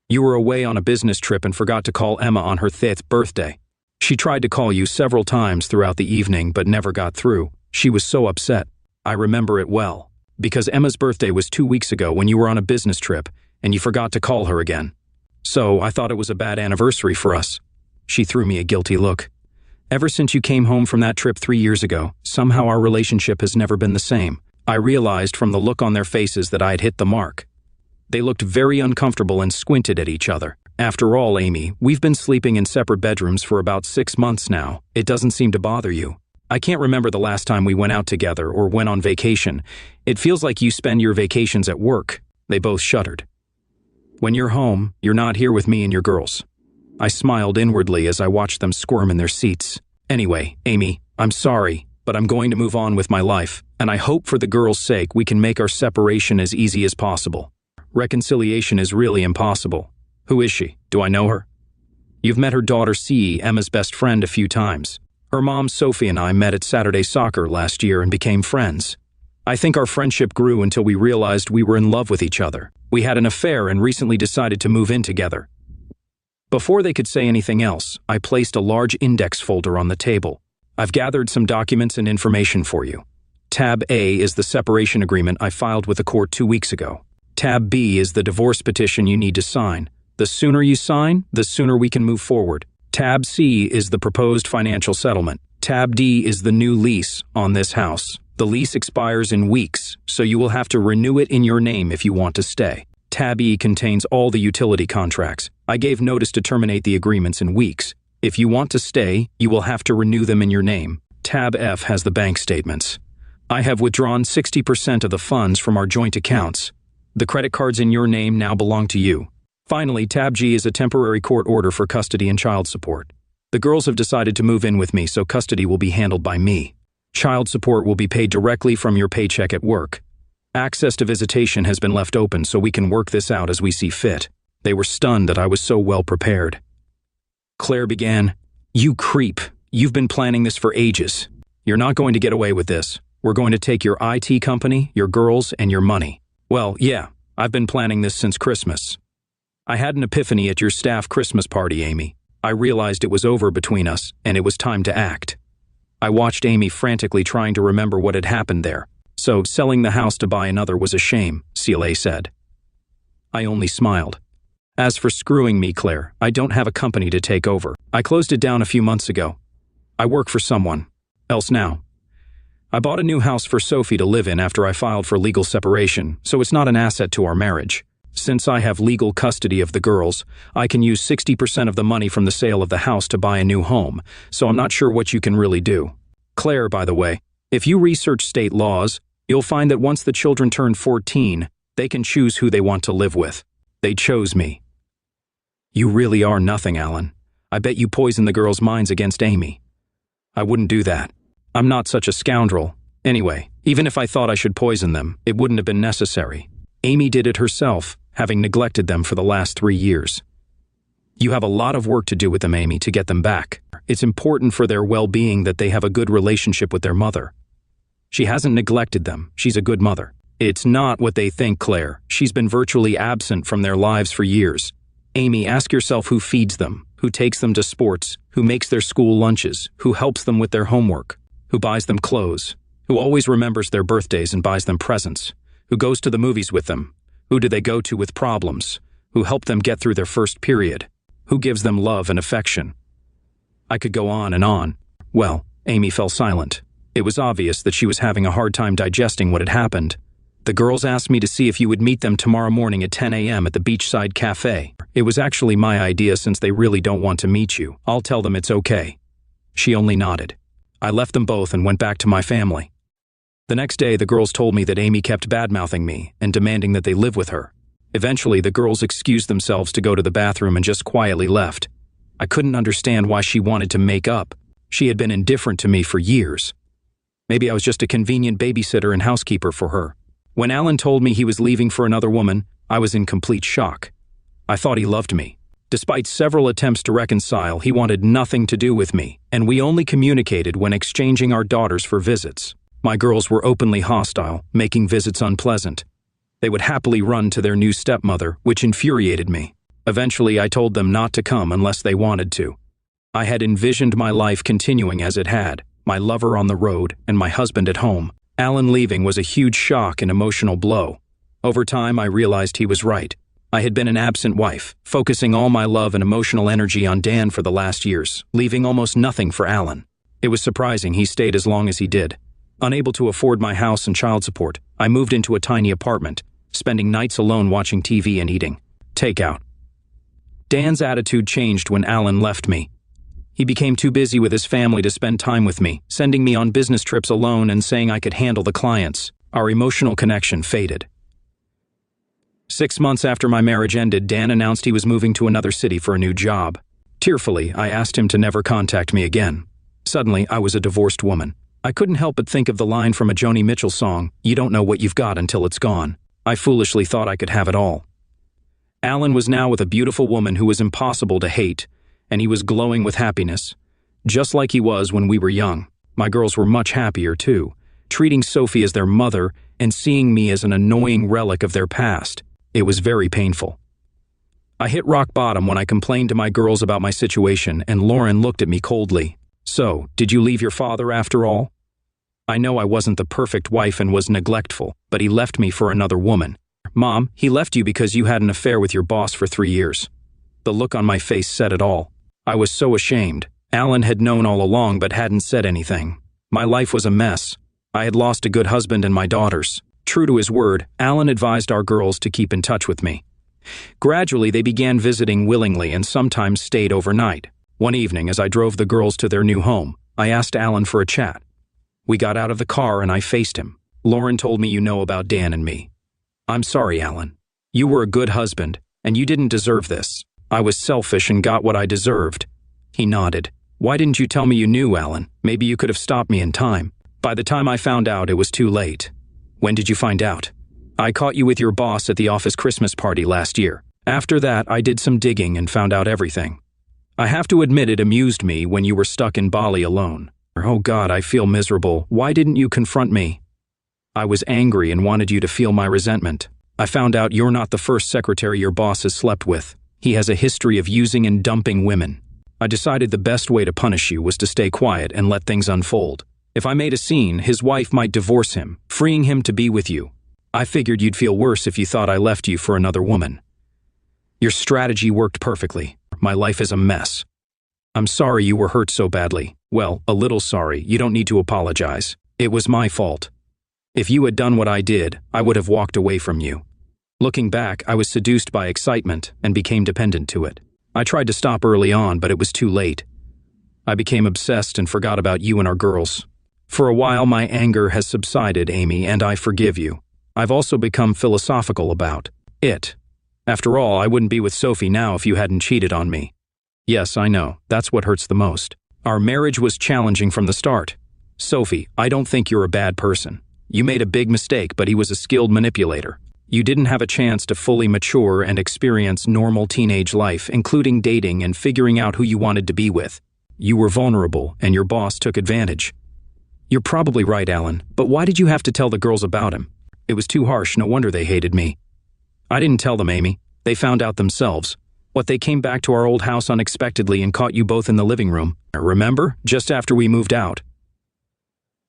You were away on a business trip and forgot to call Emma on her 5th birthday. She tried to call you several times throughout the evening but never got through. She was so upset. I remember it well. Because Emma's birthday was 2 weeks ago when you were on a business trip and you forgot to call her again. So I thought it was a bad anniversary for us. She threw me a guilty look. Ever since you came home from that trip 3 years ago, somehow our relationship has never been the same. I realized from the look on their faces that I had hit the mark. They looked very uncomfortable and squinted at each other. After all, Amy, we've been sleeping in separate bedrooms for about 6 months now. It doesn't seem to bother you. I can't remember the last time we went out together or went on vacation. It feels like you spend your vacations at work. They both shuddered. When you're home, you're not here with me and your girls. I smiled inwardly as I watched them squirm in their seats. Anyway, Amy, I'm sorry, but I'm going to move on with my life, and I hope for the girls' sake we can make our separation as easy as possible. Reconciliation is really impossible. Who is she? Do I know her? You've met her daughter C, Emma's best friend, a few times. Her mom, Sophie, and I met at Saturday soccer last year and became friends. I think our friendship grew until we realized we were in love with each other. We had an affair and recently decided to move in together. Before they could say anything else, I placed a large index folder on the table. I've gathered some documents and information for you. Tab A is the separation agreement I filed with the court 2 weeks ago. Tab B is the divorce petition you need to sign. The sooner you sign, the sooner we can move forward. Tab C is the proposed financial settlement. Tab D is the new lease on this house. The lease expires in weeks, so you will have to renew it in your name if you want to stay. Tab E contains all the utility contracts. I gave notice to terminate the agreements in weeks. If you want to stay, you will have to renew them in your name. Tab F has the bank statements. I have withdrawn 60% of the funds from our joint accounts. The credit cards in your name now belong to you. Finally, Tab G is a temporary court order for custody and child support. The girls have decided to move in with me, so custody will be handled by me. Child support will be paid directly from your paycheck at work. Access to visitation has been left open so we can work this out as we see fit. They were stunned that I was so well prepared. Claire began, "You creep. You've been planning this for ages. You're not going to get away with this. We're going to take your IT company, your girls, and your money." Well, yeah, I've been planning this since Christmas. I had an epiphany at your staff Christmas party, Amy. I realized it was over between us, and it was time to act. I watched Amy frantically trying to remember what had happened there. So selling the house to buy another was a shame, CLA said. I only smiled. As for screwing me, Claire, I don't have a company to take over. I closed it down a few months ago. I work for someone else now. I bought a new house for Sophie to live in after I filed for legal separation, so it's not an asset to our marriage. Since I have legal custody of the girls, I can use 60% of the money from the sale of the house to buy a new home, so I'm not sure what you can really do. Claire, by the way, if you research state laws, you'll find that once the children turn 14, they can choose who they want to live with. They chose me. You really are nothing, Alan. I bet you poisoned the girls' minds against Amy. I wouldn't do that. I'm not such a scoundrel. Anyway, even if I thought I should poison them, it wouldn't have been necessary. Amy did it herself, having neglected them for the last 3 years. You have a lot of work to do with them, Amy, to get them back. It's important for their well-being that they have a good relationship with their mother. She hasn't neglected them. She's a good mother. It's not what they think, Claire. She's been virtually absent from their lives for years. Amy, ask yourself who feeds them, who takes them to sports, who makes their school lunches, who helps them with their homework, who buys them clothes, who always remembers their birthdays and buys them presents, who goes to the movies with them, who do they go to with problems, who help them get through their first period, who gives them love and affection. I could go on and on. Well, Amy fell silent. It was obvious that she was having a hard time digesting what had happened. The girls asked me to see if you would meet them tomorrow morning at 10 a.m. at the Beachside Cafe. It was actually my idea since they really don't want to meet you. I'll tell them it's okay. She only nodded. I left them both and went back to my family. The next day, the girls told me that Amy kept bad-mouthing me and demanding that they live with her. Eventually, the girls excused themselves to go to the bathroom and just quietly left. I couldn't understand why she wanted to make up. She had been indifferent to me for years. Maybe I was just a convenient babysitter and housekeeper for her. When Alan told me he was leaving for another woman, I was in complete shock. I thought he loved me. Despite several attempts to reconcile, he wanted nothing to do with me, and we only communicated when exchanging our daughters for visits. My girls were openly hostile, making visits unpleasant. They would happily run to their new stepmother, which infuriated me. Eventually, I told them not to come unless they wanted to. I had envisioned my life continuing as it had, my lover on the road and my husband at home. Alan leaving was a huge shock and emotional blow. Over time, I realized he was right. I had been an absent wife, focusing all my love and emotional energy on Dan for the last years, leaving almost nothing for Alan. It was surprising he stayed as long as he did. Unable to afford my house and child support, I moved into a tiny apartment, spending nights alone watching TV and eating takeout. Dan's attitude changed when Alan left me. He became too busy with his family to spend time with me, sending me on business trips alone and saying I could handle the clients. Our emotional connection faded. 6 months after my marriage ended, Dan announced he was moving to another city for a new job. Tearfully, I asked him to never contact me again. Suddenly, I was a divorced woman. I couldn't help but think of the line from a Joni Mitchell song, "You don't know what you've got until it's gone." I foolishly thought I could have it all. Alan was now with a beautiful woman who was impossible to hate, and he was glowing with happiness, just like he was when we were young. My girls were much happier, too, treating Sophie as their mother and seeing me as an annoying relic of their past. It was very painful. I hit rock bottom when I complained to my girls about my situation, and Lauren looked at me coldly. "So, did you leave your father after all?" I know I wasn't the perfect wife and was neglectful, but he left me for another woman. "Mom, he left you because you had an affair with your boss for 3 years. The look on my face said it all. I was so ashamed. Alan had known all along but hadn't said anything. My life was a mess. I had lost a good husband and my daughters. True to his word, Alan advised our girls to keep in touch with me. Gradually, they began visiting willingly and sometimes stayed overnight. One evening, as I drove the girls to their new home, I asked Alan for a chat. We got out of the car and I faced him. "Lauren told me you know about Dan and me. I'm sorry, Alan. You were a good husband, and you didn't deserve this. I was selfish and got what I deserved." He nodded. "Why didn't you tell me you knew, Alan? Maybe you could have stopped me in time." "By the time I found out, it was too late." "When did you find out?" "I caught you with your boss at the office Christmas party last year. After that, I did some digging and found out everything. I have to admit it amused me when you were stuck in Bali alone. Oh God, I feel miserable. Why didn't you confront me?" "I was angry and wanted you to feel my resentment. I found out you're not the first secretary your boss has slept with. He has a history of using and dumping women. I decided the best way to punish you was to stay quiet and let things unfold. If I made a scene, his wife might divorce him, freeing him to be with you. I figured you'd feel worse if you thought I left you for another woman. Your strategy worked perfectly. My life is a mess. I'm sorry you were hurt so badly. Well, a little sorry. You don't need to apologize. It was my fault. If you had done what I did, I would have walked away from you. Looking back, I was seduced by excitement and became dependent to it. I tried to stop early on, but it was too late. I became obsessed and forgot about you and our girls. For a while, my anger has subsided, Amy, and I forgive you. I've also become philosophical about it. After all, I wouldn't be with Sophie now if you hadn't cheated on me. Yes, I know. That's what hurts the most. Our marriage was challenging from the start. Sophie, I don't think you're a bad person. You made a big mistake, but he was a skilled manipulator. You didn't have a chance to fully mature and experience normal teenage life, including dating and figuring out who you wanted to be with. You were vulnerable, and your boss took advantage. You're probably right, Alan, but why did you have to tell the girls about him? It was too harsh, no wonder they hated me. I didn't tell them, Amy. They found out themselves. They came back to our old house unexpectedly and caught you both in the living room. Remember? Just after we moved out.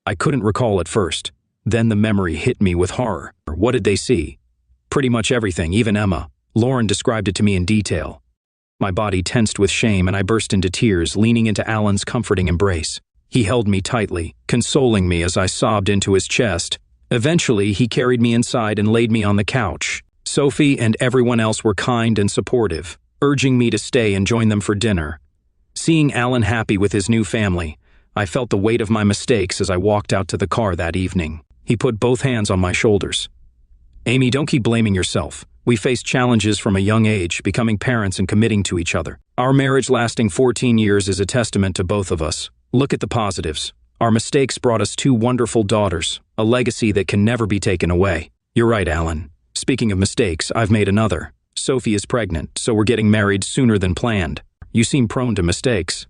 I couldn't recall at first. Then the memory hit me with horror. What did they see? Pretty much everything, even Emma. Lauren described it to me in detail. My body tensed with shame and I burst into tears, leaning into Alan's comforting embrace. He held me tightly, consoling me as I sobbed into his chest. Eventually, he carried me inside and laid me on the couch. Sophie and everyone else were kind and supportive, urging me to stay and join them for dinner. Seeing Alan happy with his new family, I felt the weight of my mistakes as I walked out to the car that evening. He put both hands on my shoulders. Amy, don't keep blaming yourself. We faced challenges from a young age, becoming parents and committing to each other. Our marriage lasting 14 years is a testament to both of us. Look at the positives. Our mistakes brought us 2 wonderful daughters, a legacy that can never be taken away. You're right, Alan. Speaking of mistakes, I've made another. Sophie is pregnant, so we're getting married sooner than planned. You seem prone to mistakes.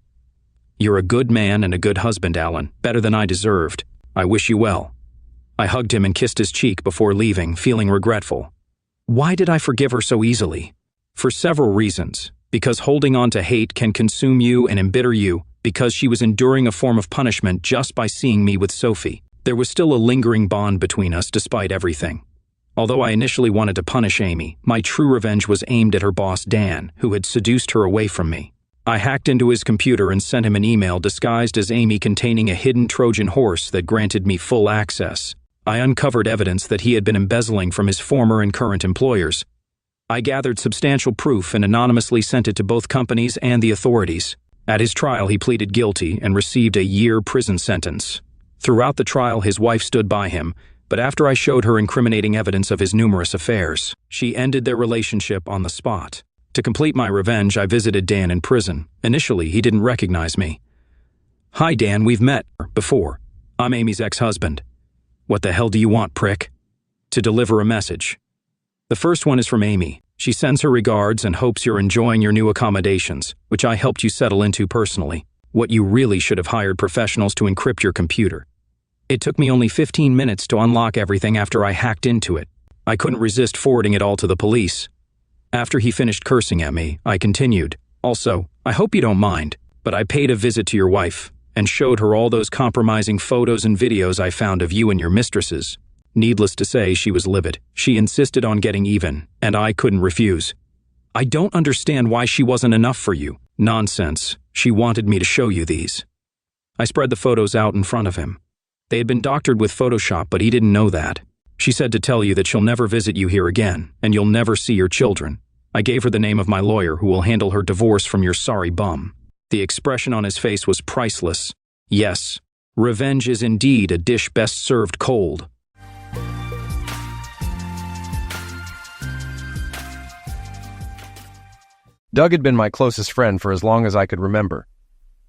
You're a good man and a good husband, Alan. Better than I deserved. I wish you well. I hugged him and kissed his cheek before leaving, feeling regretful. Why did I forgive her so easily? For several reasons. Because holding on to hate can consume you and embitter you, because she was enduring a form of punishment just by seeing me with Sophie. There was still a lingering bond between us despite everything. Although I initially wanted to punish Amy, my true revenge was aimed at her boss Dan, who had seduced her away from me. I hacked into his computer and sent him an email disguised as Amy containing a hidden Trojan horse that granted me full access. I uncovered evidence that he had been embezzling from his former and current employers. I gathered substantial proof and anonymously sent it to both companies and the authorities. At his trial, he pleaded guilty and received a 1-year prison sentence. Throughout the trial, his wife stood by him, but after I showed her incriminating evidence of his numerous affairs, she ended their relationship on the spot. To complete my revenge, I visited Dan in prison. Initially, he didn't recognize me. Hi, Dan, we've met before. I'm Amy's ex-husband. What the hell do you want, prick? To deliver a message. The first one is from Amy. She sends her regards and hopes you're enjoying your new accommodations, which I helped you settle into personally. What you really should have hired professionals to encrypt your computer. It took me only 15 minutes to unlock everything after I hacked into it. I couldn't resist forwarding it all to the police. After he finished cursing at me, I continued. Also, I hope you don't mind, but I paid a visit to your wife and showed her all those compromising photos and videos I found of you and your mistresses. Needless to say, she was livid. She insisted on getting even, and I couldn't refuse. I don't understand why she wasn't enough for you. Nonsense. She wanted me to show you these. I spread the photos out in front of him. They had been doctored with Photoshop, but he didn't know that. She said to tell you that she'll never visit you here again, and you'll never see your children. I gave her the name of my lawyer who will handle her divorce from your sorry bum. The expression on his face was priceless. Yes, revenge is indeed a dish best served cold. Doug had been my closest friend for as long as I could remember.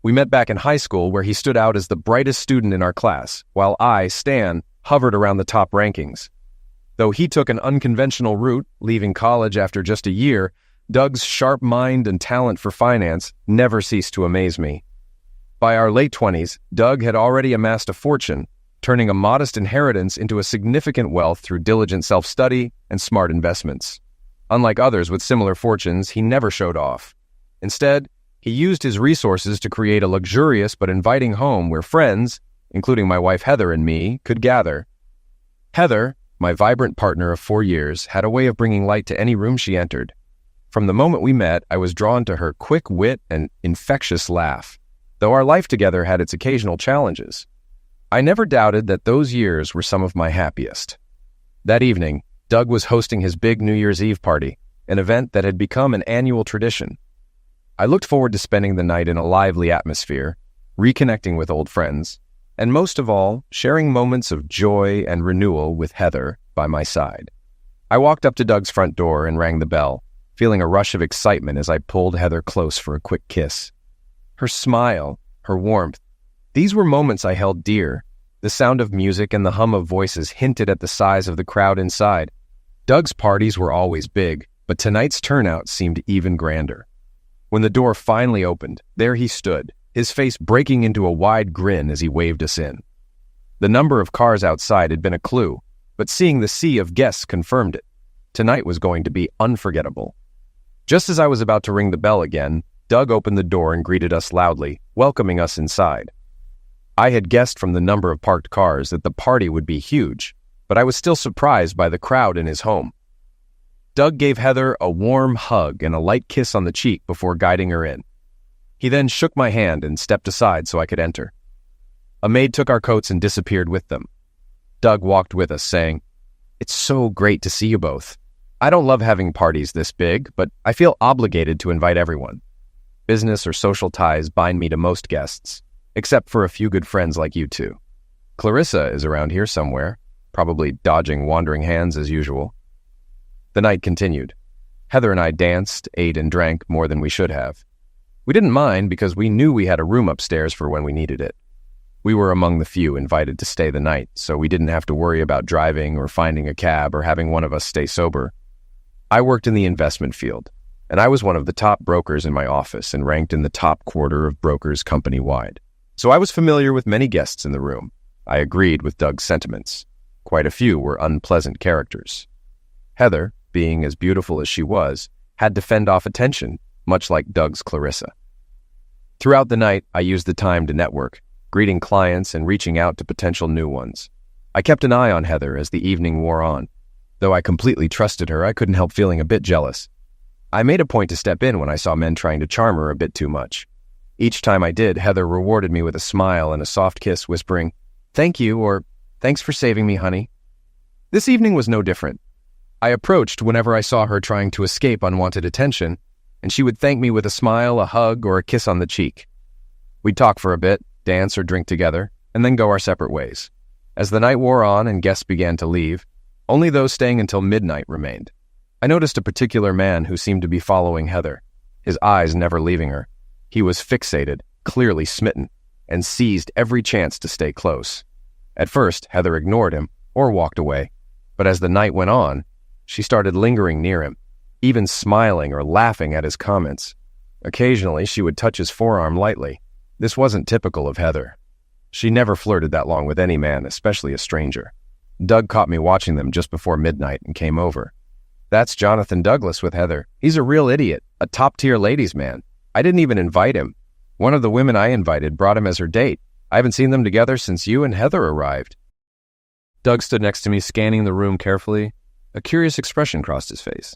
We met back in high school where he stood out as the brightest student in our class, while I, Stan, hovered around the top rankings. Though he took an unconventional route, leaving college after just a year, Doug's sharp mind and talent for finance never ceased to amaze me. By our late 20s, Doug had already amassed a fortune, turning a modest inheritance into a significant wealth through diligent self-study and smart investments. Unlike others with similar fortunes, he never showed off. Instead, he used his resources to create a luxurious but inviting home where friends, including my wife Heather and me, could gather. Heather, my vibrant partner of 4 years, had a way of bringing light to any room she entered. From the moment we met, I was drawn to her quick wit and infectious laugh, though our life together had its occasional challenges. I never doubted that those years were some of my happiest. That evening, Doug was hosting his big New Year's Eve party, an event that had become an annual tradition. I looked forward to spending the night in a lively atmosphere, reconnecting with old friends, and most of all, sharing moments of joy and renewal with Heather by my side. I walked up to Doug's front door and rang the bell, feeling a rush of excitement as I pulled Heather close for a quick kiss. Her smile, her warmth, these were moments I held dear. The sound of music and the hum of voices hinted at the size of the crowd inside. Doug's parties were always big, but tonight's turnout seemed even grander. When the door finally opened, there he stood, his face breaking into a wide grin as he waved us in. The number of cars outside had been a clue, but seeing the sea of guests confirmed it. Tonight was going to be unforgettable. Just as I was about to ring the bell again, Doug opened the door and greeted us loudly, welcoming us inside. I had guessed from the number of parked cars that the party would be huge, but I was still surprised by the crowd in his home. Doug gave Heather a warm hug and a light kiss on the cheek before guiding her in. He then shook my hand and stepped aside so I could enter. A maid took our coats and disappeared with them. Doug walked with us, saying, "It's so great to see you both. I don't love having parties this big, but I feel obligated to invite everyone. Business or social ties bind me to most guests, except for a few good friends like you two. Clarissa is around here somewhere, probably dodging wandering hands as usual." The night continued. Heather and I danced, ate, and drank more than we should have. We didn't mind because we knew we had a room upstairs for when we needed it. We were among the few invited to stay the night, so we didn't have to worry about driving or finding a cab or having one of us stay sober. I worked in the investment field, and I was one of the top brokers in my office and ranked in the top quarter of brokers company-wide. So I was familiar with many guests in the room. I agreed with Doug's sentiments. Quite a few were unpleasant characters. Heather, being as beautiful as she was, had to fend off attention, much like Doug's Clarissa. Throughout the night, I used the time to network, greeting clients and reaching out to potential new ones. I kept an eye on Heather as the evening wore on. Though I completely trusted her, I couldn't help feeling a bit jealous. I made a point to step in when I saw men trying to charm her a bit too much. Each time I did, Heather rewarded me with a smile and a soft kiss, whispering, "Thank you," or "Thanks for saving me, honey." This evening was no different. I approached whenever I saw her trying to escape unwanted attention, and she would thank me with a smile, a hug, or a kiss on the cheek. We'd talk for a bit, dance or drink together, and then go our separate ways. As the night wore on and guests began to leave, only those staying until midnight remained. I noticed a particular man who seemed to be following Heather, his eyes never leaving her. He was fixated, clearly smitten, and seized every chance to stay close. At first, Heather ignored him or walked away, but as the night went on, she started lingering near him, even smiling or laughing at his comments. Occasionally, she would touch his forearm lightly. This wasn't typical of Heather. She never flirted that long with any man, especially a stranger. Doug caught me watching them just before midnight and came over. "That's Jonathan Douglas with Heather. He's a real idiot, a top-tier ladies' man. I didn't even invite him. One of the women I invited brought him as her date. I haven't seen them together since you and Heather arrived." Doug stood next to me, scanning the room carefully. A curious expression crossed his face.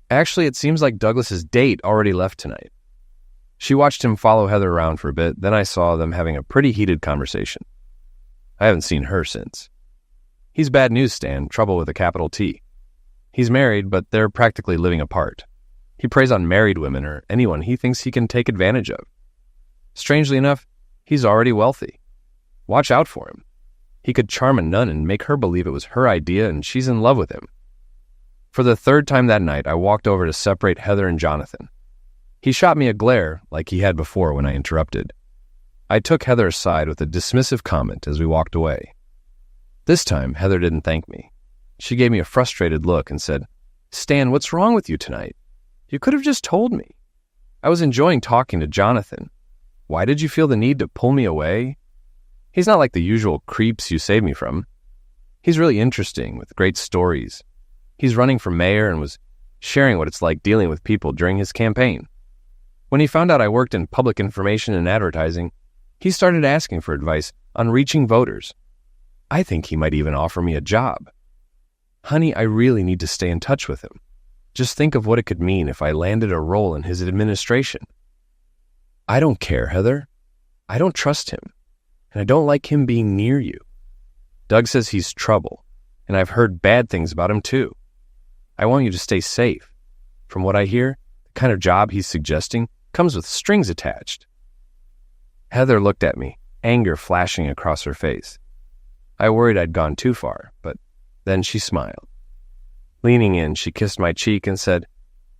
"Actually, it seems like Douglas's date already left tonight." She watched him follow Heather around for a bit, then I saw them having a pretty heated conversation. I haven't seen her since. "He's bad news, Stan, trouble with a capital T. He's married, but they're practically living apart. He preys on married women or anyone he thinks he can take advantage of. Strangely enough, he's already wealthy. Watch out for him. He could charm a nun and make her believe it was her idea and she's in love with him." For the third time that night, I walked over to separate Heather and Jonathan. He shot me a glare like he had before when I interrupted. I took Heather aside with a dismissive comment as we walked away. This time, Heather didn't thank me. She gave me a frustrated look and said, "Stan, what's wrong with you tonight? You could have just told me. I was enjoying talking to Jonathan. Why did you feel the need to pull me away? He's not like the usual creeps you save me from. He's really interesting with great stories. He's running for mayor and was sharing what it's like dealing with people during his campaign. When he found out I worked in public information and advertising, he started asking for advice on reaching voters. I think he might even offer me a job. Honey, I really need to stay in touch with him. Just think of what it could mean if I landed a role in his administration. I don't care, Heather. I don't trust him, and I don't like him being near you. Doug says he's trouble, and I've heard bad things about him too. I want you to stay safe. From what I hear, the kind of job he's suggesting comes with strings attached. Heather looked at me, anger flashing across her face. I worried I'd gone too far, but then she smiled. Leaning in, she kissed my cheek and said,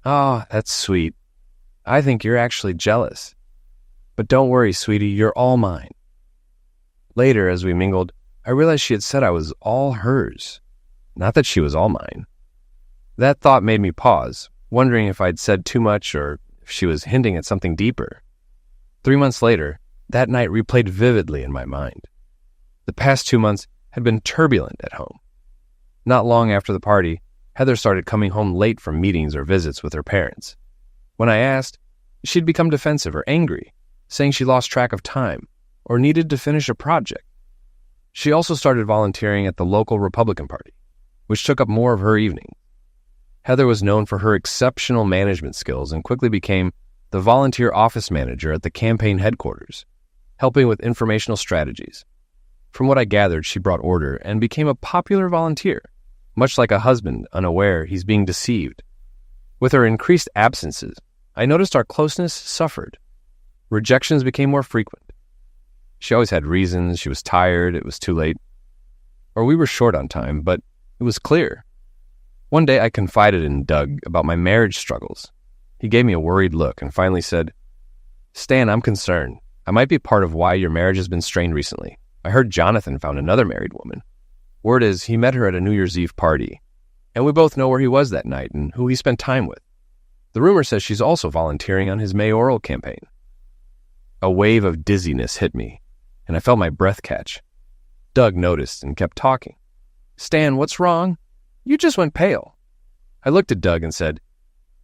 "Oh, that's sweet. I think you're actually jealous. But don't worry, sweetie, you're all mine." Later, as we mingled, I realized she had said I was all hers, not that she was all mine. That thought made me pause, wondering if I'd said too much or if she was hinting at something deeper. 3 months later, that night replayed vividly in my mind. The past 2 months had been turbulent at home. Not long after the party, Heather started coming home late from meetings or visits with her parents. When I asked, she'd become defensive or angry, saying she lost track of time or needed to finish a project. She also started volunteering at the local Republican Party, which took up more of her evening. Heather was known for her exceptional management skills and quickly became the volunteer office manager at the campaign headquarters, helping with informational strategies. From what I gathered, she brought order and became a popular volunteer, much like a husband unaware he's being deceived. With her increased absences, I noticed our closeness suffered. Rejections became more frequent. She always had reasons. She was tired, it was too late, or we were short on time, but it was clear. One day I confided in Doug about my marriage struggles. He gave me a worried look and finally said, "Stan, I'm concerned. I might be part of why your marriage has been strained recently. I heard Jonathan found another married woman. Word is he met her at a New Year's Eve party, and we both know where he was that night and who he spent time with. The rumor says she's also volunteering on his mayoral campaign." A wave of dizziness hit me, and I felt my breath catch. Doug noticed and kept talking. "Stan, what's wrong? You just went pale." I looked at Doug and said,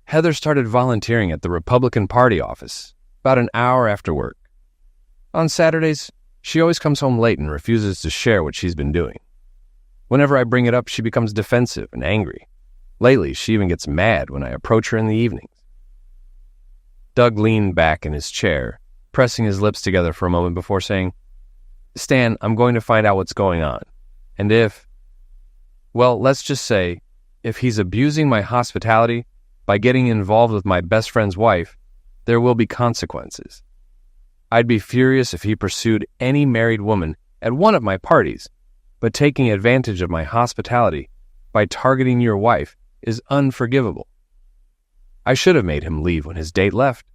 "Heather started volunteering at the Republican Party office about an hour after work. On Saturdays, she always comes home late and refuses to share what she's been doing. Whenever I bring it up, she becomes defensive and angry. Lately, she even gets mad when I approach her in the evenings." Doug leaned back in his chair, pressing his lips together for a moment before saying, "Stan, I'm going to find out what's going on. And let's just say, if he's abusing my hospitality by getting involved with my best friend's wife, there will be consequences. I'd be furious if he pursued any married woman at one of my parties, but taking advantage of my hospitality by targeting your wife is unforgivable. I should have made him leave when his date left,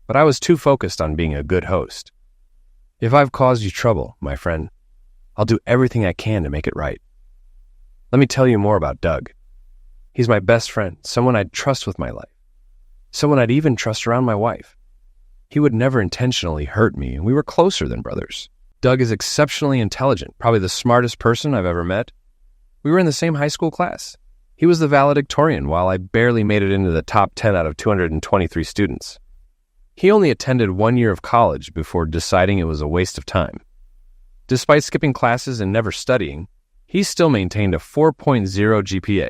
but I was too focused on being a good host. If I've caused you trouble, my friend, I'll do everything I can to make it right. Let me tell you more about Doug. He's my best friend, someone I'd trust with my life, someone I'd even trust around my wife. He would never intentionally hurt me, and we were closer than brothers. Doug is exceptionally intelligent, probably the smartest person I've ever met. We were in the same high school class. He was the valedictorian, while I barely made it into the top 10 out of 223 students. He only attended 1 year of college before deciding it was a waste of time. Despite skipping classes and never studying, he still maintained a 4.0 GPA.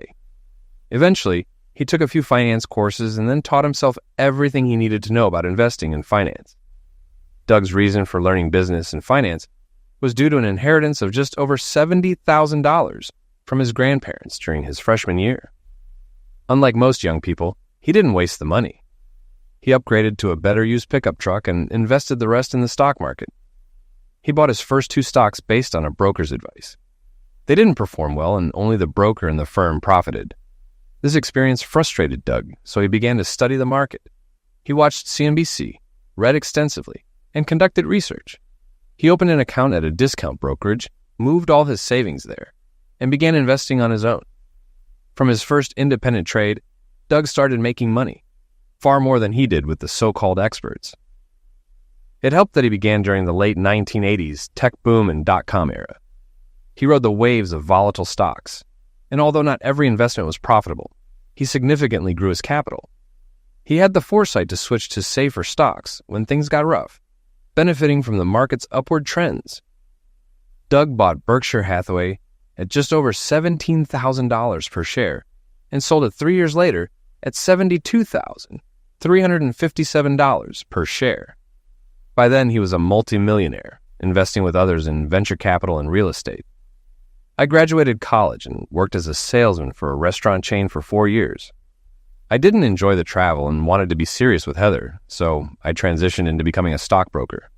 Eventually, he took a few finance courses and then taught himself everything he needed to know about investing in finance. Doug's reason for learning business and finance was due to an inheritance of just over $70,000 from his grandparents during his freshman year. Unlike most young people, he didn't waste the money. He upgraded to a better used pickup truck and invested the rest in the stock market. He bought his first 2 stocks based on a broker's advice. They didn't perform well, and only the broker and the firm profited. This experience frustrated Doug, so he began to study the market. He watched CNBC, read extensively, and conducted research. He opened an account at a discount brokerage, moved all his savings there, and began investing on his own. From his first independent trade, Doug started making money, far more than he did with the so-called experts. It helped that he began during the late 1980s tech boom and dot-com era. He rode the waves of volatile stocks, and although not every investment was profitable, he significantly grew his capital. He had the foresight to switch to safer stocks when things got rough, benefiting from the market's upward trends. Doug bought Berkshire Hathaway at just over $17,000 per share and sold it 3 years later at $72,357 per share. By then, he was a multimillionaire, investing with others in venture capital and real estate. I graduated college and worked as a salesman for a restaurant chain for 4 years. I didn't enjoy the travel and wanted to be serious with Heather, so I transitioned into becoming a stockbroker.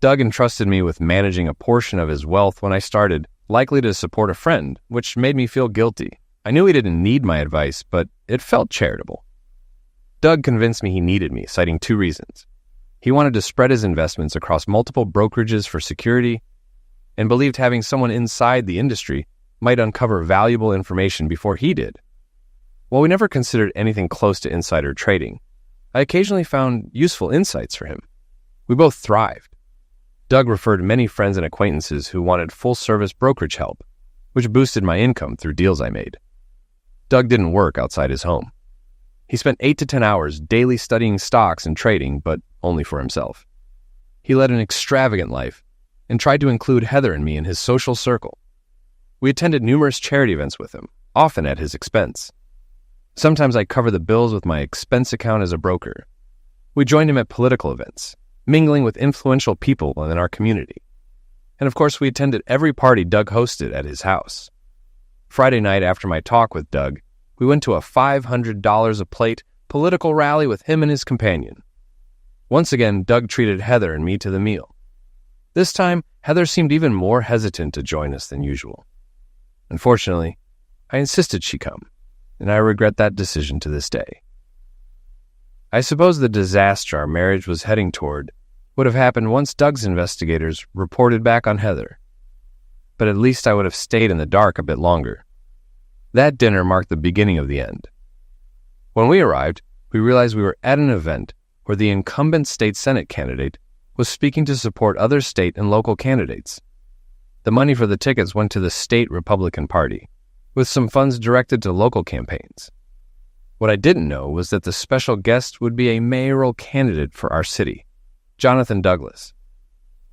Doug entrusted me with managing a portion of his wealth when I started, likely to support a friend, which made me feel guilty. I knew he didn't need my advice, but it felt charitable. Doug convinced me he needed me, citing 2 reasons. He wanted to spread his investments across multiple brokerages for security, and believed having someone inside the industry might uncover valuable information before he did. While we never considered anything close to insider trading, I occasionally found useful insights for him. We both thrived. Doug referred many friends and acquaintances who wanted full-service brokerage help, which boosted my income through deals I made. Doug didn't work outside his home. He spent 8 to 10 hours daily studying stocks and trading, but only for himself. He led an extravagant life and tried to include Heather and me in his social circle. We attended numerous charity events with him, often at his expense. Sometimes I covered the bills with my expense account as a broker. We joined him at political events, mingling with influential people in our community. And of course, we attended every party Doug hosted at his house. Friday night after my talk with Doug, we went to a $500 a plate political rally with him and his companion. Once again, Doug treated Heather and me to the meal. This time, Heather seemed even more hesitant to join us than usual. Unfortunately, I insisted she come, and I regret that decision to this day. I suppose the disaster our marriage was heading toward would have happened once Doug's investigators reported back on Heather. But at least I would have stayed in the dark a bit longer. That dinner marked the beginning of the end. When we arrived, we realized we were at an event where the incumbent state Senate candidate was speaking to support other state and local candidates. The money for the tickets went to the state Republican Party, with some funds directed to local campaigns. What I didn't know was that the special guest would be a mayoral candidate for our city, Jonathan Douglas.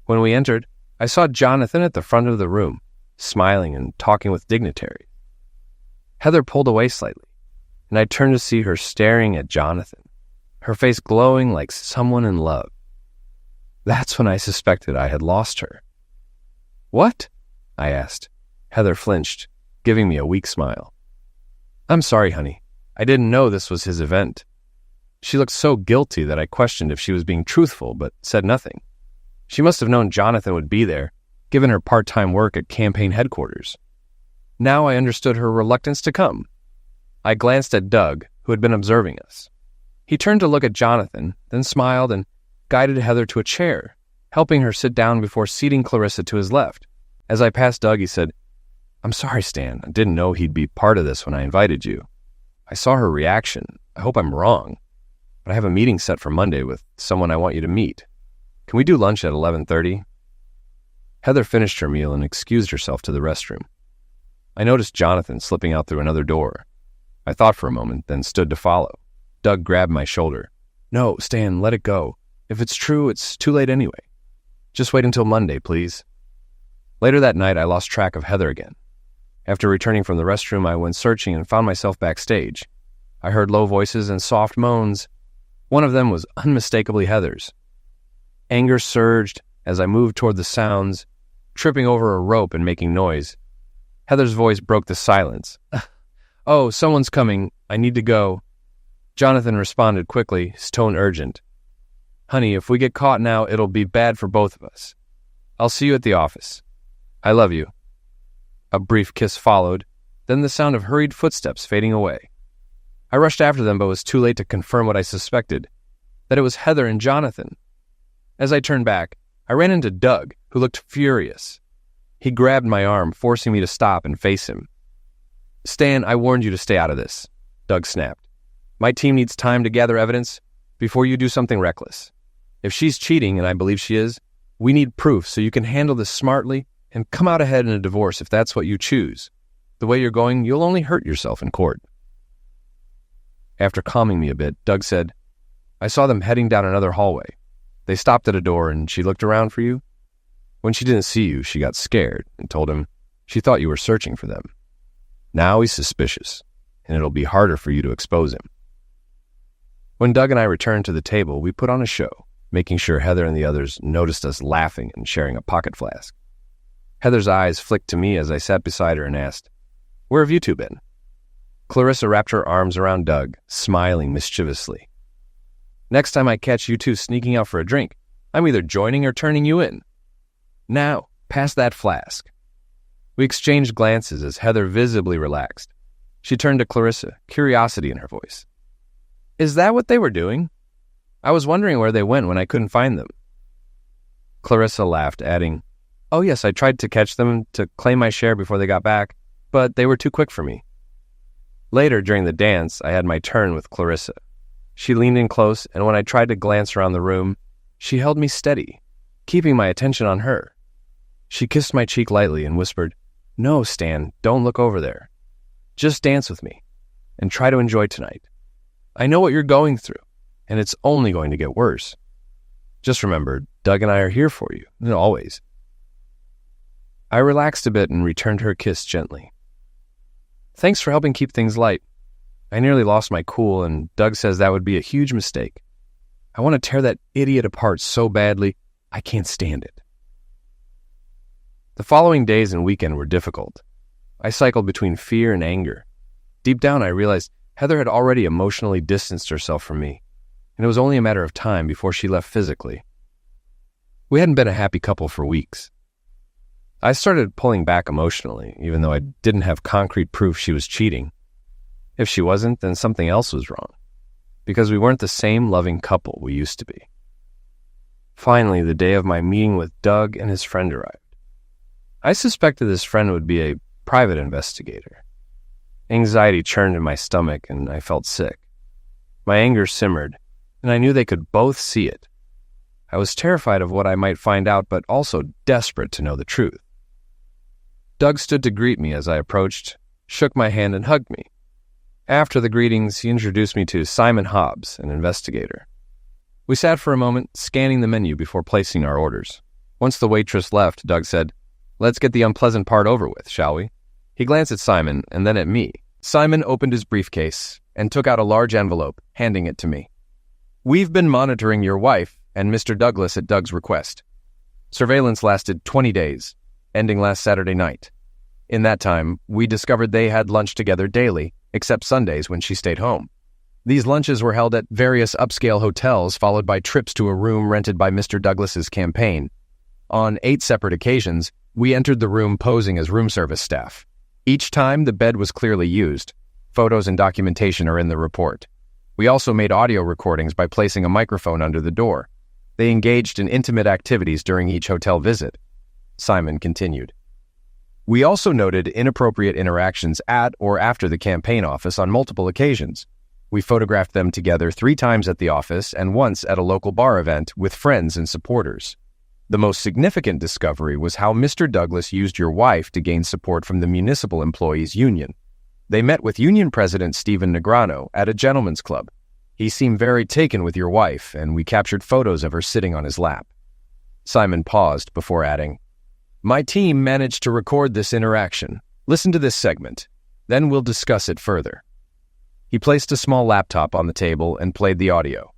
When we entered, I saw Jonathan at the front of the room, smiling and talking with dignitaries. Heather pulled away slightly, and I turned to see her staring at Jonathan, her face glowing like someone in love. That's when I suspected I had lost her. "What?" I asked. Heather flinched, giving me a weak smile. "I'm sorry, honey. I didn't know this was his event." She looked so guilty that I questioned if she was being truthful, but said nothing. She must have known Jonathan would be there, given her part-time work at campaign headquarters. Now I understood her reluctance to come. I glanced at Doug, who had been observing us. He turned to look at Jonathan, then smiled and guided Heather to a chair, helping her sit down before seating Clarissa to his left. As I passed Doug, he said, "I'm sorry, Stan. I didn't know he'd be part of this when I invited you. I saw her reaction. I hope I'm wrong. But I have a meeting set for Monday with someone I want you to meet. Can we do lunch at 11:30? Heather finished her meal and excused herself to the restroom. I noticed Jonathan slipping out through another door. I thought for a moment, then stood to follow. Doug grabbed my shoulder. "No, Stan, let it go. If it's true, it's too late anyway. Just wait until Monday, please." Later that night, I lost track of Heather again. After returning from the restroom, I went searching and found myself backstage. I heard low voices and soft moans. One of them was unmistakably Heather's. Anger surged as I moved toward the sounds, tripping over a rope and making noise. Heather's voice broke the silence. "Oh, someone's coming. I need to go." Jonathan responded quickly, his tone urgent. "Honey, if we get caught now, it'll be bad for both of us. I'll see you at the office. I love you." A brief kiss followed, then the sound of hurried footsteps fading away. I rushed after them but was too late to confirm what I suspected, that it was Heather and Jonathan. As I turned back, I ran into Doug, who looked furious. He grabbed my arm, forcing me to stop and face him. "Stan, I warned you to stay out of this," Doug snapped. "My team needs time to gather evidence before you do something reckless. If she's cheating, and I believe she is, we need proof so you can handle this smartly and come out ahead in a divorce if that's what you choose. The way you're going, you'll only hurt yourself in court." After calming me a bit, Doug said, "I saw them heading down another hallway. They stopped at a door and she looked around for you?" When she didn't see you, she got scared and told him she thought you were searching for them. Now he's suspicious, and it'll be harder for you to expose him. When Doug and I returned to the table, we put on a show, making sure Heather and the others noticed us laughing and sharing a pocket flask. Heather's eyes flicked to me as I sat beside her and asked, "Where have you two been?" Clarissa wrapped her arms around Doug, smiling mischievously. "Next time I catch you two sneaking out for a drink, I'm either joining or turning you in. Now, pass that flask." We exchanged glances as Heather visibly relaxed. She turned to Clarissa, curiosity in her voice. "Is that what they were doing? I was wondering where they went when I couldn't find them." Clarissa laughed, adding, "Oh yes, I tried to catch them to claim my share before they got back, but they were too quick for me." Later, during the dance, I had my turn with Clarissa. She leaned in close, and when I tried to glance around the room, she held me steady, keeping my attention on her. She kissed my cheek lightly and whispered, "No, Stan, don't look over there. Just dance with me, and try to enjoy tonight. I know what you're going through, and it's only going to get worse. Just remember, Doug and I are here for you, always." I relaxed a bit and returned her kiss gently. "Thanks for helping keep things light. I nearly lost my cool, and Doug says that would be a huge mistake. I want to tear that idiot apart so badly, I can't stand it." The following days and weekend were difficult. I cycled between fear and anger. Deep down, I realized Heather had already emotionally distanced herself from me, and it was only a matter of time before she left physically. We hadn't been a happy couple for weeks. I started pulling back emotionally, even though I didn't have concrete proof she was cheating. If she wasn't, then something else was wrong, because we weren't the same loving couple we used to be. Finally, the day of my meeting with Doug and his friend arrived. I suspected this friend would be a private investigator. Anxiety churned in my stomach, and I felt sick. My anger simmered, and I knew they could both see it. I was terrified of what I might find out, but also desperate to know the truth. Doug stood to greet me as I approached, shook my hand, and hugged me. After the greetings, he introduced me to Simon Hobbs, an investigator. We sat for a moment, scanning the menu before placing our orders. Once the waitress left, Doug said, "Let's get the unpleasant part over with, shall we?" He glanced at Simon and then at me. Simon opened his briefcase and took out a large envelope, handing it to me. "We've been monitoring your wife and Mr. Douglas at Doug's request. Surveillance lasted 20 days, ending last Saturday night. In that time, we discovered they had lunch together daily, except Sundays when she stayed home. These lunches were held at various upscale hotels, followed by trips to a room rented by Mr. Douglas's campaign. On 8 separate occasions, we entered the room posing as room service staff. Each time, the bed was clearly used. Photos and documentation are in the report. We also made audio recordings by placing a microphone under the door. They engaged in intimate activities during each hotel visit." Simon continued. "We also noted inappropriate interactions at or after the campaign office on multiple occasions. We photographed them together 3 times at the office and once at a local bar event with friends and supporters. The most significant discovery was how Mr. Douglas used your wife to gain support from the municipal employees' union. They met with union president Stephen Negrano at a gentleman's club. He seemed very taken with your wife, and we captured photos of her sitting on his lap." Simon paused before adding, "My team managed to record this interaction. Listen to this segment. Then we'll discuss it further." He placed a small laptop on the table and played the audio.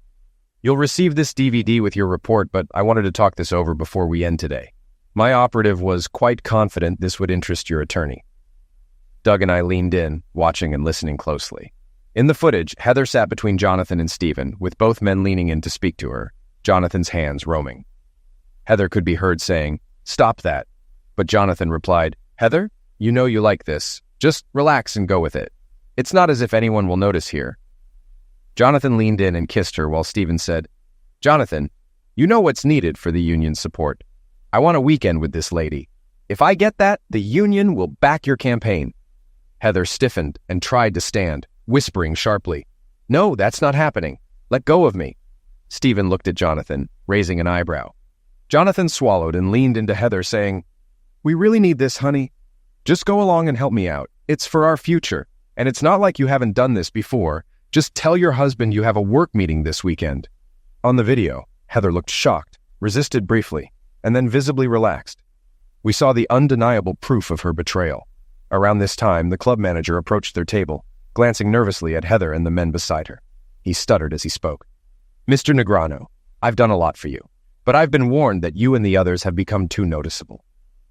"You'll receive this DVD with your report, but I wanted to talk this over before we end today. My operative was quite confident this would interest your attorney." Doug and I leaned in, watching and listening closely. In the footage, Heather sat between Jonathan and Stephen, with both men leaning in to speak to her, Jonathan's hands roaming. Heather could be heard saying, "Stop that." But Jonathan replied, "Heather, you know you like this. Just relax and go with it. It's not as if anyone will notice here." Jonathan leaned in and kissed her while Stephen said, "Jonathan, you know what's needed for the union's support. I want a weekend with this lady. If I get that, the union will back your campaign." Heather stiffened and tried to stand, whispering sharply, "No, that's not happening. Let go of me." Stephen looked at Jonathan, raising an eyebrow. Jonathan swallowed and leaned into Heather, saying, "We really need this, honey. Just go along and help me out. It's for our future, and it's not like you haven't done this before. Just tell your husband you have a work meeting this weekend." On the video, Heather looked shocked, resisted briefly, and then visibly relaxed. We saw the undeniable proof of her betrayal. Around this time, the club manager approached their table, glancing nervously at Heather and the men beside her. He stuttered as he spoke. "Mr. Negrano, I've done a lot for you, but I've been warned that you and the others have become too noticeable.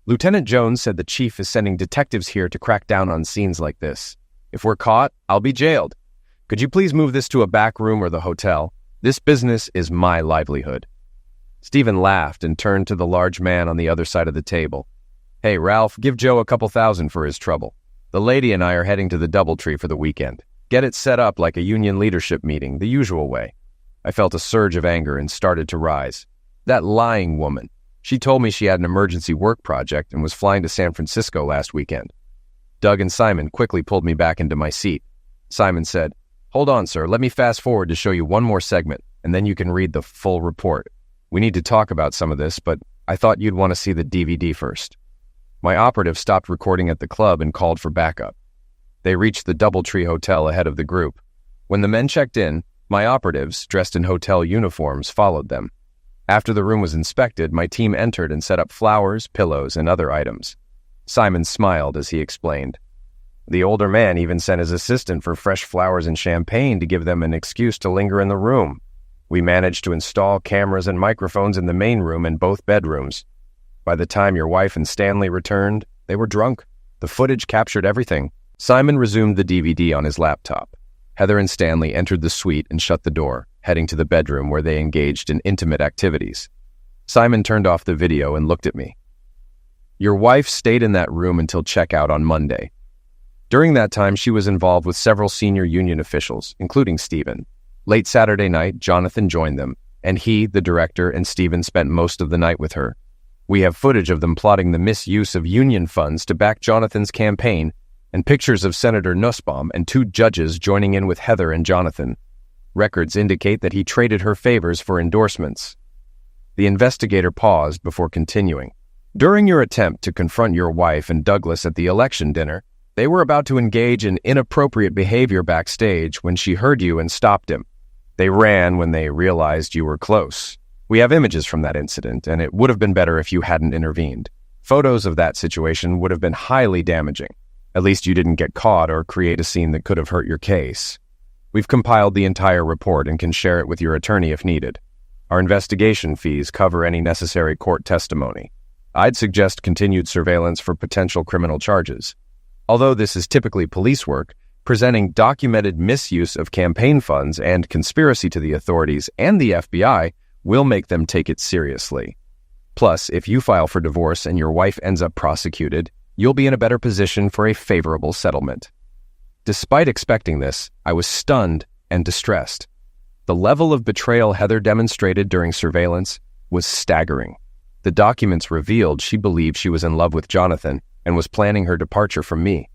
Lieutenant Jones said the chief is sending detectives here to crack down on scenes like this. If we're caught, I'll be jailed. Could you please move this to a back room or the hotel? This business is my livelihood." Stephen laughed and turned to the large man on the other side of the table. "Hey, Ralph, give Joe a couple $1,000 for his trouble. The lady and I are heading to the DoubleTree for the weekend. Get it set up like a union leadership meeting, the usual way." I felt a surge of anger and started to rise. That lying woman. She told me she had an emergency work project and was flying to San Francisco last weekend. Doug and Simon quickly pulled me back into my seat. Simon said, "Hold on, sir. Let me fast forward to show you one more segment, and then you can read the full report. We need to talk about some of this, but I thought you'd want to see the DVD first." My operative stopped recording at the club and called for backup. They reached the DoubleTree Hotel ahead of the group. When the men checked in, my operatives, dressed in hotel uniforms, followed them. After the room was inspected, my team entered and set up flowers, pillows, and other items. Simon smiled as he explained. The older man even sent his assistant for fresh flowers and champagne to give them an excuse to linger in the room. We managed to install cameras and microphones in the main room and both bedrooms. By the time your wife and Stanley returned, they were drunk. The footage captured everything. Simon resumed the DVD on his laptop. Heather and Stanley entered the suite and shut the door, heading to the bedroom where they engaged in intimate activities. Simon turned off the video and looked at me. "Your wife stayed in that room until checkout on Monday. During that time, she was involved with several senior union officials, including Stephen. Late Saturday night, Jonathan joined them, and he, the director, and Stephen spent most of the night with her. We have footage of them plotting the misuse of union funds to back Jonathan's campaign, and pictures of Senator Nussbaum and 2 judges joining in with Heather and Jonathan. Records indicate that he traded her favors for endorsements." The investigator paused before continuing. "During your attempt to confront your wife and Douglas at the election dinner, they were about to engage in inappropriate behavior backstage when she heard you and stopped him. They ran when they realized you were close. We have images from that incident, and it would have been better if you hadn't intervened. Photos of that situation would have been highly damaging. At least you didn't get caught or create a scene that could have hurt your case. We've compiled the entire report and can share it with your attorney if needed. Our investigation fees cover any necessary court testimony. I'd suggest continued surveillance for potential criminal charges. Although this is typically police work, presenting documented misuse of campaign funds and conspiracy to the authorities and the FBI will make them take it seriously. Plus, if you file for divorce and your wife ends up prosecuted, you'll be in a better position for a favorable settlement." Despite expecting this, I was stunned and distressed. The level of betrayal Heather demonstrated during surveillance was staggering. The documents revealed she believed she was in love with Jonathan and was planning her departure from me.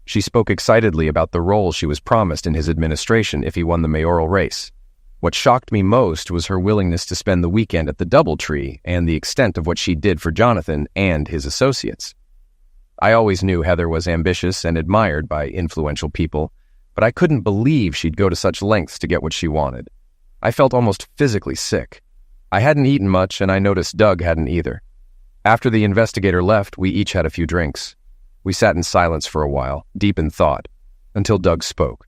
She spoke excitedly about the role she was promised in his administration if he won the mayoral race. What shocked me most was her willingness to spend the weekend at the DoubleTree and the extent of what she did for Jonathan and his associates. I always knew Heather was ambitious and admired by influential people, but I couldn't believe she'd go to such lengths to get what she wanted. I felt almost physically sick. I hadn't eaten much, and I noticed Doug hadn't either. After the investigator left, we each had a few drinks. We sat in silence for a while, deep in thought, until Doug spoke.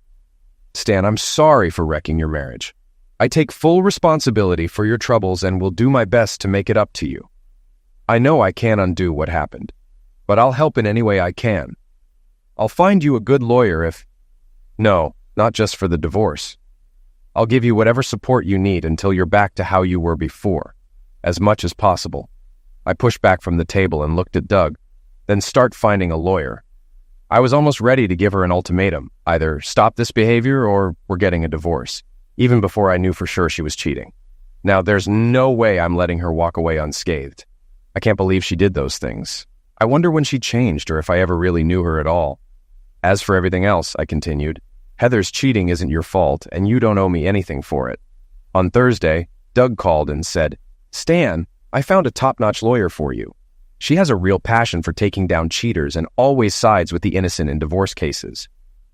"Stan, I'm sorry for wrecking your marriage. I take full responsibility for your troubles and will do my best to make it up to you. I know I can't undo what happened, but I'll help in any way I can. I'll find you a good lawyer if... No, not just for the divorce. I'll give you whatever support you need until you're back to how you were before, as much as possible." I pushed back from the table and looked at Doug, "Then start finding a lawyer." I was almost ready to give her an ultimatum, either stop this behavior or we're getting a divorce, even before I knew for sure she was cheating. Now, there's no way I'm letting her walk away unscathed. I can't believe she did those things. I wonder when she changed or if I ever really knew her at all. As for everything else, I continued, Heather's cheating isn't your fault, and you don't owe me anything for it. On Thursday, Doug called and said, "Stan, I found a top-notch lawyer for you. She has a real passion for taking down cheaters and always sides with the innocent in divorce cases.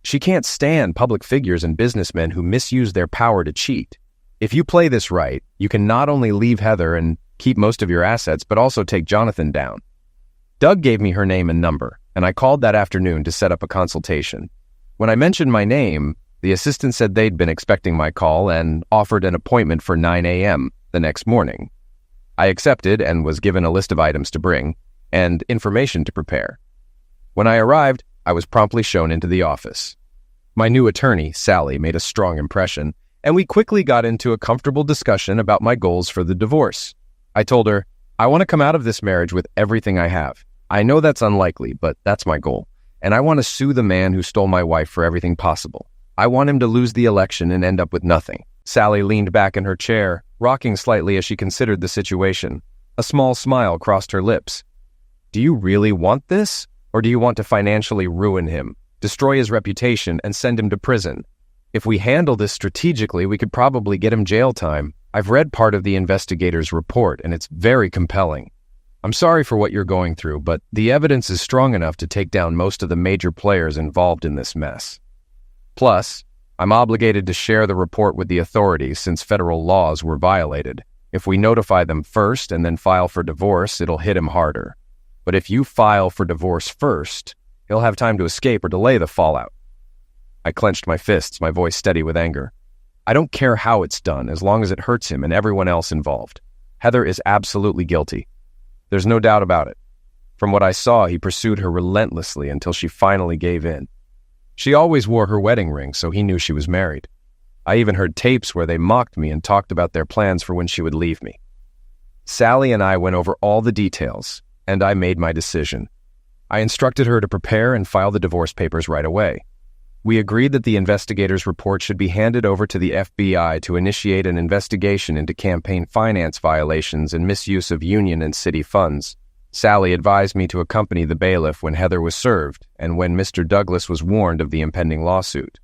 She can't stand public figures and businessmen who misuse their power to cheat. If you play this right, you can not only leave Heather and Keep most of your assets, but also take Jonathan down. Doug gave me her name and number, and I called that afternoon to set up a consultation. When I mentioned my name, the assistant said they'd been expecting my call and offered an appointment for 9 a.m. the next morning. I accepted and was given a list of items to bring and information to prepare. When I arrived, I was promptly shown into the office. My new attorney, Sally, made a strong impression, and we quickly got into a comfortable discussion about my goals for the divorce. I told her, I want to come out of this marriage with everything I have. I know that's unlikely, but that's my goal. And I want to sue the man who stole my wife for everything possible. I want him to lose the election and end up with nothing. Sally leaned back in her chair, rocking slightly as she considered the situation. A small smile crossed her lips. Do you really want this? Or do you want to financially ruin him, destroy his reputation, and send him to prison? If we handle this strategically, we could probably get him jail time. I've read part of the investigator's report, and it's very compelling. I'm sorry for what you're going through, but the evidence is strong enough to take down most of the major players involved in this mess. Plus, I'm obligated to share the report with the authorities since federal laws were violated. If we notify them first and then file for divorce, it'll hit him harder. But if you file for divorce first, he'll have time to escape or delay the fallout. I clenched my fists, my voice steady with anger. I don't care how it's done, as long as it hurts him and everyone else involved. Heather is absolutely guilty. There's no doubt about it. From what I saw, he pursued her relentlessly until she finally gave in. She always wore her wedding ring, so he knew she was married. I even heard tapes where they mocked me and talked about their plans for when she would leave me. Sally and I went over all the details, and I made my decision. I instructed her to prepare and file the divorce papers right away. We agreed that the investigator's report should be handed over to the FBI to initiate an investigation into campaign finance violations and misuse of union and city funds. Sally advised me to accompany the bailiff when Heather was served and when Mr. Douglas was warned of the impending lawsuit.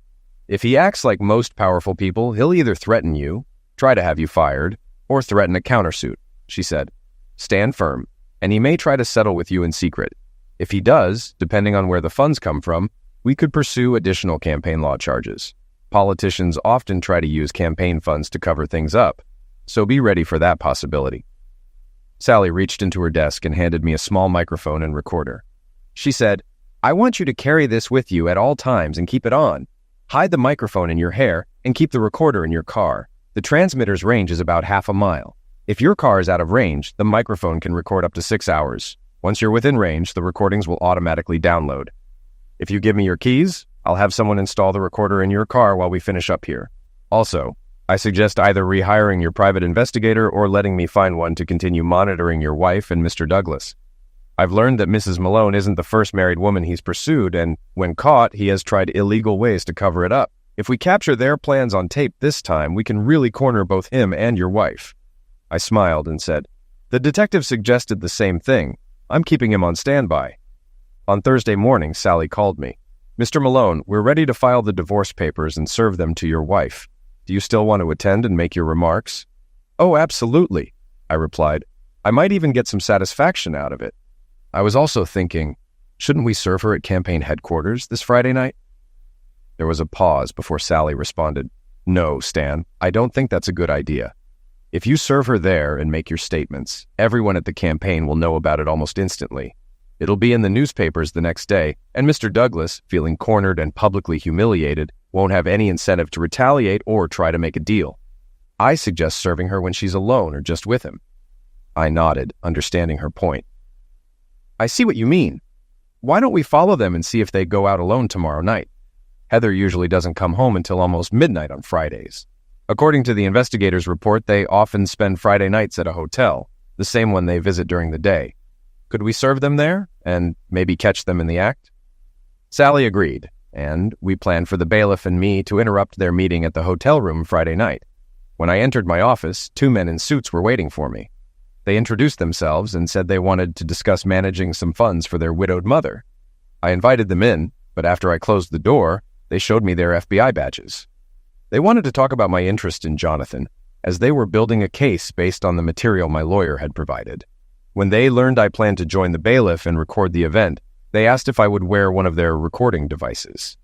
If he acts like most powerful people, he'll either threaten you, try to have you fired, or threaten a countersuit, she said. Stand firm, and he may try to settle with you in secret. If he does, depending on where the funds come from, we could pursue additional campaign law charges. Politicians often try to use campaign funds to cover things up, so be ready for that possibility. Sally reached into her desk and handed me a small microphone and recorder. She said, I want you to carry this with you at all times and keep it on. Hide the microphone in your hair and keep the recorder in your car. The transmitter's range is about half a mile. If your car is out of range, the microphone can record up to 6 hours. Once you're within range, the recordings will automatically download. If you give me your keys, I'll have someone install the recorder in your car while we finish up here. Also, I suggest either rehiring your private investigator or letting me find one to continue monitoring your wife and Mr. Douglas. I've learned that Mrs. Malone isn't the first married woman he's pursued, and when caught, he has tried illegal ways to cover it up. If we capture their plans on tape this time, we can really corner both him and your wife. I smiled and said, The detective suggested the same thing. I'm keeping him on standby. On Thursday morning, Sally called me. Mr. Malone, we're ready to file the divorce papers and serve them to your wife. Do you still want to attend and make your remarks? Oh, absolutely, I replied. I might even get some satisfaction out of it. I was also thinking, shouldn't we serve her at campaign headquarters this Friday night? There was a pause before Sally responded, No, Stan, I don't think that's a good idea. If you serve her there and make your statements, everyone at the campaign will know about it almost instantly. It'll be in the newspapers the next day, and Mr. Douglas, feeling cornered and publicly humiliated, won't have any incentive to retaliate or try to make a deal. I suggest serving her when she's alone or just with him. I nodded, understanding her point. I see what you mean. Why don't we follow them and see if they go out alone tomorrow night? Heather usually doesn't come home until almost midnight on Fridays. According to the investigator's report, they often spend Friday nights at a hotel, the same one they visit during the day. Could we serve them there and maybe catch them in the act? Sally agreed, and we planned for the bailiff and me to interrupt their meeting at the hotel room Friday night. When I entered my office, 2 men in suits were waiting for me. They introduced themselves and said they wanted to discuss managing some funds for their widowed mother. I invited them in, but after I closed the door, they showed me their FBI badges. They wanted to talk about my interest in Jonathan, as they were building a case based on the material my lawyer had provided. When they learned I planned to join the bailiff and record the event, they asked if I would wear one of their recording devices.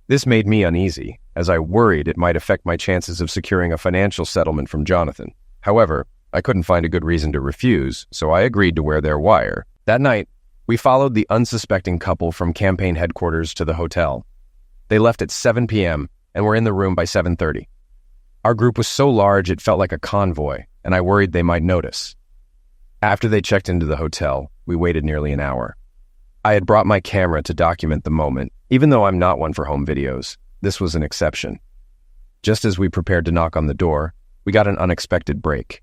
This made me uneasy, as I worried it might affect my chances of securing a financial settlement from Jonathan. However, I couldn't find a good reason to refuse, so I agreed to wear their wire. That night, we followed the unsuspecting couple from campaign headquarters to the hotel. They left at 7 p.m. and were in the room by 7:30. Our group was so large it felt like a convoy, and I worried they might notice. After they checked into the hotel, we waited nearly an hour. I had brought my camera to document the moment. Even though I'm not one for home videos, this was an exception. Just as we prepared to knock on the door, we got an unexpected break.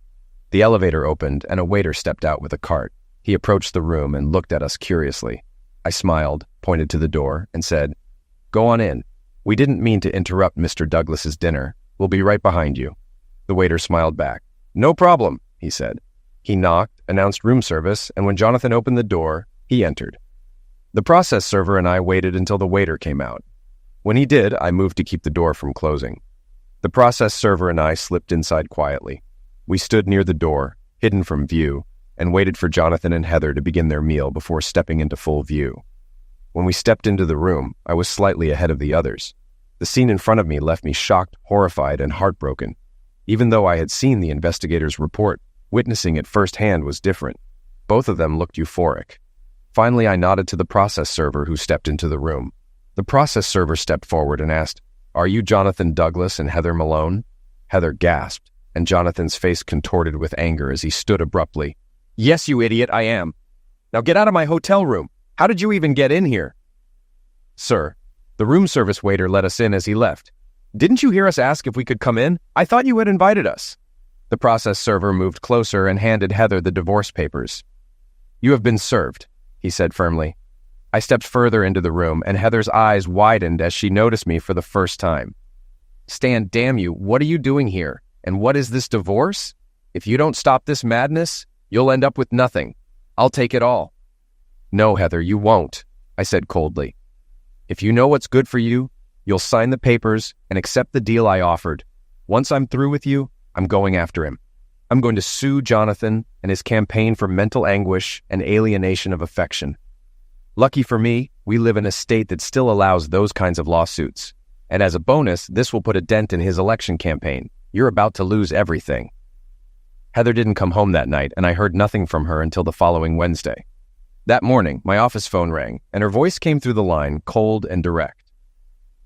The elevator opened and a waiter stepped out with a cart. He approached the room and looked at us curiously. I smiled, pointed to the door, and said, "Go on in. We didn't mean to interrupt Mr. Douglas's dinner. We'll be right behind you." The waiter smiled back. "No problem," he said. He knocked, announced room service, and when Jonathan opened the door, he entered. The process server and I waited until the waiter came out. When he did, I moved to keep the door from closing. The process server and I slipped inside quietly. We stood near the door, hidden from view, and waited for Jonathan and Heather to begin their meal before stepping into full view. When we stepped into the room, I was slightly ahead of the others. The scene in front of me left me shocked, horrified, and heartbroken. Even though I had seen the investigators' report, witnessing it firsthand was different. Both of them looked euphoric. Finally, I nodded to the process server who stepped into the room. The process server stepped forward and asked, "Are you Jonathan Douglas and Heather Malone?" Heather gasped, and Jonathan's face contorted with anger as he stood abruptly. "Yes, you idiot, I am. Now get out of my hotel room. How did you even get in here?" "Sir, the room service waiter let us in as he left. Didn't you hear us ask if we could come in? I thought you had invited us." The process server moved closer and handed Heather the divorce papers. "You have been served," he said firmly. I stepped further into the room, and Heather's eyes widened as she noticed me for the first time. "Stan, damn you, what are you doing here? And what is this divorce? If you don't stop this madness, you'll end up with nothing. I'll take it all." "No, Heather, you won't," I said coldly. "If you know what's good for you, you'll sign the papers and accept the deal I offered. Once I'm through with you, I'm going after him. I'm going to sue Jonathan and his campaign for mental anguish and alienation of affection. Lucky for me, we live in a state that still allows those kinds of lawsuits. And as a bonus, this will put a dent in his election campaign. You're about to lose everything." Heather didn't come home that night, and I heard nothing from her until the following Wednesday. That morning, my office phone rang, and her voice came through the line, cold and direct.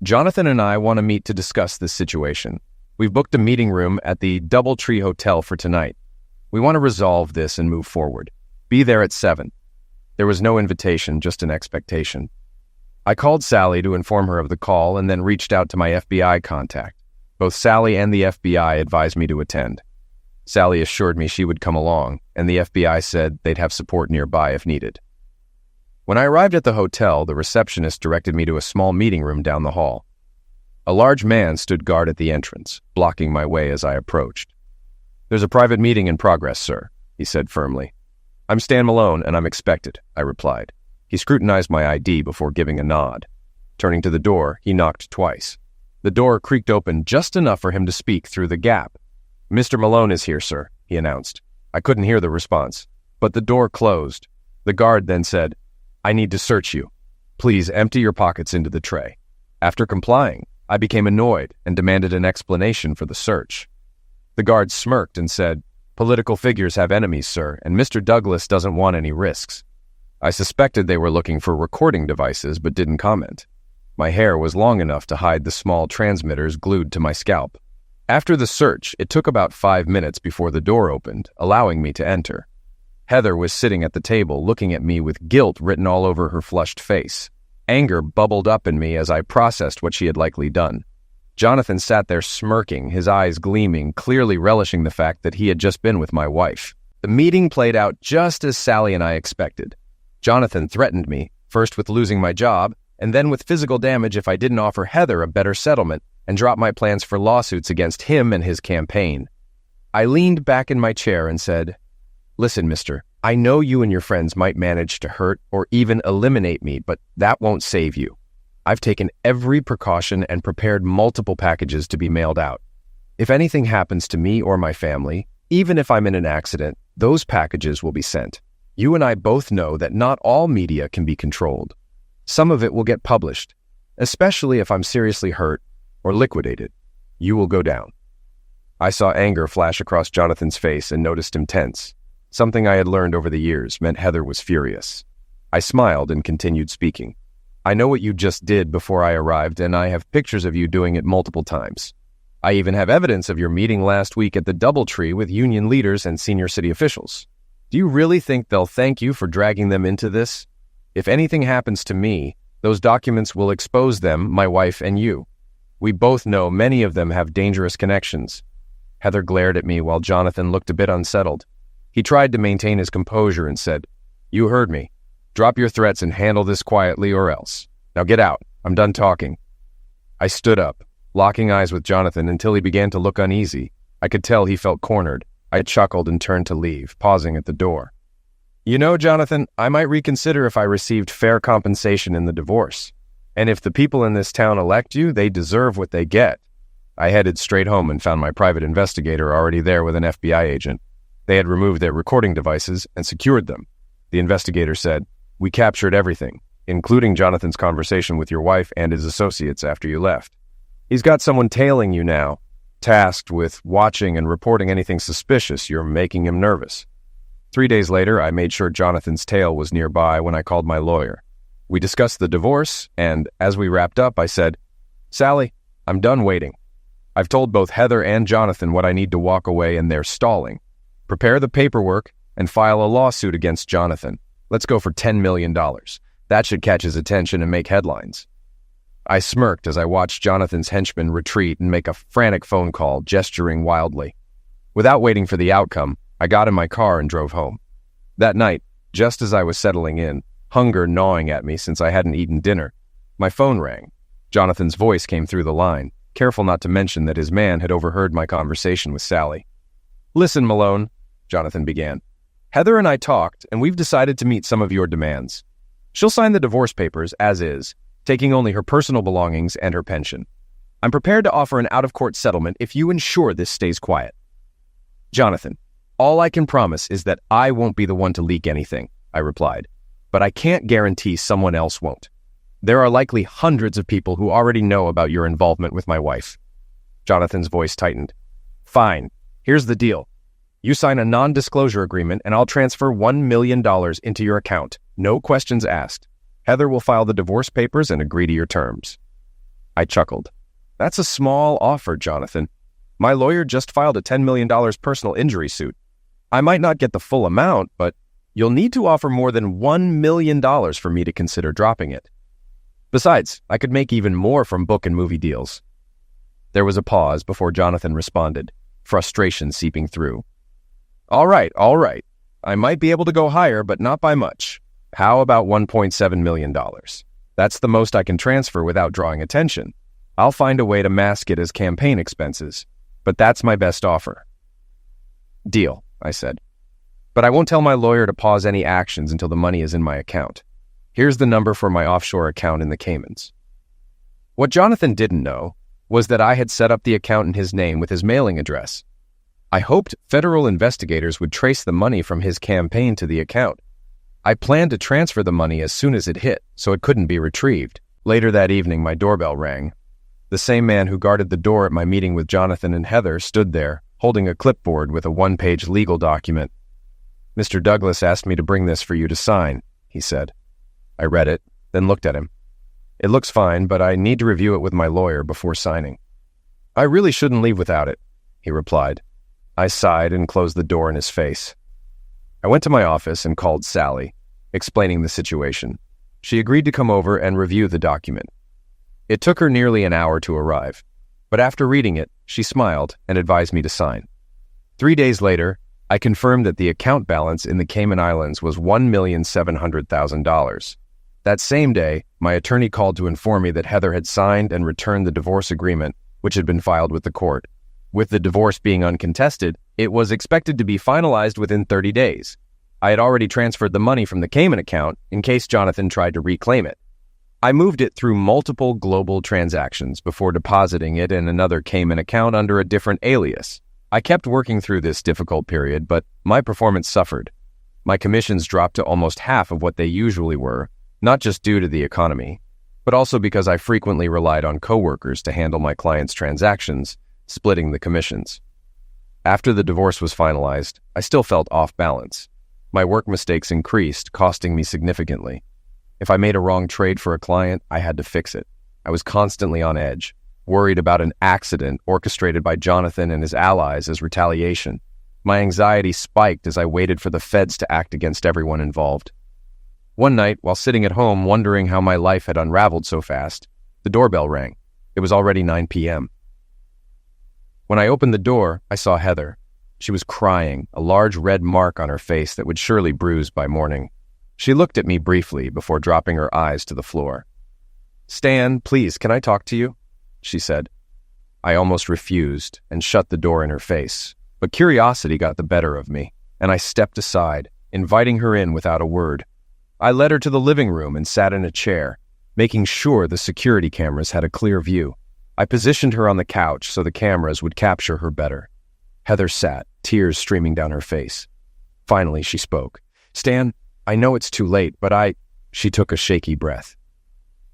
"Jonathan and I want to meet to discuss this situation. We've booked a meeting room at the DoubleTree Hotel for tonight. We want to resolve this and move forward. Be there at 7. There was no invitation, just an expectation. I called Sally to inform her of the call and then reached out to my FBI contact. Both Sally and the FBI advised me to attend. Sally assured me she would come along, and the FBI said they'd have support nearby if needed. When I arrived at the hotel, the receptionist directed me to a small meeting room down the hall. A large man stood guard at the entrance, blocking my way as I approached. "There's a private meeting in progress, sir," he said firmly. "I'm Stan Malone, and I'm expected," I replied. He scrutinized my ID before giving a nod. Turning to the door, he knocked twice. The door creaked open just enough for him to speak through the gap. "Mr. Malone is here, sir," he announced. I couldn't hear the response, but the door closed. The guard then said, "I need to search you. Please empty your pockets into the tray." After complying, I became annoyed and demanded an explanation for the search. The guard smirked and said, "Political figures have enemies, sir, and Mr. Douglas doesn't want any risks." I suspected they were looking for recording devices but didn't comment. My hair was long enough to hide the small transmitters glued to my scalp. After the search, it took about 5 minutes before the door opened, allowing me to enter. Heather was sitting at the table looking at me with guilt written all over her flushed face. Anger bubbled up in me as I processed what she had likely done. Jonathan sat there smirking, his eyes gleaming, clearly relishing the fact that he had just been with my wife. The meeting played out just as Sally and I expected. Jonathan threatened me, first with losing my job, and then with physical damage if I didn't offer Heather a better settlement and drop my plans for lawsuits against him and his campaign. I leaned back in my chair and said, "Listen, mister, I know you and your friends might manage to hurt or even eliminate me, but that won't save you. I've taken every precaution and prepared multiple packages to be mailed out. If anything happens to me or my family, even if I'm in an accident, those packages will be sent. You and I both know that not all media can be controlled. Some of it will get published, especially if I'm seriously hurt or liquidated. You will go down." I saw anger flash across Jonathan's face and noticed him tense. Something I had learned over the years meant Heather was furious. I smiled and continued speaking. I know what you just did before I arrived, and I have pictures of you doing it multiple times. I even have evidence of your meeting last week at the DoubleTree with union leaders and senior city officials. Do you really think they'll thank you for dragging them into this? If anything happens to me, those documents will expose them, my wife and you. We both know many of them have dangerous connections. Heather glared at me while Jonathan looked a bit unsettled. He tried to maintain his composure and said, "You heard me. Drop your threats and handle this quietly or else. Now get out. I'm done talking." I stood up, locking eyes with Jonathan until he began to look uneasy. I could tell he felt cornered. I chuckled and turned to leave, pausing at the door. "You know, Jonathan, I might reconsider if I received fair compensation in the divorce. And if the people in this town elect you, they deserve what they get." I headed straight home and found my private investigator already there with an FBI agent. They had removed their recording devices and secured them. The investigator said, "We captured everything, including Jonathan's conversation with your wife and his associates after you left. He's got someone tailing you now, tasked with watching and reporting anything suspicious. You're making him nervous." 3 days later, I made sure Jonathan's tail was nearby when I called my lawyer. We discussed the divorce, and as we wrapped up, I said, "Sally, I'm done waiting. I've told both Heather and Jonathan what I need to walk away, and they're stalling. Prepare the paperwork and file a lawsuit against Jonathan. Let's go for $10 million. That should catch his attention and make headlines." I smirked as I watched Jonathan's henchman retreat and make a frantic phone call, gesturing wildly. Without waiting for the outcome, I got in my car and drove home. That night, just as I was settling in, hunger gnawing at me since I hadn't eaten dinner, my phone rang. Jonathan's voice came through the line, careful not to mention that his man had overheard my conversation with Sally. "Listen, Malone," Jonathan began. "Heather and I talked, and we've decided to meet some of your demands. She'll sign the divorce papers as is, taking only her personal belongings and her pension. I'm prepared to offer an out-of-court settlement if you ensure this stays quiet." "Jonathan, all I can promise is that I won't be the one to leak anything," I replied, "but I can't guarantee someone else won't. There are likely hundreds of people who already know about your involvement with my wife." Jonathan's voice tightened. "Fine. Here's the deal. You sign a non-disclosure agreement and I'll transfer $1 million into your account. No questions asked. Heather will file the divorce papers and agree to your terms." I chuckled. "That's a small offer, Jonathan. My lawyer just filed a $10 million personal injury suit. I might not get the full amount, but you'll need to offer more than $1 million for me to consider dropping it. Besides, I could make even more from book and movie deals." There was a pause before Jonathan responded, frustration seeping through. All right. I might be able to go higher, but not by much. How about $1.7 million? That's the most I can transfer without drawing attention. I'll find a way to mask it as campaign expenses, but that's my best offer." "Deal," I said. "But I won't tell my lawyer to pause any actions until the money is in my account. Here's the number for my offshore account in the Caymans." What Jonathan didn't know was that I had set up the account in his name with his mailing address. I hoped federal investigators would trace the money from his campaign to the account. I planned to transfer the money as soon as it hit, so it couldn't be retrieved. Later that evening, my doorbell rang. The same man who guarded the door at my meeting with Jonathan and Heather stood there, holding a clipboard with a one-page legal document. "Mr. Douglas asked me to bring this for you to sign," he said. I read it, then looked at him. "It looks fine, but I need to review it with my lawyer before signing." "I really shouldn't leave without it," he replied. I sighed and closed the door in his face. I went to my office and called Sally, explaining the situation. She agreed to come over and review the document. It took her nearly an hour to arrive, but after reading it, she smiled and advised me to sign. 3 days later, I confirmed that the account balance in the Cayman Islands was $1,700,000. That same day, my attorney called to inform me that Heather had signed and returned the divorce agreement, which had been filed with the court. With the divorce being uncontested, it was expected to be finalized within 30 days. I had already transferred the money from the Cayman account in case Jonathan tried to reclaim it. I moved it through multiple global transactions before depositing it in another Cayman account under a different alias. I kept working through this difficult period, but my performance suffered. My commissions dropped to almost half of what they usually were, not just due to the economy, but also because I frequently relied on coworkers to handle my clients' transactions, splitting the commissions. After the divorce was finalized, I still felt off balance. My work mistakes increased, costing me significantly. If I made a wrong trade for a client, I had to fix it. I was constantly on edge, worried about an accident orchestrated by Jonathan and his allies as retaliation. My anxiety spiked as I waited for the feds to act against everyone involved. One night, while sitting at home wondering how my life had unraveled so fast, the doorbell rang. It was already 9 p.m. When I opened the door, I saw Heather. She was crying, a large red mark on her face that would surely bruise by morning. She looked at me briefly before dropping her eyes to the floor. "Stan, please, can I talk to you?" she said. I almost refused and shut the door in her face, but curiosity got the better of me, and I stepped aside, inviting her in without a word. I led her to the living room and sat in a chair, making sure the security cameras had a clear view. I positioned her on the couch so the cameras would capture her better. Heather sat, tears streaming down her face. Finally, she spoke. "Stan, I know it's too late, but She took a shaky breath.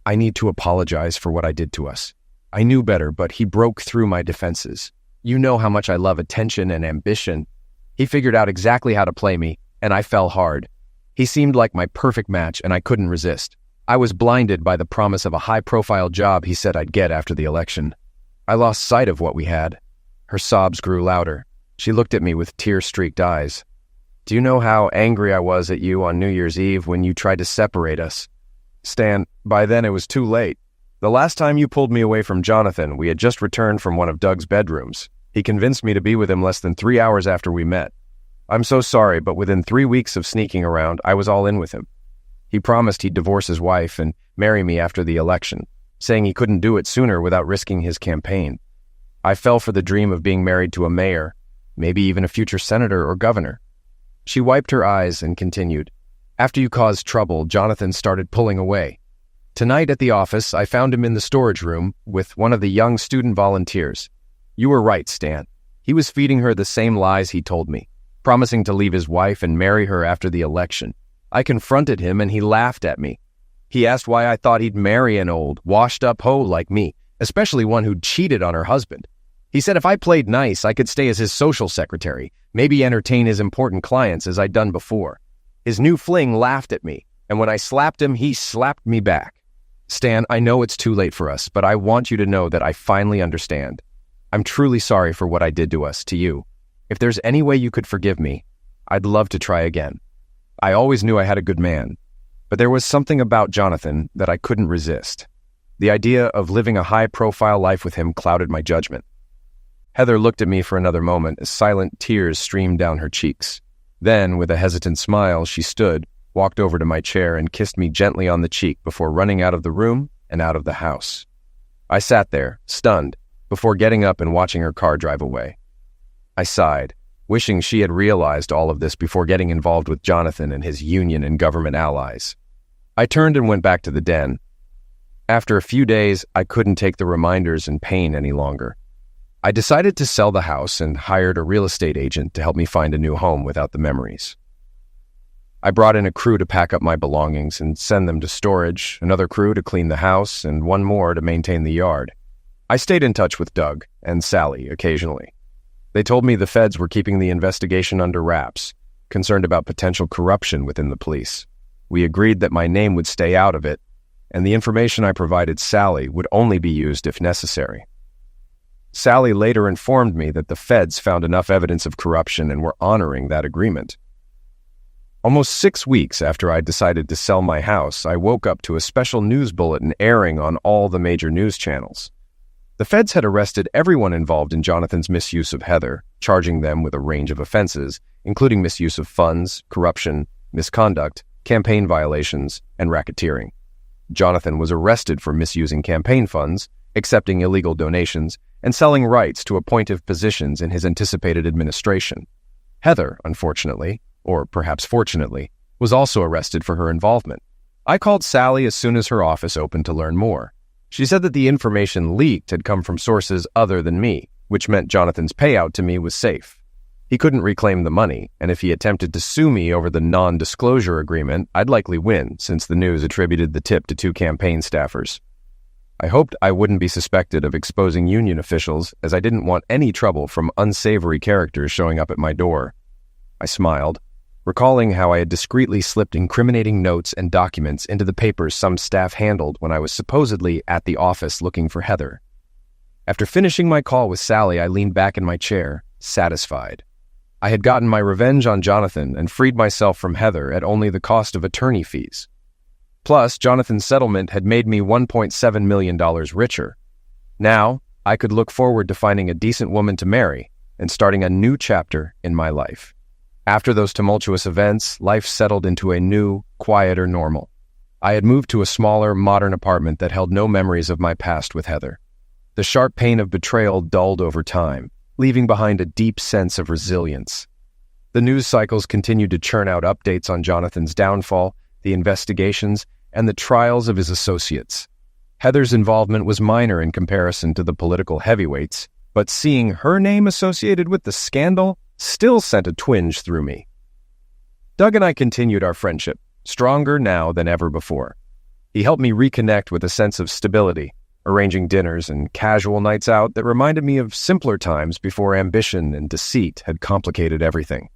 "I need to apologize for what I did to us. I knew better, but he broke through my defenses. You know how much I love attention and ambition. He figured out exactly how to play me, and I fell hard. He seemed like my perfect match, and I couldn't resist. I was blinded by the promise of a high-profile job he said I'd get after the election. I lost sight of what we had." Her sobs grew louder. She looked at me with tear-streaked eyes. "Do you know how angry I was at you on New Year's Eve when you tried to separate us? Stan, by then it was too late. The last time you pulled me away from Jonathan, we had just returned from one of Doug's bedrooms. He convinced me to be with him less than 3 hours after we met. I'm so sorry, but within 3 weeks of sneaking around, I was all in with him. He promised he'd divorce his wife and marry me after the election, saying he couldn't do it sooner without risking his campaign. I fell for the dream of being married to a mayor, maybe even a future senator or governor." She wiped her eyes and continued. "After you caused trouble, Jonathan started pulling away. Tonight at the office, I found him in the storage room with one of the young student volunteers. You were right, Stan. He was feeding her the same lies he told me, promising to leave his wife and marry her after the election. I confronted him and he laughed at me. He asked why I thought he'd marry an old, washed-up hoe like me, especially one who'd cheated on her husband. He said if I played nice, I could stay as his social secretary, maybe entertain his important clients as I'd done before. His new fling laughed at me, and when I slapped him, he slapped me back. Stan, I know it's too late for us, but I want you to know that I finally understand. I'm truly sorry for what I did to us, to you. If there's any way you could forgive me, I'd love to try again. I always knew I had a good man, but there was something about Jonathan that I couldn't resist. The idea of living a high-profile life with him clouded my judgment." Heather looked at me for another moment as silent tears streamed down her cheeks. Then, with a hesitant smile, she stood, walked over to my chair, and kissed me gently on the cheek before running out of the room and out of the house. I sat there, stunned, before getting up and watching her car drive away. I sighed, wishing she had realized all of this before getting involved with Jonathan and his union and government allies. I turned and went back to the den. After a few days, I couldn't take the reminders and pain any longer. I decided to sell the house and hired a real estate agent to help me find a new home without the memories. I brought in a crew to pack up my belongings and send them to storage, another crew to clean the house, and one more to maintain the yard. I stayed in touch with Doug and Sally occasionally. They told me the feds were keeping the investigation under wraps, concerned about potential corruption within the police. We agreed that my name would stay out of it, and the information I provided Sally would only be used if necessary. Sally later informed me that the feds found enough evidence of corruption and were honoring that agreement. Almost 6 weeks after I decided to sell my house, I woke up to a special news bulletin airing on all the major news channels. The feds had arrested everyone involved in Jonathan's misuse of Heather, charging them with a range of offenses, including misuse of funds, corruption, misconduct, campaign violations, and racketeering. Jonathan was arrested for misusing campaign funds, accepting illegal donations, and selling rights to appointive positions in his anticipated administration. Heather, unfortunately, or perhaps fortunately, was also arrested for her involvement. I called Sally as soon as her office opened to learn more. She said that the information leaked had come from sources other than me, which meant Jonathan's payout to me was safe. He couldn't reclaim the money, and if he attempted to sue me over the non-disclosure agreement, I'd likely win, since the news attributed the tip to 2 campaign staffers. I hoped I wouldn't be suspected of exposing union officials, as I didn't want any trouble from unsavory characters showing up at my door. I smiled, recalling how I had discreetly slipped incriminating notes and documents into the papers some staff handled when I was supposedly at the office looking for Heather. After finishing my call with Sally, I leaned back in my chair, satisfied. I had gotten my revenge on Jonathan and freed myself from Heather at only the cost of attorney fees. Plus, Jonathan's settlement had made me $1.7 million richer. Now, I could look forward to finding a decent woman to marry and starting a new chapter in my life. After those tumultuous events, life settled into a new, quieter normal. I had moved to a smaller, modern apartment that held no memories of my past with Heather. The sharp pain of betrayal dulled over time, leaving behind a deep sense of resilience. The news cycles continued to churn out updates on Jonathan's downfall, the investigations, and the trials of his associates. Heather's involvement was minor in comparison to the political heavyweights, but seeing her name associated with the scandal still sent a twinge through me. Doug and I continued our friendship, stronger now than ever before. He helped me reconnect with a sense of stability, arranging dinners and casual nights out that reminded me of simpler times before ambition and deceit had complicated everything.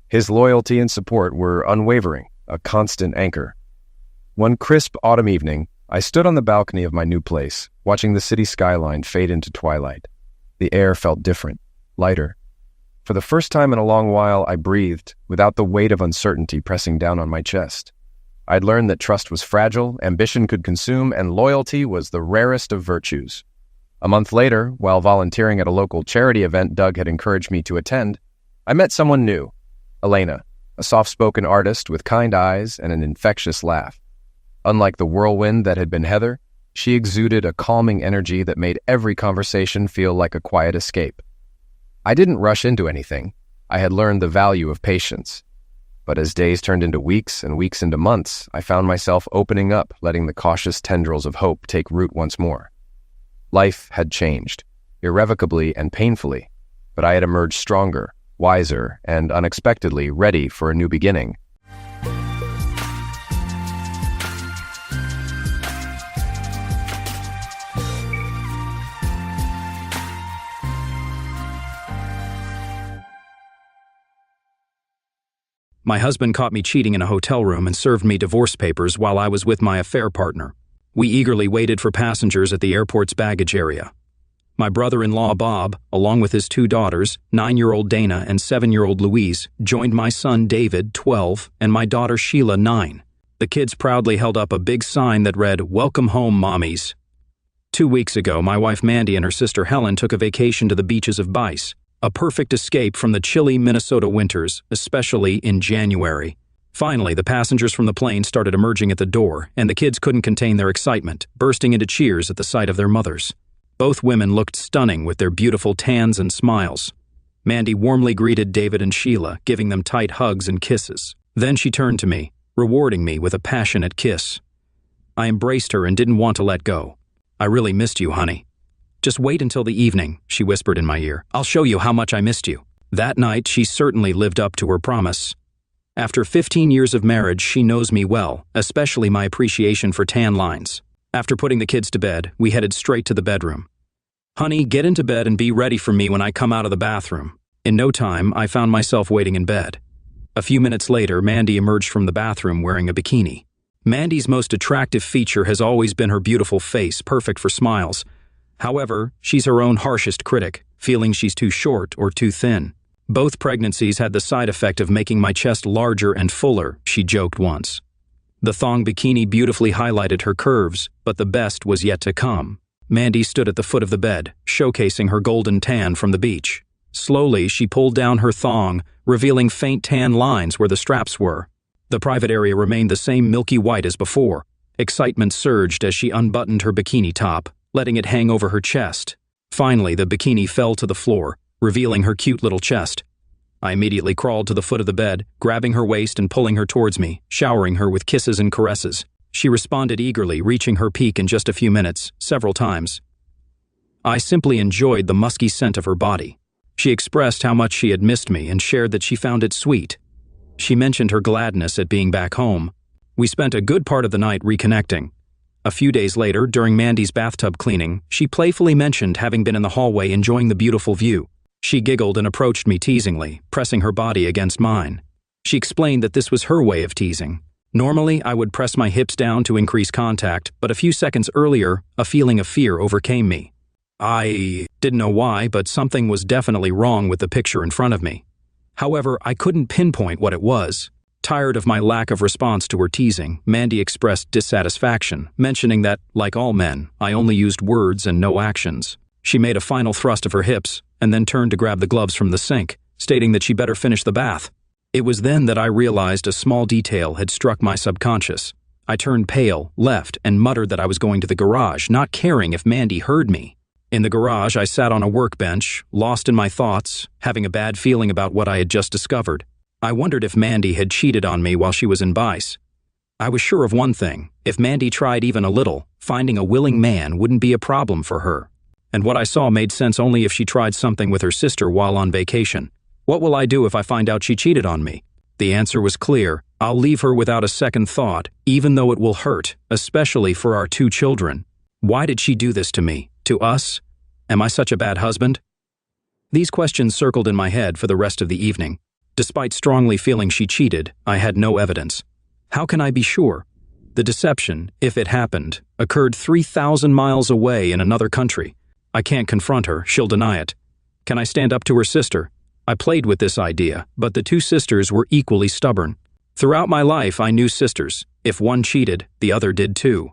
His loyalty and support were unwavering, a constant anchor. One crisp autumn evening, I stood on the balcony of my new place, watching the city skyline fade into twilight. The air felt different, lighter. For the first time in a long while, I breathed, without the weight of uncertainty pressing down on my chest. I'd learned that trust was fragile, ambition could consume, and loyalty was the rarest of virtues. A month later, while volunteering at a local charity event Doug had encouraged me to attend, I met someone new, Elena, a soft-spoken artist with kind eyes and an infectious laugh. Unlike the whirlwind that had been Heather, she exuded a calming energy that made every conversation feel like a quiet escape. I didn't rush into anything. I had learned the value of patience. But as days turned into weeks and weeks into months, I found myself opening up, letting the cautious tendrils of hope take root once more. Life had changed, irrevocably and painfully, but I had emerged stronger, wiser, and unexpectedly ready for a new beginning. My husband caught me cheating in a hotel room and served me divorce papers while I was with my affair partner. We eagerly waited for passengers at the airport's baggage area. My brother-in-law Bob, along with his 2 daughters, 9-year-old Dana and 7-year-old Louise, joined my son David, 12, and my daughter Sheila, 9. The kids proudly held up a big sign that read, "Welcome home, mommies." 2 weeks ago, my wife Mandy and her sister Helen took a vacation to the beaches of Bice, a perfect escape from the chilly Minnesota winters, especially in January. Finally, the passengers from the plane started emerging at the door, and the kids couldn't contain their excitement, bursting into cheers at the sight of their mothers. Both women looked stunning with their beautiful tans and smiles. Mandy warmly greeted David and Sheila, giving them tight hugs and kisses. Then she turned to me, rewarding me with a passionate kiss. I embraced her and didn't want to let go. "I really missed you, honey." "Just wait until the evening," she whispered in my ear. "I'll show you how much I missed you." That night, she certainly lived up to her promise. After 15 years of marriage, she knows me well, especially my appreciation for tan lines. After putting the kids to bed, we headed straight to the bedroom. "Honey, get into bed and be ready for me when I come out of the bathroom." In no time, I found myself waiting in bed. A few minutes later, Mandy emerged from the bathroom wearing a bikini. Mandy's most attractive feature has always been her beautiful face, perfect for smiles. However, she's her own harshest critic, feeling she's too short or too thin. "Both pregnancies had the side effect of making my chest larger and fuller," she joked once. The thong bikini beautifully highlighted her curves, but the best was yet to come. Mandy stood at the foot of the bed, showcasing her golden tan from the beach. Slowly, she pulled down her thong, revealing faint tan lines where the straps were. The private area remained the same milky white as before. Excitement surged as she unbuttoned her bikini top, letting it hang over her chest. Finally, the bikini fell to the floor, revealing her cute little chest. I immediately crawled to the foot of the bed, grabbing her waist and pulling her towards me, showering her with kisses and caresses. She responded eagerly, reaching her peak in just a few minutes, several times. I simply enjoyed the musky scent of her body. She expressed how much she had missed me and shared that she found it sweet. She mentioned her gladness at being back home. We spent a good part of the night reconnecting. A few days later, during Mandy's bathtub cleaning, she playfully mentioned having been in the hallway enjoying the beautiful view. She giggled and approached me teasingly, pressing her body against mine. She explained that this was her way of teasing. Normally, I would press my hips down to increase contact, but a few seconds earlier, a feeling of fear overcame me. I didn't know why, but something was definitely wrong with the picture in front of me. However, I couldn't pinpoint what it was. Tired of my lack of response to her teasing, Mandy expressed dissatisfaction, mentioning that, like all men, I only used words and no actions. She made a final thrust of her hips, and then turned to grab the gloves from the sink, stating that she better finish the bath. It was then that I realized a small detail had struck my subconscious. I turned pale, left, and muttered that I was going to the garage, not caring if Mandy heard me. In the garage, I sat on a workbench, lost in my thoughts, having a bad feeling about what I had just discovered. I wondered if Mandy had cheated on me while she was in Bice. I was sure of one thing: if Mandy tried even a little, finding a willing man wouldn't be a problem for her. And what I saw made sense only if she tried something with her sister while on vacation. What will I do if I find out she cheated on me? The answer was clear. I'll leave her without a second thought, even though it will hurt, especially for our 2 children. Why did she do this to me? To us? Am I such a bad husband? These questions circled in my head for the rest of the evening. Despite strongly feeling she cheated, I had no evidence. How can I be sure? The deception, if it happened, occurred 3,000 miles away in another country. I can't confront her, she'll deny it. Can I stand up to her sister? I played with this idea, but the 2 sisters were equally stubborn. Throughout my life, I knew sisters. If one cheated, the other did too.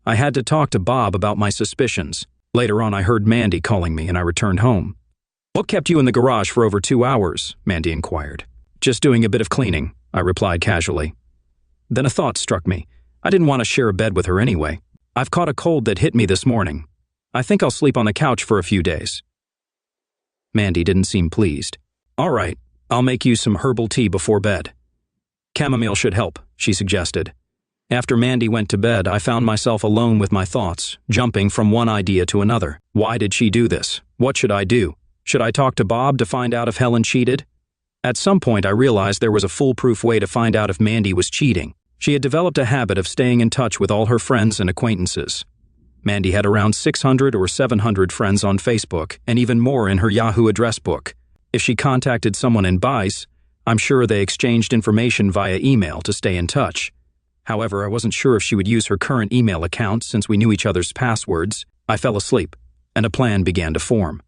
I had to talk to Bob about my suspicions. Later on, I heard Mandy calling me and I returned home. "What kept you in the garage for over 2 hours?" Mandy inquired. "Just doing a bit of cleaning," I replied casually. Then a thought struck me. I didn't want to share a bed with her anyway. I've caught a cold that hit me this morning. I think I'll sleep on the couch for a few days. Mandy didn't seem pleased. "All right, I'll make you some herbal tea before bed." "Chamomile should help," she suggested. After Mandy went to bed, I found myself alone with my thoughts, jumping from one idea to another. Why did she do this? What should I do? Should I talk to Bob to find out if Helen cheated? At some point, I realized there was a foolproof way to find out if Mandy was cheating. She had developed a habit of staying in touch with all her friends and acquaintances. Mandy had around 600 or 700 friends on Facebook, and even more in her Yahoo address book. If she contacted someone in Bice, I'm sure they exchanged information via email to stay in touch. However, I wasn't sure if she would use her current email account since we knew each other's passwords. I fell asleep, and a plan began to form.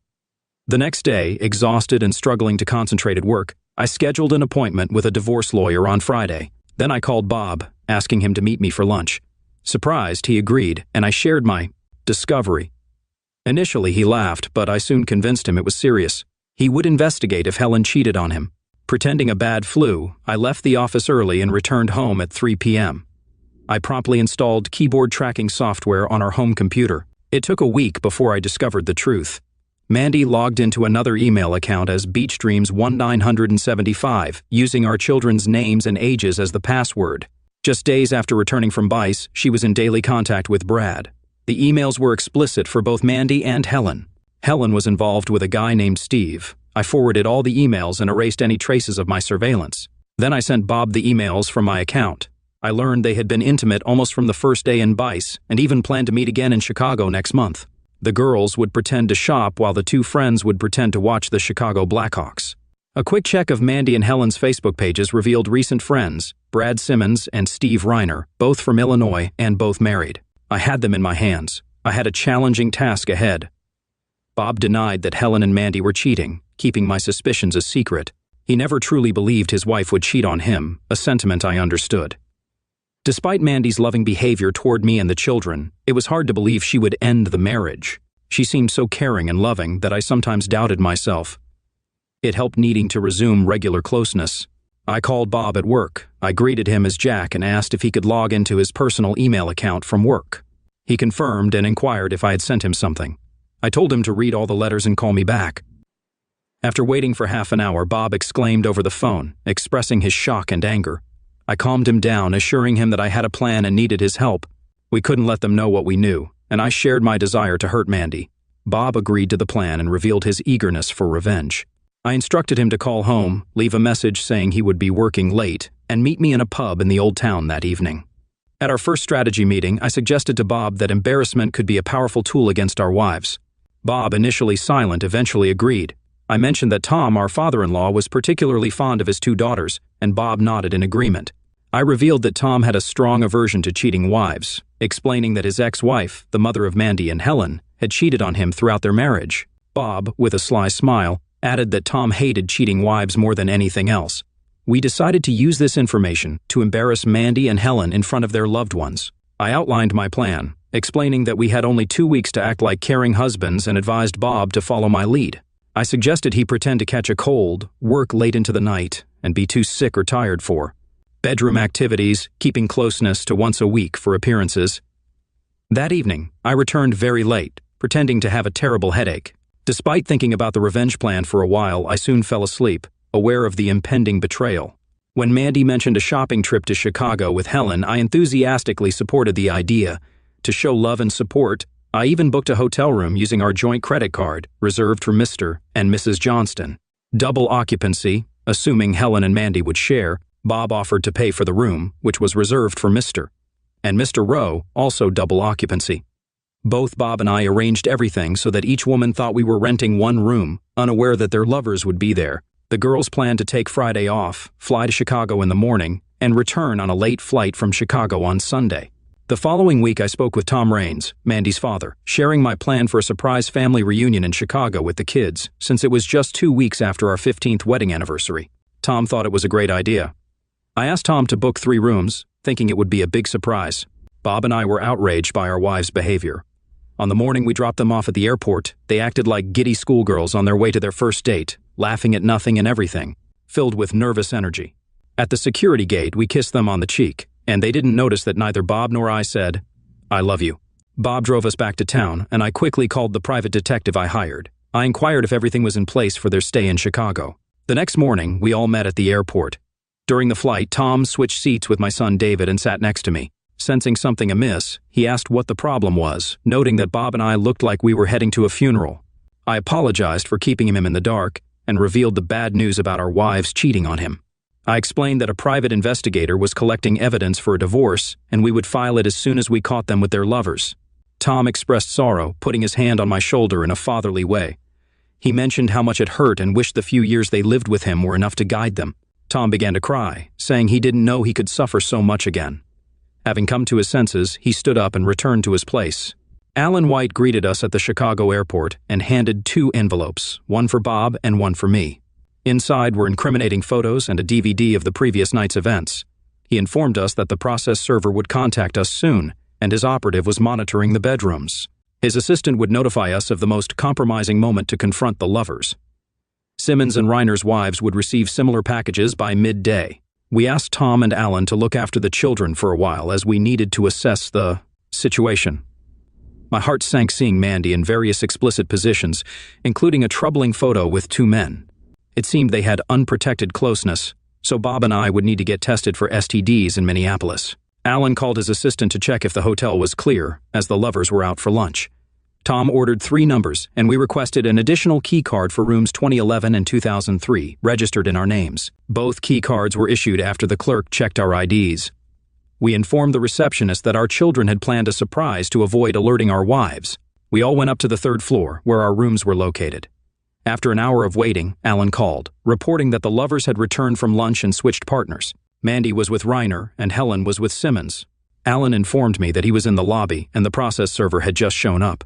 The next day, exhausted and struggling to concentrate at work, I scheduled an appointment with a divorce lawyer on Friday. Then I called Bob, asking him to meet me for lunch. Surprised, he agreed, and I shared my discovery. Initially, he laughed, but I soon convinced him it was serious. He would investigate if Helen cheated on him. Pretending a bad flu, I left the office early and returned home at 3 p.m. I promptly installed keyboard tracking software on our home computer. It took a week before I discovered the truth. Mandy logged into another email account as BeachDreams1975, using our children's names and ages as the password. Just days after returning from Bice, she was in daily contact with Brad. The emails were explicit for both Mandy and Helen. Helen was involved with a guy named Steve. I forwarded all the emails and erased any traces of my surveillance. Then I sent Bob the emails from my account. I learned they had been intimate almost from the first day in Bice, and even planned to meet again in Chicago next month. The girls would pretend to shop while the 2 friends would pretend to watch the Chicago Blackhawks. A quick check of Mandy and Helen's Facebook pages revealed recent friends, Brad Simmons and Steve Reiner, both from Illinois and both married. I had them in my hands. I had a challenging task ahead. Bob denied that Helen and Mandy were cheating, keeping my suspicions a secret. He never truly believed his wife would cheat on him, a sentiment I understood. Despite Mandy's loving behavior toward me and the children, it was hard to believe she would end the marriage. She seemed so caring and loving that I sometimes doubted myself. It helped needing to resume regular closeness. I called Bob at work. I greeted him as Jack and asked if he could log into his personal email account from work. He confirmed and inquired if I had sent him something. I told him to read all the letters and call me back. After waiting for half an hour, Bob exclaimed over the phone, expressing his shock and anger. I calmed him down, assuring him that I had a plan and needed his help. We couldn't let them know what we knew, and I shared my desire to hurt Mandy. Bob agreed to the plan and revealed his eagerness for revenge. I instructed him to call home, leave a message saying he would be working late, and meet me in a pub in the old town that evening. At our first strategy meeting, I suggested to Bob that embarrassment could be a powerful tool against our wives. Bob, initially silent, eventually agreed. I mentioned that Tom, our father-in-law, was particularly fond of his 2 daughters, and Bob nodded in agreement. I revealed that Tom had a strong aversion to cheating wives, explaining that his ex-wife, the mother of Mandy and Helen, had cheated on him throughout their marriage. Bob, with a sly smile, added that Tom hated cheating wives more than anything else. We decided to use this information to embarrass Mandy and Helen in front of their loved ones. I outlined my plan, explaining that we had only 2 weeks to act like caring husbands and advised Bob to follow my lead. I suggested he pretend to catch a cold, work late into the night, and be too sick or tired for bedroom activities, keeping closeness to once a week for appearances. That evening, I returned very late, pretending to have a terrible headache. Despite thinking about the revenge plan for a while, I soon fell asleep, aware of the impending betrayal. When Mandy mentioned a shopping trip to Chicago with Helen, I enthusiastically supported the idea. To show love and support, I even booked a hotel room using our joint credit card, reserved for Mr. and Mrs. Johnston. Double occupancy, assuming Helen and Mandy would share. Bob offered to pay for the room, which was reserved for Mr. and Mr. Rowe, also double occupancy. Both Bob and I arranged everything so that each woman thought we were renting one room, unaware that their lovers would be there. The girls planned to take Friday off, fly to Chicago in the morning, and return on a late flight from Chicago on Sunday. The following week, I spoke with Tom Raines, Mandy's father, sharing my plan for a surprise family reunion in Chicago with the kids, since it was just 2 weeks after our 15th wedding anniversary. Tom thought it was a great idea. I asked Tom to book 3 rooms, thinking it would be a big surprise. Bob and I were outraged by our wives' behavior. On the morning we dropped them off at the airport, they acted like giddy schoolgirls on their way to their first date, laughing at nothing and everything, filled with nervous energy. At the security gate, we kissed them on the cheek, and they didn't notice that neither Bob nor I said, "I love you." Bob drove us back to town, and I quickly called the private detective I hired. I inquired if everything was in place for their stay in Chicago. The next morning, we all met at the airport. During the flight, Tom switched seats with my son David and sat next to me. Sensing something amiss, he asked what the problem was, noting that Bob and I looked like we were heading to a funeral. I apologized for keeping him in the dark and revealed the bad news about our wives cheating on him. I explained that a private investigator was collecting evidence for a divorce and we would file it as soon as we caught them with their lovers. Tom expressed sorrow, putting his hand on my shoulder in a fatherly way. He mentioned how much it hurt and wished the few years they lived with him were enough to guide them. Tom began to cry, saying he didn't know he could suffer so much again. Having come to his senses, he stood up and returned to his place. Alan White greeted us at the Chicago airport and handed 2 envelopes, one for Bob and one for me. Inside were incriminating photos and a DVD of the previous night's events. He informed us that the process server would contact us soon, and his operative was monitoring the bedrooms. His assistant would notify us of the most compromising moment to confront the lovers. Simmons and Reiner's wives would receive similar packages by midday. We asked Tom and Alan to look after the children for a while as we needed to assess the situation. My heart sank seeing Mandy in various explicit positions, including a troubling photo with 2 men. It seemed they had unprotected closeness, so Bob and I would need to get tested for STDs in Minneapolis. Alan called his assistant to check if the hotel was clear, as the lovers were out for lunch. Tom ordered 3 numbers, and we requested an additional key card for rooms 2011 and 2003, registered in our names. Both key cards were issued after the clerk checked our IDs. We informed the receptionist that our children had planned a surprise to avoid alerting our wives. We all went up to the 3rd floor, where our rooms were located. After an hour of waiting, Alan called, reporting that the lovers had returned from lunch and switched partners. Mandy was with Reiner, and Helen was with Simmons. Alan informed me that he was in the lobby, and the process server had just shown up.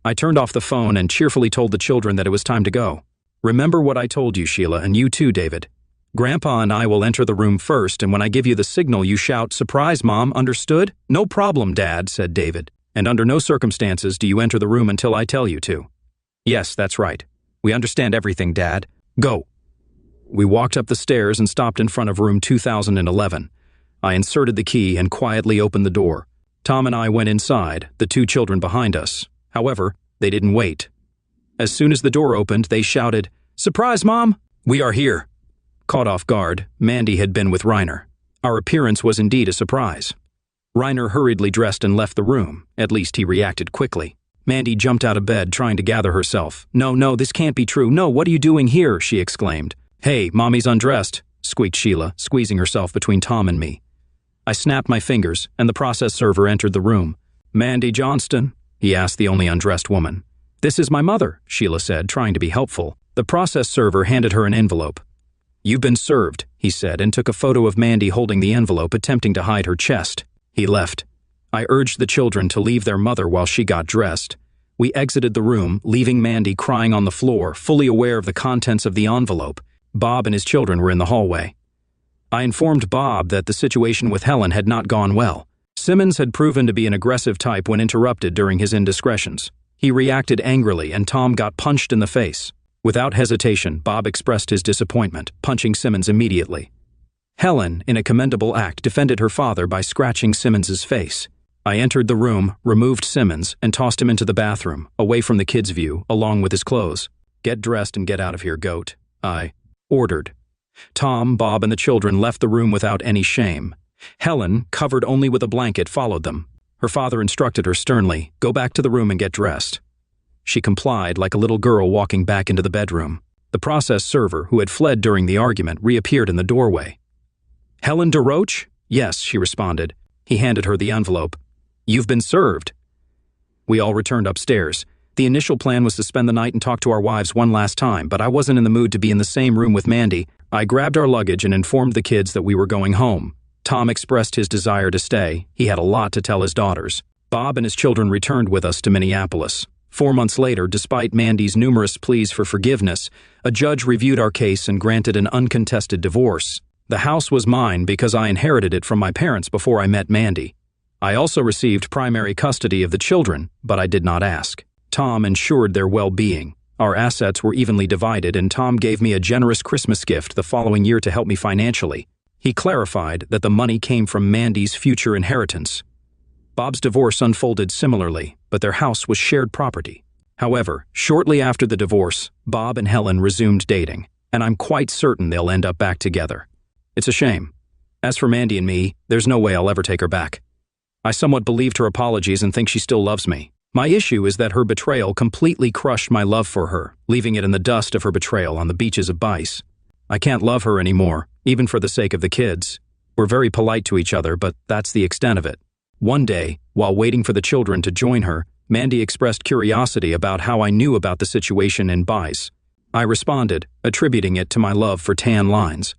I turned off the phone and cheerfully told the children that it was time to go. "Remember what I told you, Sheila, and you too, David. Grandpa and I will enter the room first, and when I give you the signal, you shout, 'Surprise, Mom,' understood?" "No problem, Dad," said David. "And under no circumstances do you enter the room until I tell you to." "Yes, that's right. We understand everything, Dad. Go." We walked up the stairs and stopped in front of room 2011. I inserted the key and quietly opened the door. Tom and I went inside, the 2 children behind us. However, they didn't wait. As soon as the door opened, they shouted, "Surprise, Mom! We are here." Caught off guard, Mandy had been with Reiner. Our appearance was indeed a surprise. Reiner hurriedly dressed and left the room. At least he reacted quickly. Mandy jumped out of bed, trying to gather herself. No, this can't be true. No, what are you doing here?" she exclaimed. "Hey, Mommy's undressed," squeaked Sheila, squeezing herself between Tom and me. I snapped my fingers, and the process server entered the room. "Mandy Johnston?" he asked the only undressed woman. "This is my mother," Sheila said, trying to be helpful. The process server handed her an envelope. "You've been served," he said, and took a photo of Mandy holding the envelope, attempting to hide her chest. He left. I urged the children to leave their mother while she got dressed. We exited the room, leaving Mandy crying on the floor, fully aware of the contents of the envelope. Bob and his children were in the hallway. I informed Bob that the situation with Helen had not gone well. Simmons had proven to be an aggressive type when interrupted during his indiscretions. He reacted angrily, and Tom got punched in the face. Without hesitation, Bob expressed his disappointment, punching Simmons immediately. Helen, in a commendable act, defended her father by scratching Simmons's face. I entered the room, removed Simmons, and tossed him into the bathroom, away from the kids' view, along with his clothes. "Get dressed and get out of here, goat," I ordered. Tom, Bob, and the children left the room without any shame. Helen, covered only with a blanket, followed them. Her father instructed her sternly, "Go back to the room and get dressed." She complied like a little girl walking back into the bedroom. The process server, who had fled during the argument, reappeared in the doorway. "Helen DeRoche?" "Yes," she responded. He handed her the envelope. "You've been served." We all returned upstairs. The initial plan was to spend the night and talk to our wives one last time, but I wasn't in the mood to be in the same room with Mandy. I grabbed our luggage and informed the kids that we were going home. Tom expressed his desire to stay. He had a lot to tell his daughters. Bob and his children returned with us to Minneapolis. 4 months later, despite Mandy's numerous pleas for forgiveness, a judge reviewed our case and granted an uncontested divorce. The house was mine because I inherited it from my parents before I met Mandy. I also received primary custody of the children, but I did not ask. Tom ensured their well-being. Our assets were evenly divided, and Tom gave me a generous Christmas gift the following year to help me financially. He clarified that the money came from Mandy's future inheritance. Bob's divorce unfolded similarly, but their house was shared property. However, shortly after the divorce, Bob and Helen resumed dating, and I'm quite certain they'll end up back together. It's a shame. As for Mandy and me, there's no way I'll ever take her back. I somewhat believed her apologies and think she still loves me. My issue is that her betrayal completely crushed my love for her, leaving it in the dust of her betrayal on the beaches of Bice. I can't love her anymore, even for the sake of the kids. We're very polite to each other, but that's the extent of it. One day, while waiting for the children to join her, Mandy expressed curiosity about how I knew about the situation in Bice. I responded, attributing it to my love for tan lines.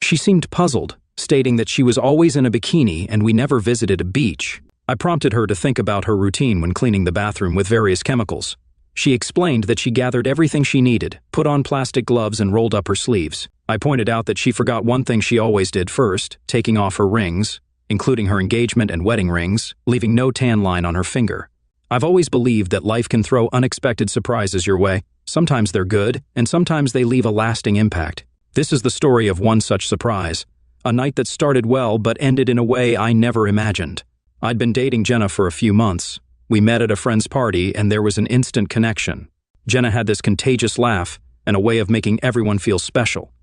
She seemed puzzled, stating that she was always in a bikini and we never visited a beach. I prompted her to think about her routine when cleaning the bathroom with various chemicals. She explained that she gathered everything she needed, put on plastic gloves, and rolled up her sleeves. I pointed out that she forgot one thing she always did first, taking off her rings, including her engagement and wedding rings, leaving no tan line on her finger. I've always believed that life can throw unexpected surprises your way. Sometimes they're good, and sometimes they leave a lasting impact. This is the story of one such surprise. A night that started well but ended in a way I never imagined. I'd been dating Jenna for a few months. We met at a friend's party and there was an instant connection. Jenna had this contagious laugh and a way of making everyone feel special.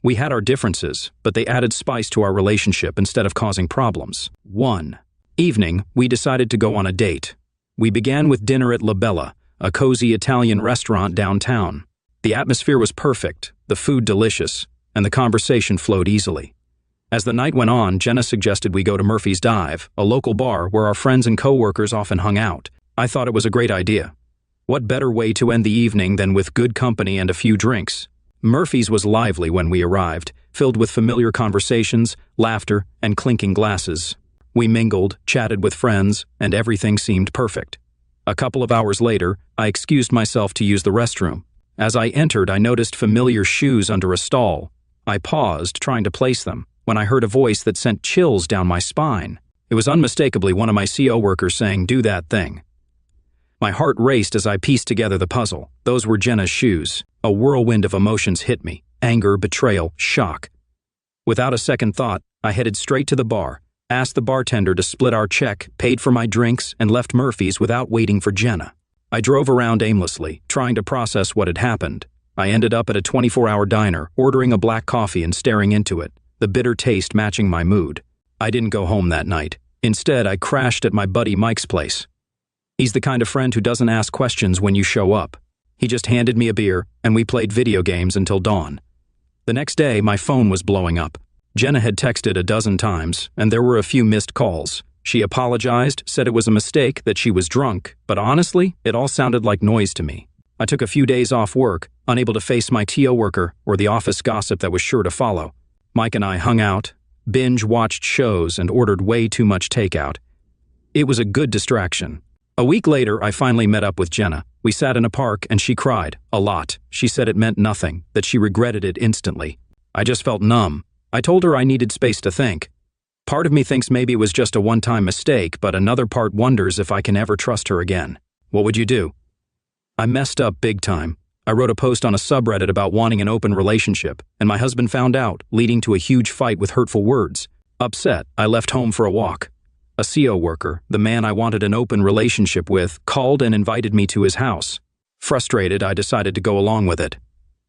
We had our differences, but they added spice to our relationship instead of causing problems. One evening, we decided to go on a date. We began with dinner at La Bella, a cozy Italian restaurant downtown. The atmosphere was perfect, the food delicious, and the conversation flowed easily. As the night went on, Jenna suggested we go to Murphy's Dive, a local bar where our friends and coworkers often hung out. I thought it was a great idea. What better way to end the evening than with good company and a few drinks? Murphy's was lively when we arrived, filled with familiar conversations, laughter, and clinking glasses. We mingled, chatted with friends, and everything seemed perfect. A couple of hours later, I excused myself to use the restroom. As I entered, I noticed familiar shoes under a stall. I paused, trying to place them, when I heard a voice that sent chills down my spine. It was unmistakably one of my CO workers saying, "Do that thing." My heart raced as I pieced together the puzzle. Those were Jenna's shoes. A whirlwind of emotions hit me: anger, betrayal, shock. Without a second thought, I headed straight to the bar, asked the bartender to split our check, paid for my drinks, and left Murphy's without waiting for Jenna. I drove around aimlessly, trying to process what had happened. I ended up at a 24-hour diner, ordering a black coffee and staring into it, the bitter taste matching my mood. I didn't go home that night. Instead, I crashed at my buddy Mike's place. He's the kind of friend who doesn't ask questions when you show up. He just handed me a beer, and we played video games until dawn. The next day, my phone was blowing up. Jenna had texted a dozen times, and there were a few missed calls. She apologized, said it was a mistake, that she was drunk, but honestly, it all sounded like noise to me. I took a few days off work, unable to face my TO worker or the office gossip that was sure to follow. Mike and I hung out, binge-watched shows, and ordered way too much takeout. It was a good distraction. A week later, I finally met up with Jenna. We sat in a park and she cried, a lot. She said it meant nothing, that she regretted it instantly. I just felt numb. I told her I needed space to think. Part of me thinks maybe it was just a one-time mistake, but another part wonders if I can ever trust her again. What would you do? I messed up big time. I wrote a post on a subreddit about wanting an open relationship, and my husband found out, leading to a huge fight with hurtful words. Upset, I left home for a walk. A CO worker, the man I wanted an open relationship with, called and invited me to his house. Frustrated, I decided to go along with it.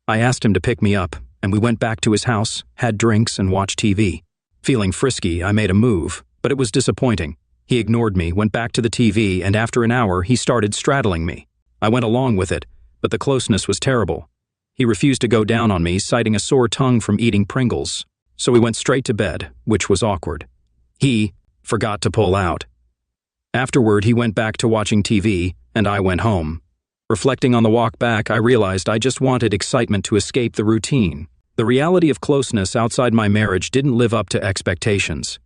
I asked him to pick me up, and we went back to his house, had drinks, and watched TV. Feeling frisky, I made a move, but it was disappointing. He ignored me, went back to the TV, and after an hour, he started straddling me. I went along with it, but the closeness was terrible. He refused to go down on me, citing a sore tongue from eating Pringles. So we went straight to bed, which was awkward. He forgot to pull out. Afterward, he went back to watching TV, and I went home. Reflecting on the walk back, I realized I just wanted excitement to escape the routine. The reality of closeness outside my marriage didn't live up to expectations.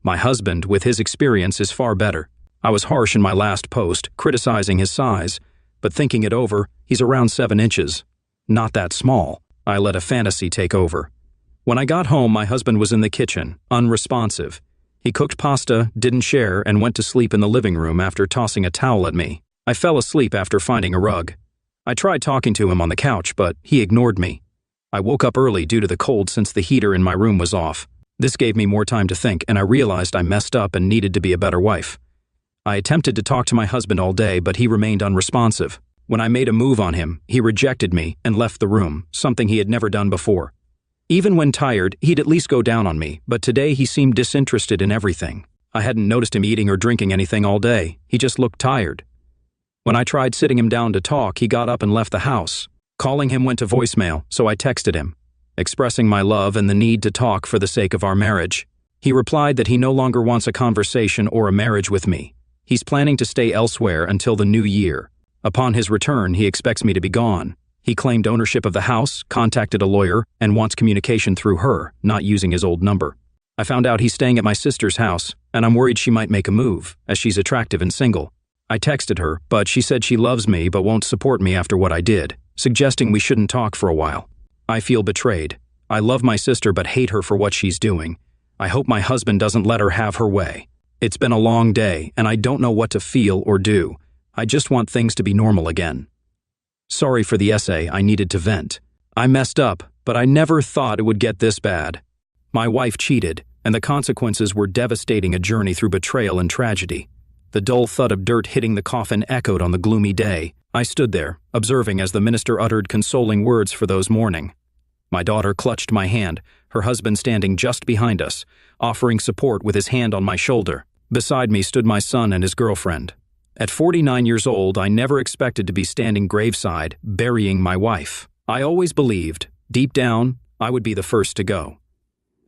My husband, with his experience, is far better. I was harsh in my last post, criticizing his size, but thinking it over, he's around 7 inches. Not that small. I let a fantasy take over. When I got home, my husband was in the kitchen, unresponsive. He cooked pasta, didn't share, and went to sleep in the living room after tossing a towel at me. I fell asleep after finding a rug. I tried talking to him on the couch, but he ignored me. I woke up early due to the cold since the heater in my room was off. This gave me more time to think, and I realized I messed up and needed to be a better wife. I attempted to talk to my husband all day, but he remained unresponsive. When I made a move on him, he rejected me and left the room, something he had never done before. Even when tired, he'd at least go down on me, but today he seemed disinterested in everything. I hadn't noticed him eating or drinking anything all day. He just looked tired. When I tried sitting him down to talk, he got up and left the house. Calling him went to voicemail, so I texted him, expressing my love and the need to talk for the sake of our marriage. He replied that he no longer wants a conversation or a marriage with me. He's planning to stay elsewhere until the new year. Upon his return, he expects me to be gone. He claimed ownership of the house, contacted a lawyer, and wants communication through her, not using his old number. I found out he's staying at my sister's house, and I'm worried she might make a move, as she's attractive and single. I texted her, but she said she loves me but won't support me after what I did, suggesting we shouldn't talk for a while. I feel betrayed. I love my sister but hate her for what she's doing. I hope my husband doesn't let her have her way. It's been a long day, and I don't know what to feel or do. I just want things to be normal again. Sorry for the essay, I needed to vent. I messed up, but I never thought it would get this bad. My wife cheated, and the consequences were devastating, a journey through betrayal and tragedy. The dull thud of dirt hitting the coffin echoed on the gloomy day. I stood there, observing as the minister uttered consoling words for those mourning. My daughter clutched my hand, her husband standing just behind us, offering support with his hand on my shoulder. Beside me stood my son and his girlfriend. At 49 years old, I never expected to be standing graveside, burying my wife. I always believed, deep down, I would be the first to go.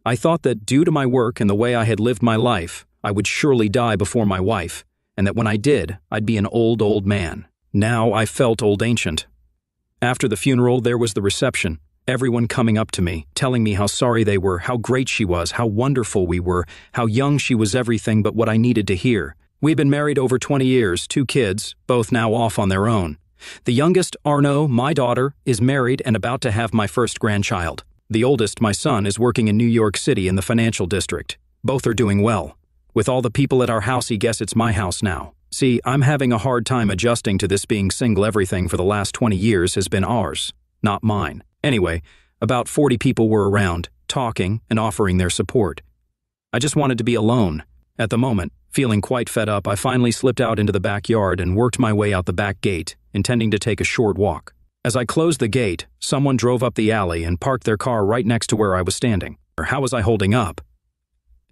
I thought that due to my work and the way I had lived my life, I would surely die before my wife, and that when I did, I'd be an old man. Now I felt old ancient. After the funeral, there was the reception. Everyone coming up to me, telling me how sorry they were, how great she was, how wonderful we were, how young she was, everything but what I needed to hear. We've been married over 20 years, 2 kids, both now off on their own. The youngest, Arno, my daughter, is married and about to have my first grandchild. The oldest, my son, is working in New York City in the financial district. Both are doing well. With all the people at our house, he guess it's my house now. See, I'm having a hard time adjusting to this being single. Everything for the last 20 years has been ours, not mine. Anyway, about 40 people were around, talking and offering their support. I just wanted to be alone. At the moment, feeling quite fed up, I finally slipped out into the backyard and worked my way out the back gate, intending to take a short walk. As I closed the gate, someone drove up the alley and parked their car right next to where I was standing. How was I holding up?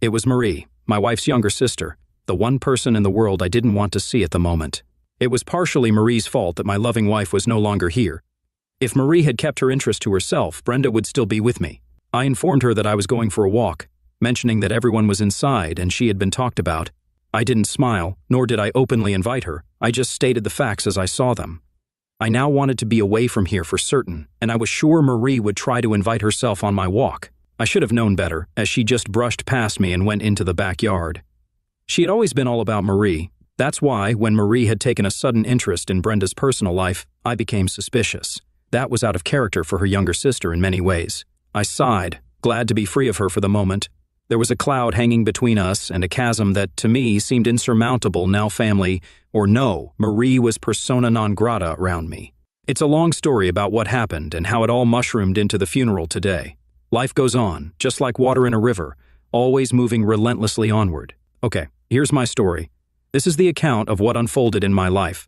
It was Marie, my wife's younger sister, the one person in the world I didn't want to see at the moment. It was partially Marie's fault that my loving wife was no longer here. If Marie had kept her interest to herself, Brenda would still be with me. I informed her that I was going for a walk, mentioning that everyone was inside and she had been talked about. I didn't smile, nor did I openly invite her. I just stated the facts as I saw them. I now wanted to be away from here for certain, and I was sure Marie would try to invite herself on my walk. I should have known better, as she just brushed past me and went into the backyard. She had always been all about Marie. That's why, when Marie had taken a sudden interest in Brenda's personal life, I became suspicious. That was out of character for her younger sister in many ways. I sighed, glad to be free of her for the moment. There was a cloud hanging between us and a chasm that, to me, seemed insurmountable now family, or no, Marie was persona non grata around me. It's a long story about what happened and how it all mushroomed into the funeral today. Life goes on, just like water in a river, always moving relentlessly onward. Okay, here's my story. This is the account of what unfolded in my life.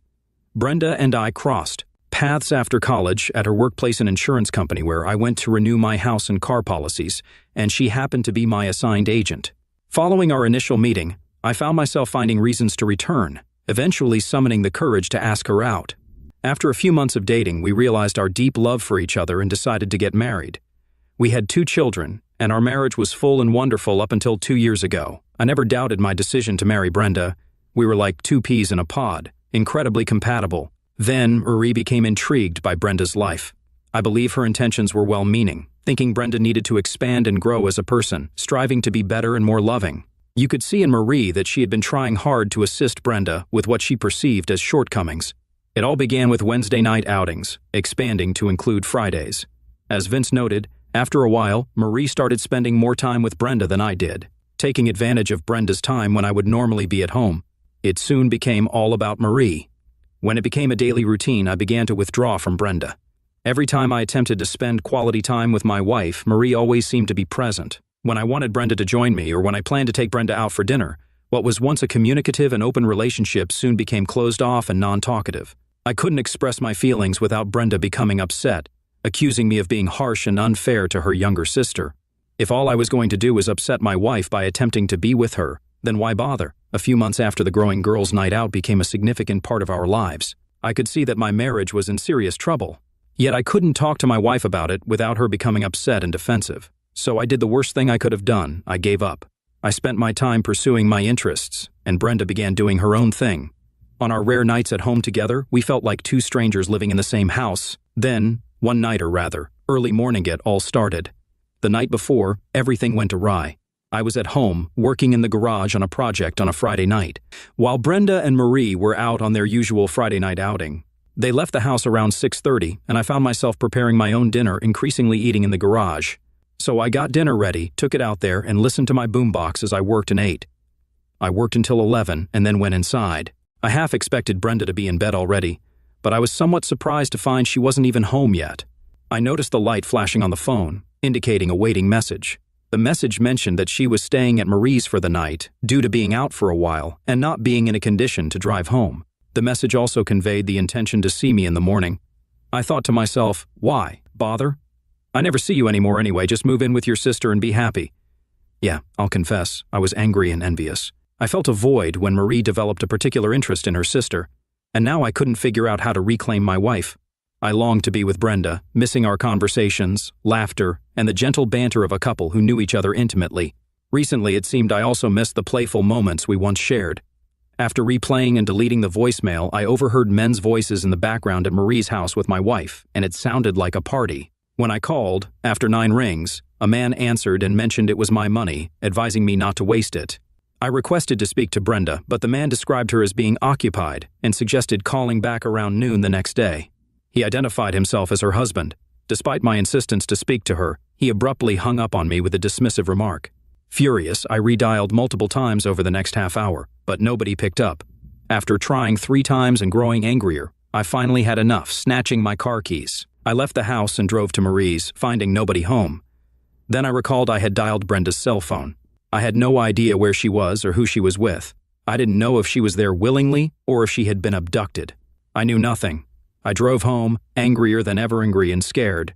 Brenda and I crossed paths after college at her workplace and insurance company where I went to renew my house and car policies, and she happened to be my assigned agent. Following our initial meeting, I found myself finding reasons to return, eventually summoning the courage to ask her out. After a few months of dating, we realized our deep love for each other and decided to get married. We had 2 children, and our marriage was full and wonderful up until 2 years ago. I never doubted my decision to marry Brenda. We were like 2 peas in a pod, incredibly compatible. Then, Marie became intrigued by Brenda's life. I believe her intentions were well-meaning, thinking Brenda needed to expand and grow as a person, striving to be better and more loving. You could see in Marie that she had been trying hard to assist Brenda with what she perceived as shortcomings. It all began with Wednesday night outings, expanding to include Fridays. As Vince noted, after a while, Marie started spending more time with Brenda than I did, taking advantage of Brenda's time when I would normally be at home. It soon became all about Marie. When it became a daily routine, I began to withdraw from Brenda. Every time I attempted to spend quality time with my wife, Marie always seemed to be present. When I wanted Brenda to join me or when I planned to take Brenda out for dinner, what was once a communicative and open relationship soon became closed off and non-talkative. I couldn't express my feelings without Brenda becoming upset, accusing me of being harsh and unfair to her younger sister. If all I was going to do was upset my wife by attempting to be with her, then why bother? A few months after the growing girls' night out became a significant part of our lives, I could see that my marriage was in serious trouble. Yet I couldn't talk to my wife about it without her becoming upset and defensive. So I did the worst thing I could have done. I gave up. I spent my time pursuing my interests, and Brenda began doing her own thing. On our rare nights at home together, we felt like 2 strangers living in the same house. Then, one night or rather, early morning it all started. The night before, everything went awry. I was at home, working in the garage on a project on a Friday night, while Brenda and Marie were out on their usual Friday night outing. They left the house around 6:30, and I found myself preparing my own dinner, increasingly eating in the garage. So I got dinner ready, took it out there, and listened to my boombox as I worked and ate. I worked until 11 and then went inside. I half expected Brenda to be in bed already, but I was somewhat surprised to find she wasn't even home yet. I noticed the light flashing on the phone, indicating a waiting message. The message mentioned that she was staying at Marie's for the night, due to being out for a while and not being in a condition to drive home. The message also conveyed the intention to see me in the morning. I thought to myself, why bother? I never see you anymore anyway, just move in with your sister and be happy. Yeah, I'll confess, I was angry and envious. I felt a void when Marie developed a particular interest in her sister, and now I couldn't figure out how to reclaim my wife. I longed to be with Brenda, missing our conversations, laughter, and the gentle banter of a couple who knew each other intimately. Recently, it seemed I also missed the playful moments we once shared. After replaying and deleting the voicemail, I overheard men's voices in the background at Marie's house with my wife, and it sounded like a party. When I called, after 9 rings, a man answered and mentioned it was my money, advising me not to waste it. I requested to speak to Brenda, but the man described her as being occupied and suggested calling back around noon the next day. He identified himself as her husband. Despite my insistence to speak to her, he abruptly hung up on me with a dismissive remark. Furious, I redialed multiple times over the next half hour, but nobody picked up. After trying 3 times and growing angrier, I finally had enough, snatching my car keys. I left the house and drove to Marie's, finding nobody home. Then I recalled I had dialed Brenda's cell phone. I had no idea where she was or who she was with. I didn't know if she was there willingly or if she had been abducted. I knew nothing. I drove home, angrier than ever angry and scared.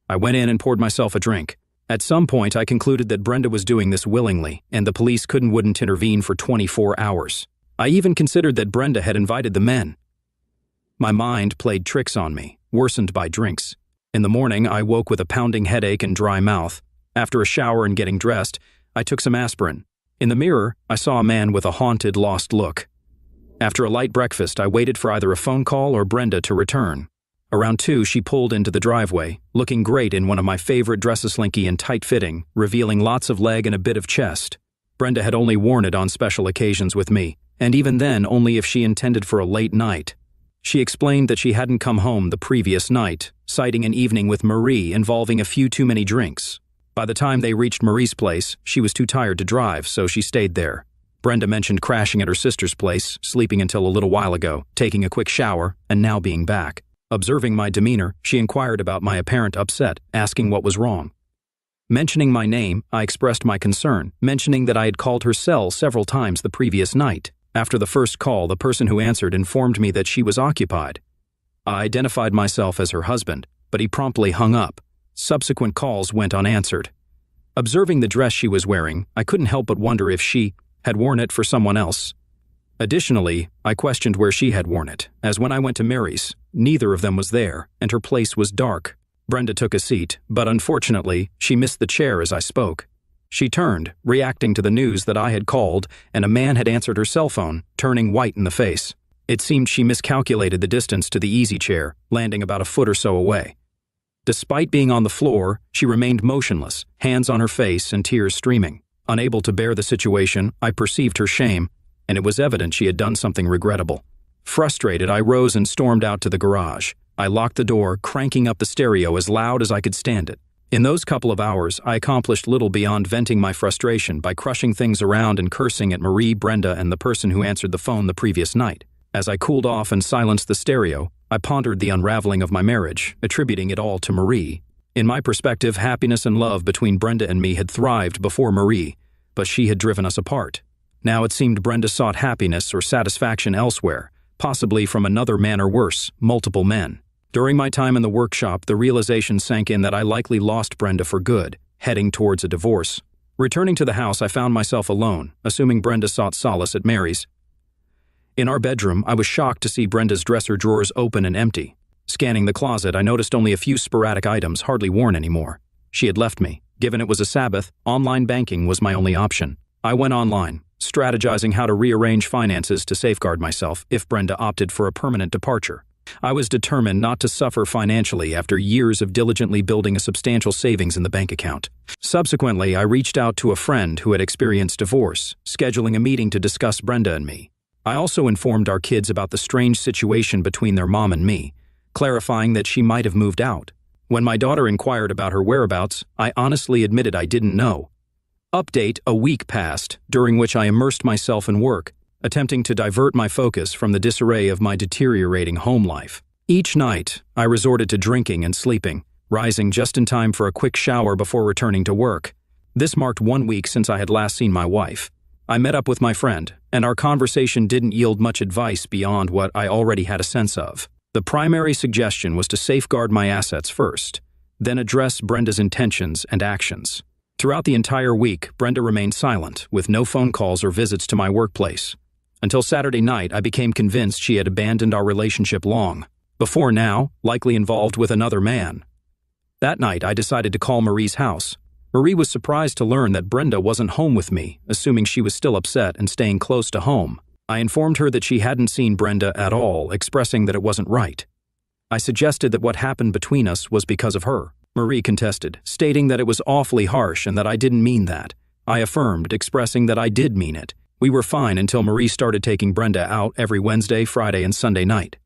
I went in and poured myself a drink. At some point, I concluded that Brenda was doing this willingly, and the police wouldn't intervene for 24 hours. I even considered that Brenda had invited the men. My mind played tricks on me, worsened by drinks. In the morning, I woke with a pounding headache and dry mouth. After a shower and getting dressed, I took some aspirin. In the mirror, I saw a man with a haunted, lost look. After a light breakfast, I waited for either a phone call or Brenda to return. Around 2, she pulled into the driveway, looking great in one of my favorite dresses, slinky and tight-fitting, revealing lots of leg and a bit of chest. Brenda had only worn it on special occasions with me, and even then only if she intended for a late night. She explained that she hadn't come home the previous night, citing an evening with Marie involving a few too many drinks. By the time they reached Marie's place, she was too tired to drive, so she stayed there. Brenda mentioned crashing at her sister's place, sleeping until a little while ago, taking a quick shower, and now being back. Observing my demeanor, she inquired about my apparent upset, asking what was wrong. Mentioning my name, I expressed my concern, mentioning that I had called her cell several times the previous night. After the first call, the person who answered informed me that she was occupied. I identified myself as her husband, but he promptly hung up. Subsequent calls went unanswered. Observing the dress she was wearing, I couldn't help but wonder if she had worn it for someone else. Additionally, I questioned where she had worn it, as when I went to Mary's, neither of them was there, and her place was dark. Brenda took a seat, but unfortunately, she missed the chair as I spoke. She turned, reacting to the news that I had called, and a man had answered her cell phone, turning white in the face. It seemed she miscalculated the distance to the easy chair, landing about a foot or so away. Despite being on the floor, she remained motionless, hands on her face and tears streaming. Unable to bear the situation, I perceived her shame, and it was evident she had done something regrettable. Frustrated, I rose and stormed out to the garage. I locked the door, cranking up the stereo as loud as I could stand it. In those couple of hours, I accomplished little beyond venting my frustration by crushing things around and cursing at Marie, Brenda, and the person who answered the phone the previous night. As I cooled off and silenced the stereo, I pondered the unraveling of my marriage, attributing it all to Marie. In my perspective, happiness and love between Brenda and me had thrived before Marie, but she had driven us apart. Now it seemed Brenda sought happiness or satisfaction elsewhere, possibly from another man or worse, multiple men. During my time in the workshop, the realization sank in that I likely lost Brenda for good, heading towards a divorce. Returning to the house, I found myself alone, assuming Brenda sought solace at Mary's. In our bedroom, I was shocked to see Brenda's dresser drawers open and empty. Scanning the closet, I noticed only a few sporadic items hardly worn anymore. She had left me. Given it was a Sabbath, online banking was my only option. I went online, strategizing how to rearrange finances to safeguard myself if Brenda opted for a permanent departure. I was determined not to suffer financially after years of diligently building a substantial savings in the bank account. Subsequently, I reached out to a friend who had experienced divorce, scheduling a meeting to discuss Brenda and me. I also informed our kids about the strange situation between their mom and me, clarifying that she might have moved out. When my daughter inquired about her whereabouts, I honestly admitted I didn't know. Update: a week passed, during which I immersed myself in work, attempting to divert my focus from the disarray of my deteriorating home life. Each night, I resorted to drinking and sleeping, rising just in time for a quick shower before returning to work. This marked 1 week since I had last seen my wife. I met up with my friend, and our conversation didn't yield much advice beyond what I already had a sense of. The primary suggestion was to safeguard my assets first, then address Brenda's intentions and actions. Throughout the entire week, Brenda remained silent, with no phone calls or visits to my workplace. Until Saturday night, I became convinced she had abandoned our relationship long before now, likely involved with another man. That night, I decided to call Marie's house. Marie was surprised to learn that Brenda wasn't home with me, assuming she was still upset and staying close to home. I informed her that she hadn't seen Brenda at all, expressing that it wasn't right. I suggested that what happened between us was because of her. Marie contested, stating that it was awfully harsh and that I didn't mean that. I affirmed, expressing that I did mean it. We were fine until Marie started taking Brenda out every Wednesday, Friday, and Sunday night.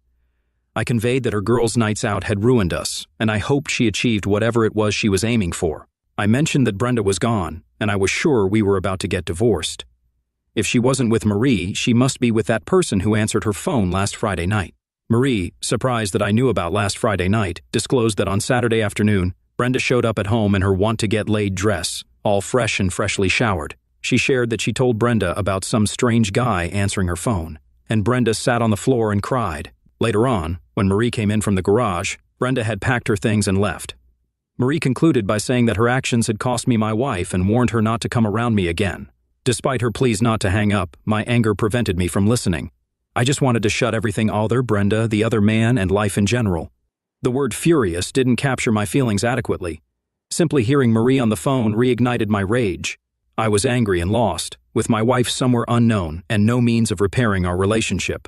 I conveyed that her girls' nights out had ruined us, and I hoped she achieved whatever it was she was aiming for. I mentioned that Brenda was gone, and I was sure we were about to get divorced. If she wasn't with Marie, she must be with that person who answered her phone last Friday night. Marie, surprised that I knew about last Friday night, disclosed that on Saturday afternoon, Brenda showed up at home in her want-to-get-laid dress, all fresh and freshly showered. She shared that she told Brenda about some strange guy answering her phone, and Brenda sat on the floor and cried. Later on, when Marie came in from the garage, Brenda had packed her things and left. Marie concluded by saying that her actions had cost me my wife and warned her not to come around me again. Despite her pleas not to hang up, my anger prevented me from listening. I just wanted to shut everything other, Brenda, the other man, and life in general. The word furious didn't capture my feelings adequately. Simply hearing Marie on the phone reignited my rage. I was angry and lost, with my wife somewhere unknown and no means of repairing our relationship.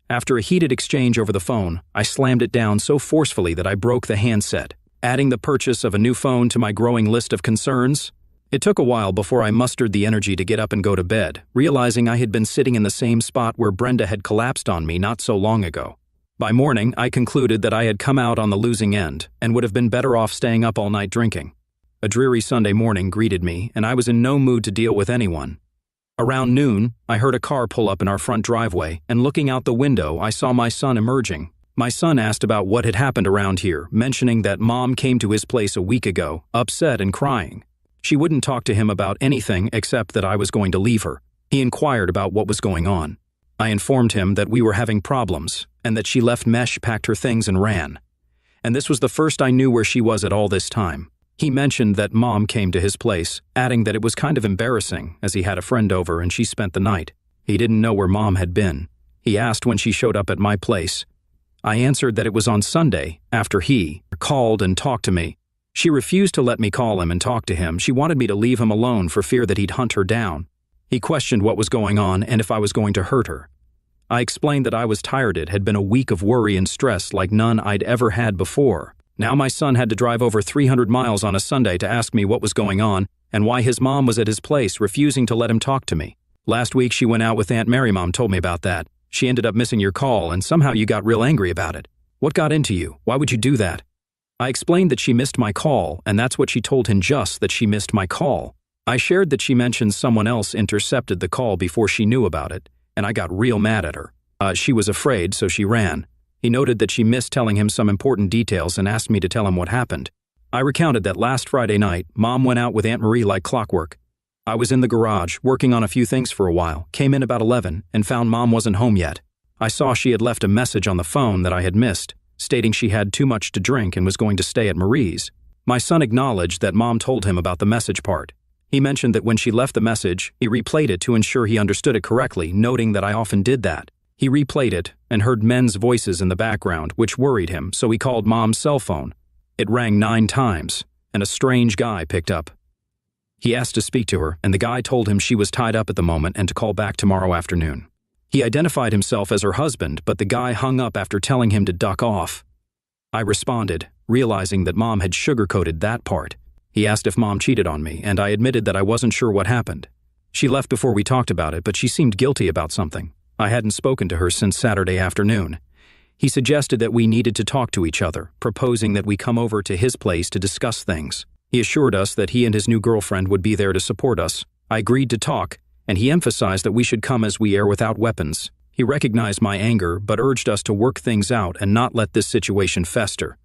After a heated exchange over the phone, I slammed it down so forcefully that I broke the handset, adding the purchase of a new phone to my growing list of concerns. It took a while before I mustered the energy to get up and go to bed, realizing I had been sitting in the same spot where Brenda had collapsed on me not so long ago. By morning, I concluded that I had come out on the losing end and would have been better off staying up all night drinking. A dreary Sunday morning greeted me, and I was in no mood to deal with anyone. Around noon, I heard a car pull up in our front driveway, and looking out the window, I saw my son emerging. My son asked about what had happened around here, mentioning that Mom came to his place a week ago, upset and crying. She wouldn't talk to him about anything except that I was going to leave her. He inquired about what was going on. I informed him that we were having problems, and that she left Mesh, packed her things, and ran. And this was the first I knew where she was at all this time. He mentioned that Mom came to his place, adding that it was kind of embarrassing, as he had a friend over and she spent the night. He didn't know where Mom had been. He asked when she showed up at my place. I answered that it was on Sunday, after he called and talked to me. She refused to let me call him and talk to him. She wanted me to leave him alone for fear that he'd hunt her down. He questioned what was going on and if I was going to hurt her. I explained that I was tired. It had been a week of worry and stress like none I'd ever had before. Now my son had to drive over 300 miles on a Sunday to ask me what was going on and why his mom was at his place, refusing to let him talk to me. Last week she went out with Aunt Mary. Mom told me about that. She ended up missing your call and somehow you got real angry about it. What got into you? Why would you do that? I explained that she missed my call, and that's what she told him, just that she missed my call. I shared that she mentioned someone else intercepted the call before she knew about it, and I got real mad at her. She was afraid, so she ran. He noted that she missed telling him some important details and asked me to tell him what happened. I recounted that last Friday night, Mom went out with Aunt Marie like clockwork. I was in the garage, working on a few things for a while, came in about 11, and found Mom wasn't home yet. I saw she had left a message on the phone that I had missed, stating she had too much to drink and was going to stay at Marie's. My son acknowledged that Mom told him about the message part. He mentioned that when she left the message, he replayed it to ensure he understood it correctly, noting that I often did that. He replayed it and heard men's voices in the background, which worried him, so he called Mom's cell phone. It rang 9 times, and a strange guy picked up. He asked to speak to her, and the guy told him she was tied up at the moment and to call back tomorrow afternoon. He identified himself as her husband, but the guy hung up after telling him to duck off. I responded, realizing that Mom had sugarcoated that part. He asked if Mom cheated on me, and I admitted that I wasn't sure what happened. She left before we talked about it, but she seemed guilty about something. I hadn't spoken to her since Saturday afternoon. He suggested that we needed to talk to each other, proposing that we come over to his place to discuss things. He assured us that he and his new girlfriend would be there to support us. I agreed to talk, and he emphasized that we should come as we are without weapons. He recognized my anger, but urged us to work things out and not let this situation fester.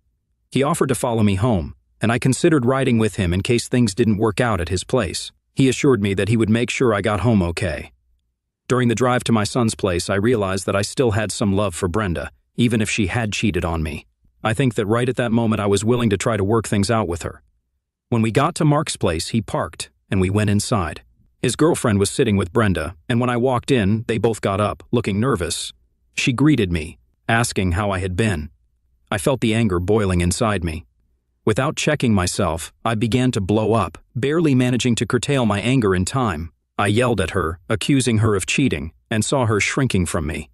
He offered to follow me home, and I considered riding with him in case things didn't work out at his place. He assured me that he would make sure I got home okay. During the drive to my son's place, I realized that I still had some love for Brenda, even if she had cheated on me. I think that right at that moment I was willing to try to work things out with her. When we got to Mark's place, he parked, and we went inside. His girlfriend was sitting with Brenda, and when I walked in, they both got up, looking nervous. She greeted me, asking how I had been. I felt the anger boiling inside me. Without checking myself, I began to blow up, barely managing to curtail my anger in time. I yelled at her, accusing her of cheating, and saw her shrinking from me.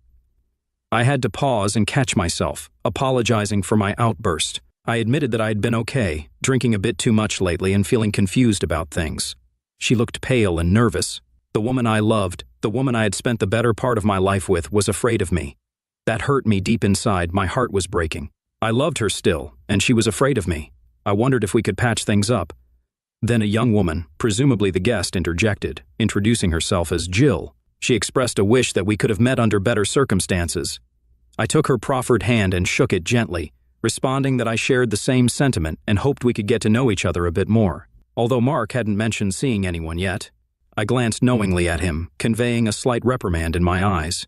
I had to pause and catch myself, apologizing for my outburst. I admitted that I had been okay, drinking a bit too much lately and feeling confused about things. She looked pale and nervous. The woman I loved, the woman I had spent the better part of my life with, was afraid of me. That hurt me deep inside. My heart was breaking. I loved her still, and she was afraid of me. I wondered if we could patch things up. Then a young woman, presumably the guest, interjected, introducing herself as Jill. She expressed a wish that we could have met under better circumstances. I took her proffered hand and shook it gently, responding that I shared the same sentiment and hoped we could get to know each other a bit more. Although Mark hadn't mentioned seeing anyone yet, I glanced knowingly at him, conveying a slight reprimand in my eyes.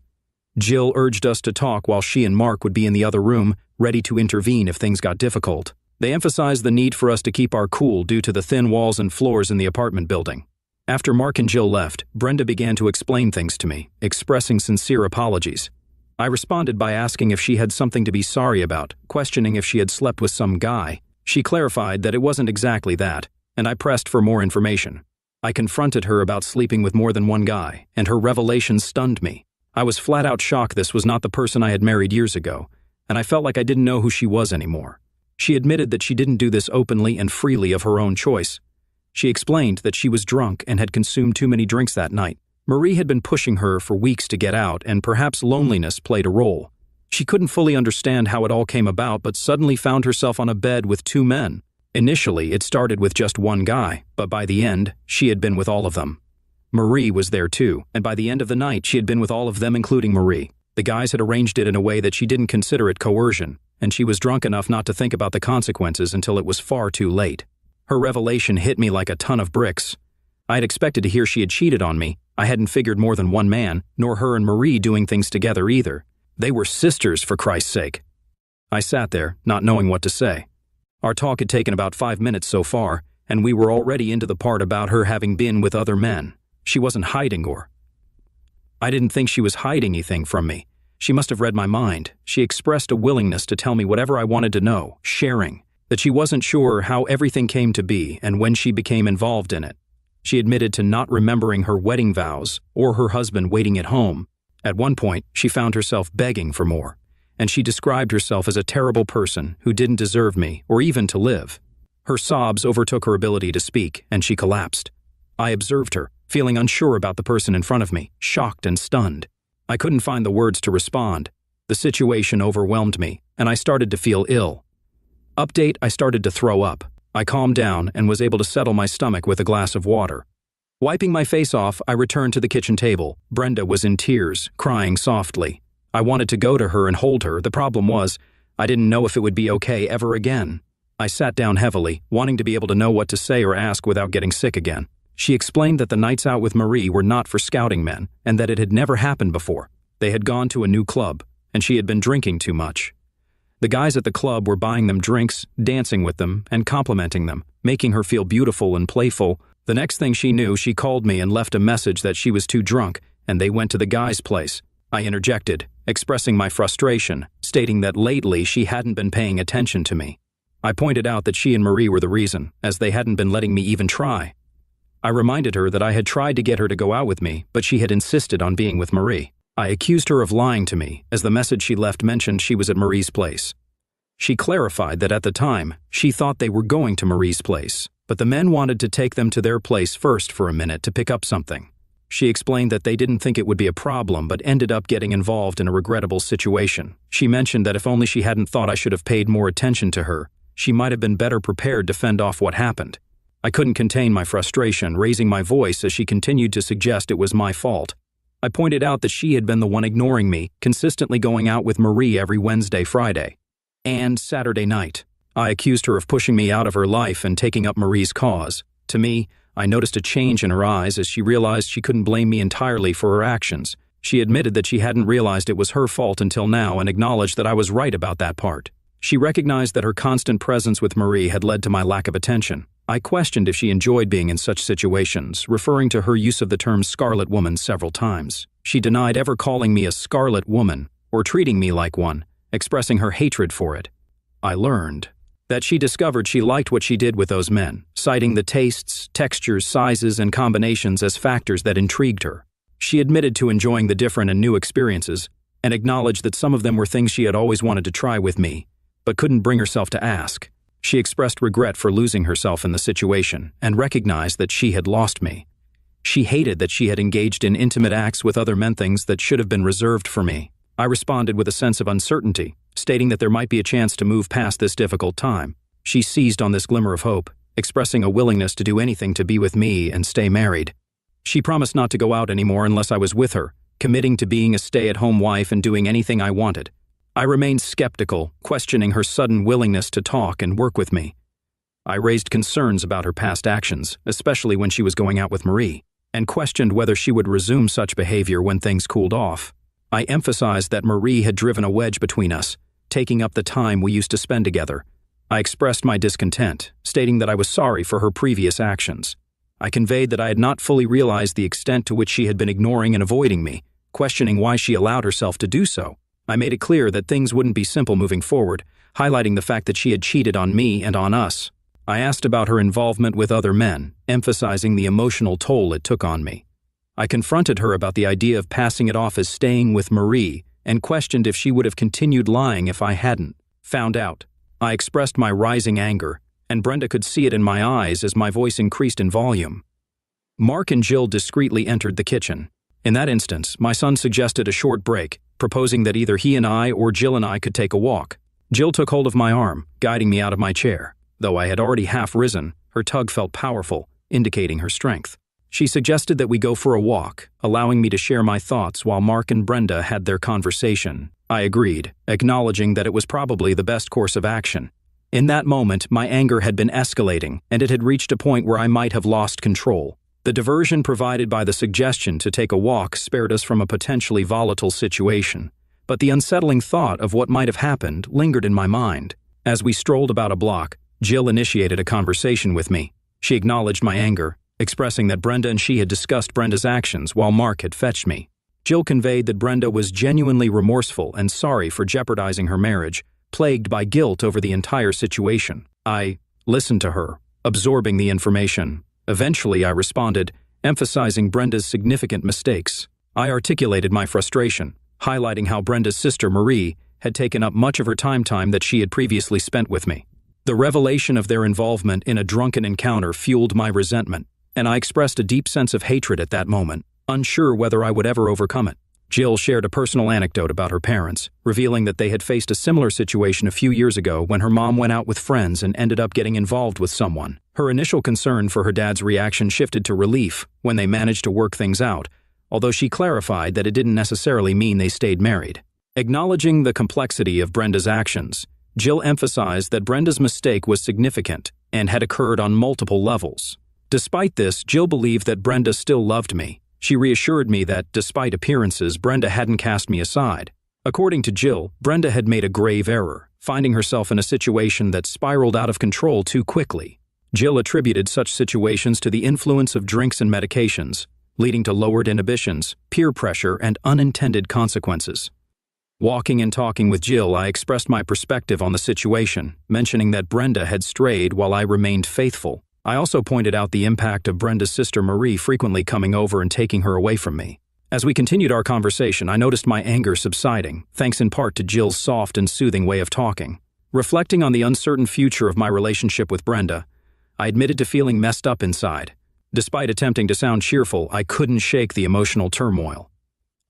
Jill urged us to talk while she and Mark would be in the other room, ready to intervene if things got difficult. They emphasized the need for us to keep our cool due to the thin walls and floors in the apartment building. After Mark and Jill left, Brenda began to explain things to me, expressing sincere apologies. I responded by asking if she had something to be sorry about, questioning if she had slept with some guy. She clarified that it wasn't exactly that, and I pressed for more information. I confronted her about sleeping with more than one guy, and her revelation stunned me. I was flat out shocked this was not the person I had married years ago, and I felt like I didn't know who she was anymore. She admitted that she didn't do this openly and freely of her own choice. She explained that she was drunk and had consumed too many drinks that night. Marie had been pushing her for weeks to get out, and perhaps loneliness played a role. She couldn't fully understand how it all came about, but suddenly found herself on a bed with two men. Initially, it started with just one guy, but by the end, she had been with all of them. Marie was there too, and by the end of the night, she had been with all of them, including Marie. The guys had arranged it in a way that she didn't consider it coercion, and she was drunk enough not to think about the consequences until it was far too late. Her revelation hit me like a ton of bricks. I had expected to hear she had cheated on me. I hadn't figured more than one man, nor her and Marie doing things together either. They were sisters, for Christ's sake. I sat there, not knowing what to say. Our talk had taken about 5 minutes so far, and we were already into the part about her having been with other men. She wasn't hiding or... I didn't think she was hiding anything from me. She must have read my mind. She expressed a willingness to tell me whatever I wanted to know, sharing, that she wasn't sure how everything came to be and when she became involved in it. She admitted to not remembering her wedding vows or her husband waiting at home. At one point, she found herself begging for more, and she described herself as a terrible person who didn't deserve me or even to live. Her sobs overtook her ability to speak, and she collapsed. I observed her, feeling unsure about the person in front of me, shocked and stunned. I couldn't find the words to respond. The situation overwhelmed me, and I started to feel ill. Update, I started to throw up. I calmed down and was able to settle my stomach with a glass of water. Wiping my face off, I returned to the kitchen table. Brenda was in tears, crying softly. I wanted to go to her and hold her. The problem was, I didn't know if it would be okay ever again. I sat down heavily, wanting to be able to know what to say or ask without getting sick again. She explained that the nights out with Marie were not for scouting men, and that it had never happened before. They had gone to a new club, and she had been drinking too much. The guys at the club were buying them drinks, dancing with them, and complimenting them, making her feel beautiful and playful. The next thing she knew, she called me and left a message that she was too drunk, and they went to the guy's place. I interjected, expressing my frustration, stating that lately she hadn't been paying attention to me. I pointed out that she and Marie were the reason, as they hadn't been letting me even try. I reminded her that I had tried to get her to go out with me, but she had insisted on being with Marie. I accused her of lying to me, as the message she left mentioned she was at Marie's place. She clarified that at the time, she thought they were going to Marie's place, but the men wanted to take them to their place first for a minute to pick up something. She explained that they didn't think it would be a problem, but ended up getting involved in a regrettable situation. She mentioned that if only she hadn't thought I should have paid more attention to her, she might have been better prepared to fend off what happened. I couldn't contain my frustration, raising my voice as she continued to suggest it was my fault. I pointed out that she had been the one ignoring me, consistently going out with Marie every Wednesday, Friday, and Saturday night. I accused her of pushing me out of her life and taking up Marie's cause. To me, I noticed a change in her eyes as she realized she couldn't blame me entirely for her actions. She admitted that she hadn't realized it was her fault until now and acknowledged that I was right about that part. She recognized that her constant presence with Marie had led to my lack of attention. I questioned if she enjoyed being in such situations, referring to her use of the term scarlet woman several times. She denied ever calling me a scarlet woman or treating me like one, expressing her hatred for it. I learned that she discovered she liked what she did with those men, citing the tastes, textures, sizes, and combinations as factors that intrigued her. She admitted to enjoying the different and new experiences, and acknowledged that some of them were things she had always wanted to try with me, but couldn't bring herself to ask. She expressed regret for losing herself in the situation, and recognized that she had lost me. She hated that she had engaged in intimate acts with other men, things that should have been reserved for me. I responded with a sense of uncertainty, stating that there might be a chance to move past this difficult time. She seized on this glimmer of hope, expressing a willingness to do anything to be with me and stay married. She promised not to go out anymore unless I was with her, committing to being a stay-at-home wife and doing anything I wanted. I remained skeptical, questioning her sudden willingness to talk and work with me. I raised concerns about her past actions, especially when she was going out with Marie, and questioned whether she would resume such behavior when things cooled off. I emphasized that Marie had driven a wedge between us, taking up the time we used to spend together. I expressed my discontent, stating that I was sorry for her previous actions. I conveyed that I had not fully realized the extent to which she had been ignoring and avoiding me, questioning why she allowed herself to do so. I made it clear that things wouldn't be simple moving forward, highlighting the fact that she had cheated on me and on us. I asked about her involvement with other men, emphasizing the emotional toll it took on me. I confronted her about the idea of passing it off as staying with Marie and questioned if she would have continued lying if I hadn't found out. I expressed my rising anger, and Brenda could see it in my eyes as my voice increased in volume. Mark and Jill discreetly entered the kitchen. In that instance, my son suggested a short break, proposing that either he and I or Jill and I could take a walk. Jill took hold of my arm, guiding me out of my chair. Though I had already half risen, her tug felt powerful, indicating her strength. She suggested that we go for a walk, allowing me to share my thoughts while Mark and Brenda had their conversation. I agreed, acknowledging that it was probably the best course of action. In that moment, my anger had been escalating, and it had reached a point where I might have lost control. The diversion provided by the suggestion to take a walk spared us from a potentially volatile situation, but the unsettling thought of what might have happened lingered in my mind. As we strolled about a block, Jill initiated a conversation with me. She acknowledged my anger, expressing that Brenda and she had discussed Brenda's actions while Mark had fetched me. Jill conveyed that Brenda was genuinely remorseful and sorry for jeopardizing her marriage, plagued by guilt over the entire situation. I listened to her, absorbing the information. Eventually, I responded, emphasizing Brenda's significant mistakes. I articulated my frustration, highlighting how Brenda's sister Marie had taken up much of her time that she had previously spent with me. The revelation of their involvement in a drunken encounter fueled my resentment, and I expressed a deep sense of hatred at that moment, unsure whether I would ever overcome it. Jill shared a personal anecdote about her parents, revealing that they had faced a similar situation a few years ago when her mom went out with friends and ended up getting involved with someone. Her initial concern for her dad's reaction shifted to relief when they managed to work things out, although she clarified that it didn't necessarily mean they stayed married. Acknowledging the complexity of Brenda's actions, Jill emphasized that Brenda's mistake was significant and had occurred on multiple levels. Despite this, Jill believed that Brenda still loved me. She reassured me that, despite appearances, Brenda hadn't cast me aside. According to Jill, Brenda had made a grave error, finding herself in a situation that spiraled out of control too quickly. Jill attributed such situations to the influence of drinks and medications, leading to lowered inhibitions, peer pressure, and unintended consequences. Walking and talking with Jill, I expressed my perspective on the situation, mentioning that Brenda had strayed while I remained faithful. I also pointed out the impact of Brenda's sister Marie frequently coming over and taking her away from me. As we continued our conversation, I noticed my anger subsiding, thanks in part to Jill's soft and soothing way of talking. Reflecting on the uncertain future of my relationship with Brenda, I admitted to feeling messed up inside. Despite attempting to sound cheerful, I couldn't shake the emotional turmoil.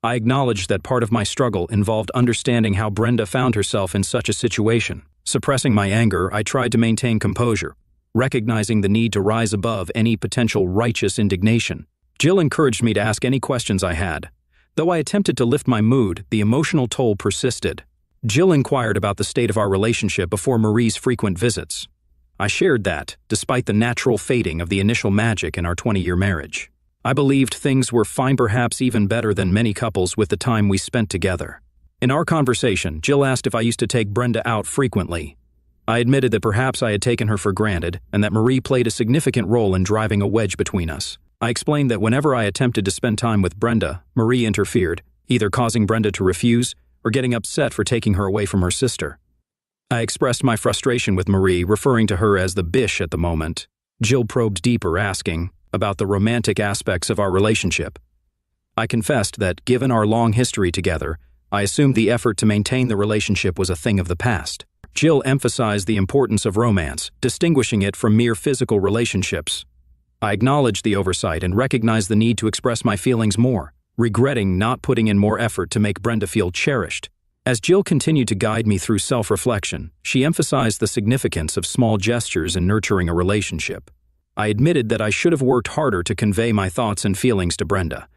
I acknowledged that part of my struggle involved understanding how Brenda found herself in such a situation. Suppressing my anger, I tried to maintain composure, recognizing the need to rise above any potential righteous indignation. Jill encouraged me to ask any questions I had. Though I attempted to lift my mood, the emotional toll persisted. Jill inquired about the state of our relationship before Marie's frequent visits. I shared that, despite the natural fading of the initial magic in our 20-year marriage, I believed things were fine, perhaps even better than many couples with the time we spent together. In our conversation, Jill asked if I used to take Brenda out frequently. I admitted that perhaps I had taken her for granted and that Marie played a significant role in driving a wedge between us. I explained that whenever I attempted to spend time with Brenda, Marie interfered, either causing Brenda to refuse or getting upset for taking her away from her sister. I expressed my frustration with Marie, referring to her as the bish at the moment. Jill probed deeper, asking about the romantic aspects of our relationship. I confessed that, given our long history together, I assumed the effort to maintain the relationship was a thing of the past. Jill emphasized the importance of romance, distinguishing it from mere physical relationships. I acknowledged the oversight and recognized the need to express my feelings more, regretting not putting in more effort to make Brenda feel cherished. As Jill continued to guide me through self-reflection, she emphasized the significance of small gestures in nurturing a relationship. I admitted that I should have worked harder to convey my thoughts and feelings to Brenda,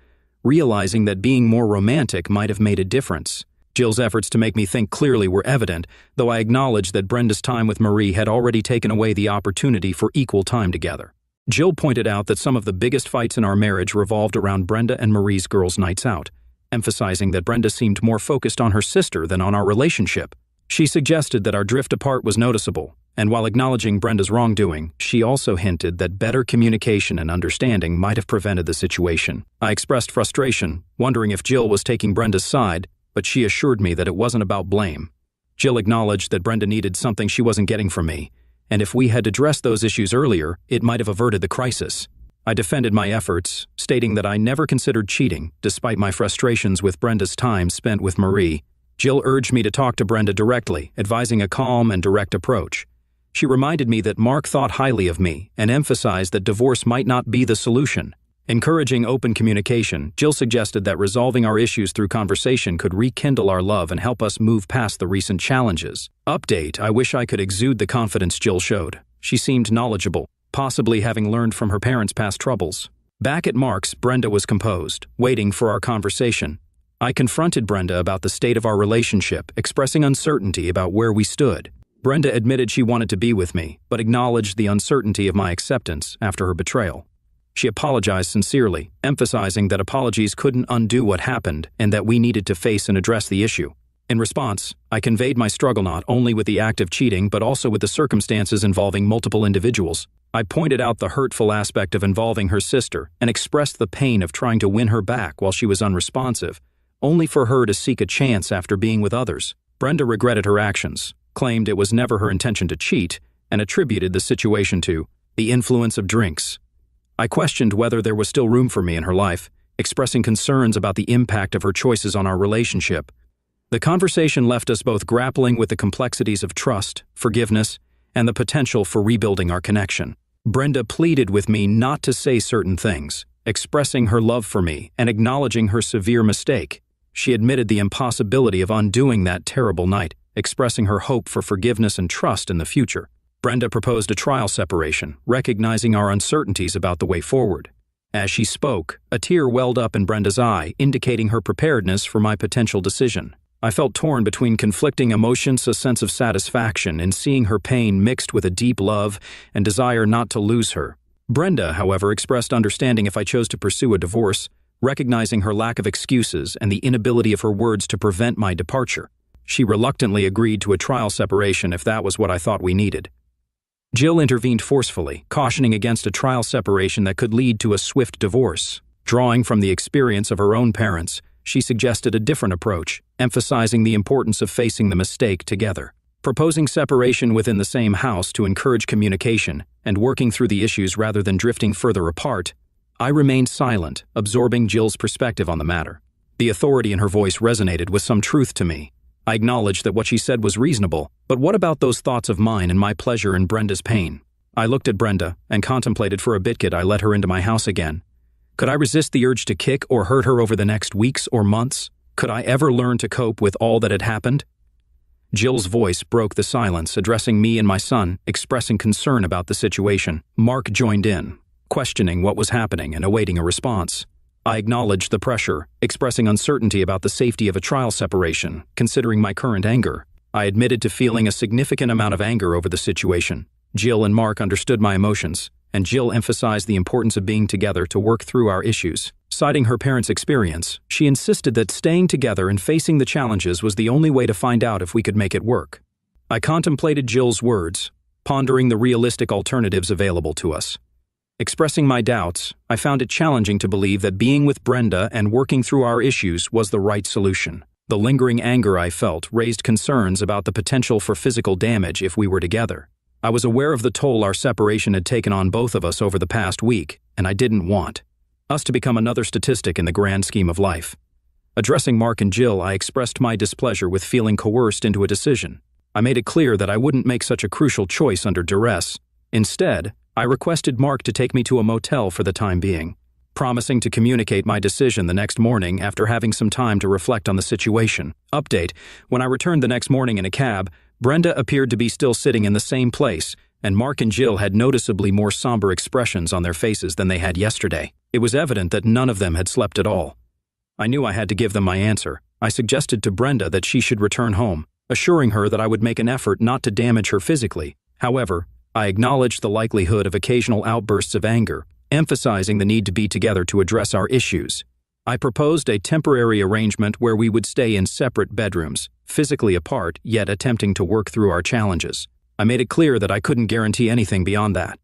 realizing that being more romantic might have made a difference. Jill's efforts to make me think clearly were evident, though I acknowledged that Brenda's time with Marie had already taken away the opportunity for equal time together. Jill pointed out that some of the biggest fights in our marriage revolved around Brenda and Marie's girls' nights out, emphasizing that Brenda seemed more focused on her sister than on our relationship. She suggested that our drift apart was noticeable, and while acknowledging Brenda's wrongdoing, she also hinted that better communication and understanding might have prevented the situation. I expressed frustration, wondering if Jill was taking Brenda's side, but she assured me that it wasn't about blame. Jill acknowledged that Brenda needed something she wasn't getting from me, and if we had addressed those issues earlier, it might have averted the crisis. I defended my efforts, stating that I never considered cheating, despite my frustrations with Brenda's time spent with Marie. Jill urged me to talk to Brenda directly, advising a calm and direct approach. She reminded me that Mark thought highly of me and emphasized that divorce might not be the solution. Encouraging open communication, Jill suggested that resolving our issues through conversation could rekindle our love and help us move past the recent challenges. Update: I wish I could exude the confidence Jill showed. She seemed knowledgeable, possibly having learned from her parents' past troubles. Back at Mark's, Brenda was composed, waiting for our conversation. I confronted Brenda about the state of our relationship, expressing uncertainty about where we stood. Brenda admitted she wanted to be with me, but acknowledged the uncertainty of my acceptance after her betrayal. She apologized sincerely, emphasizing that apologies couldn't undo what happened and that we needed to face and address the issue. In response, I conveyed my struggle not only with the act of cheating but also with the circumstances involving multiple individuals. I pointed out the hurtful aspect of involving her sister and expressed the pain of trying to win her back while she was unresponsive, only for her to seek a chance after being with others. Brenda regretted her actions, claimed it was never her intention to cheat, and attributed the situation to the influence of drinks. I questioned whether there was still room for me in her life, expressing concerns about the impact of her choices on our relationship. The conversation left us both grappling with the complexities of trust, forgiveness, and the potential for rebuilding our connection. Brenda pleaded with me not to say certain things, expressing her love for me and acknowledging her severe mistake. She admitted the impossibility of undoing that terrible night, expressing her hope for forgiveness and trust in the future. Brenda proposed a trial separation, recognizing our uncertainties about the way forward. As she spoke, a tear welled up in Brenda's eye, indicating her preparedness for my potential decision. I felt torn between conflicting emotions, a sense of satisfaction in seeing her pain mixed with a deep love and desire not to lose her. Brenda, however, expressed understanding if I chose to pursue a divorce, recognizing her lack of excuses and the inability of her words to prevent my departure. She reluctantly agreed to a trial separation if that was what I thought we needed. Jill intervened forcefully, cautioning against a trial separation that could lead to a swift divorce. Drawing from the experience of her own parents, she suggested a different approach, emphasizing the importance of facing the mistake together. Proposing separation within the same house to encourage communication and working through the issues rather than drifting further apart, I remained silent, absorbing Jill's perspective on the matter. The authority in her voice resonated with some truth to me. I acknowledged that what she said was reasonable, but what about those thoughts of mine and my pleasure in Brenda's pain? I looked at Brenda and contemplated for a bit could I let her into my house again. Could I resist the urge to kick or hurt her over the next weeks or months? Could I ever learn to cope with all that had happened? Jill's voice broke the silence, addressing me and my son, expressing concern about the situation. Mark joined in, questioning what was happening and awaiting a response. I acknowledged the pressure, expressing uncertainty about the safety of a trial separation, considering my current anger. I admitted to feeling a significant amount of anger over the situation. Jill and Mark understood my emotions, and Jill emphasized the importance of being together to work through our issues. Citing her parents' experience, she insisted that staying together and facing the challenges was the only way to find out if we could make it work. I contemplated Jill's words, pondering the realistic alternatives available to us. Expressing my doubts, I found it challenging to believe that being with Brenda and working through our issues was the right solution. The lingering anger I felt raised concerns about the potential for physical damage if we were together. I was aware of the toll our separation had taken on both of us over the past week, and I didn't want us to become another statistic in the grand scheme of life. Addressing Mark and Jill, I expressed my displeasure with feeling coerced into a decision. I made it clear that I wouldn't make such a crucial choice under duress. Instead, I requested Mark to take me to a motel for the time being, promising to communicate my decision the next morning after having some time to reflect on the situation. Update: when I returned the next morning in a cab, Brenda appeared to be still sitting in the same place, and Mark and Jill had noticeably more somber expressions on their faces than they had yesterday. It was evident that none of them had slept at all. I knew I had to give them my answer. I suggested to Brenda that she should return home, assuring her that I would make an effort not to damage her physically. However, I acknowledged the likelihood of occasional outbursts of anger, emphasizing the need to be together to address our issues. I proposed a temporary arrangement where we would stay in separate bedrooms, physically apart, yet attempting to work through our challenges. I made it clear that I couldn't guarantee anything beyond that.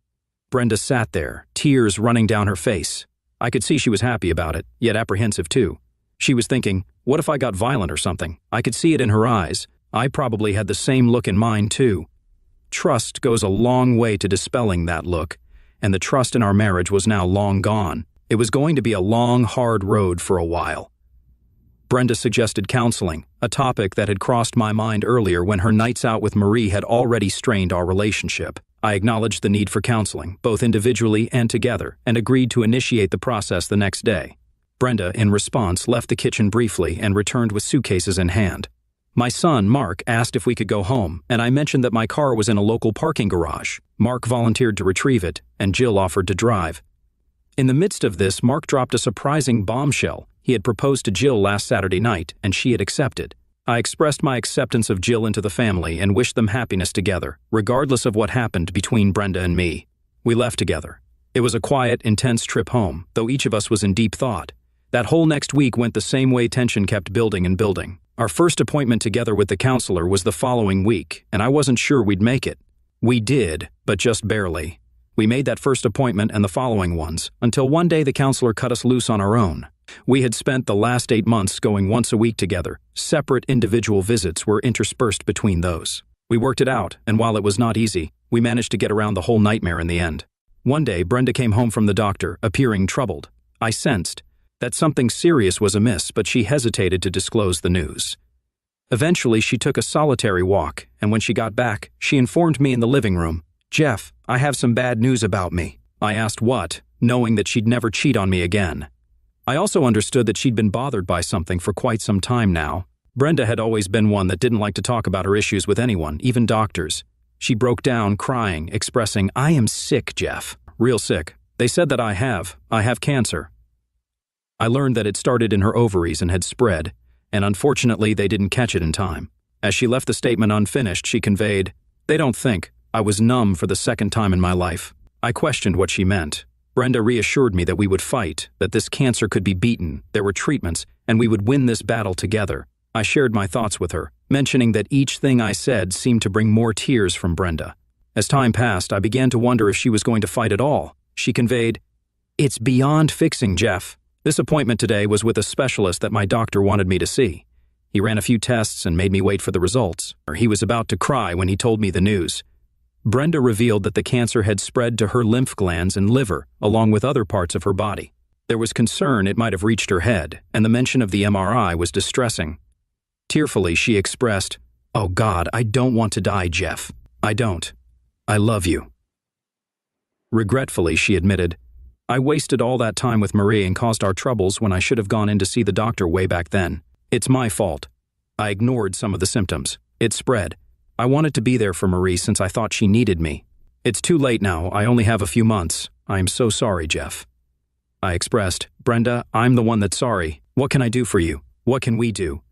Brenda sat there, tears running down her face. I could see she was happy about it, yet apprehensive too. She was thinking, what if I got violent or something? I could see it in her eyes, I probably had the same look in mine, too. Trust goes a long way to dispelling that look, and the trust in our marriage was now long gone. It was going to be a long, hard road for a while. Brenda suggested counseling, a topic that had crossed my mind earlier when her nights out with Marie had already strained our relationship. I acknowledged the need for counseling, both individually and together, and agreed to initiate the process the next day. Brenda, in response, left the kitchen briefly and returned with suitcases in hand. My son, Mark, asked if we could go home, and I mentioned that my car was in a local parking garage. Mark volunteered to retrieve it, and Jill offered to drive. In the midst of this, Mark dropped a surprising bombshell. He had proposed to Jill last Saturday night, and she had accepted. I expressed my acceptance of Jill into the family and wished them happiness together, regardless of what happened between Brenda and me. We left together. It was a quiet, intense trip home, though each of us was in deep thought. That whole next week went the same way, tension kept building and building. Our first appointment together with the counselor was the following week, and I wasn't sure we'd make it. We did, but just barely. We made that first appointment and the following ones, until one day the counselor cut us loose on our own. We had spent the last 8 months going once a week together. Separate individual visits were interspersed between those. We worked it out, and while it was not easy, we managed to get around the whole nightmare in the end. One day, Brenda came home from the doctor, appearing troubled. I sensed that something serious was amiss, but she hesitated to disclose the news. Eventually, she took a solitary walk, and when she got back, she informed me in the living room, "Jeff, I have some bad news about me." I asked what, knowing that she'd never cheat on me again. I also understood that she'd been bothered by something for quite some time now. Brenda had always been one that didn't like to talk about her issues with anyone, even doctors. She broke down, crying, expressing, "I am sick, Jeff. Real sick. They said that I have cancer." I learned that it started in her ovaries and had spread, and unfortunately they didn't catch it in time. As she left the statement unfinished, she conveyed, "They don't think." I was numb for the second time in my life. I questioned what she meant. Brenda reassured me that we would fight, that this cancer could be beaten, there were treatments, and we would win this battle together. I shared my thoughts with her, mentioning that each thing I said seemed to bring more tears from Brenda. As time passed, I began to wonder if she was going to fight at all. She conveyed, "It's beyond fixing, Jeff." This appointment today was with a specialist that my doctor wanted me to see. He ran a few tests and made me wait for the results. He was about to cry when he told me the news. Brenda revealed that the cancer had spread to her lymph glands and liver, along with other parts of her body. There was concern it might have reached her head, and the mention of the MRI was distressing. Tearfully, she expressed, "Oh God, I don't want to die, Jeff. I don't. I love you." Regretfully, she admitted, "I wasted all that time with Marie and caused our troubles when I should have gone in to see the doctor way back then. It's my fault. I ignored some of the symptoms. It spread. I wanted to be there for Marie since I thought she needed me. It's too late now. I only have a few months. I am so sorry, Jeff." I expressed, "Brenda, I'm the one that's sorry. What can I do for you? What can we do?"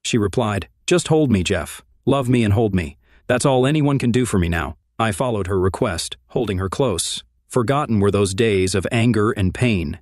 She replied, "Just hold me, Jeff. Love me and hold me. That's all anyone can do for me now." I followed her request, holding her close. Forgotten were those days of anger and pain.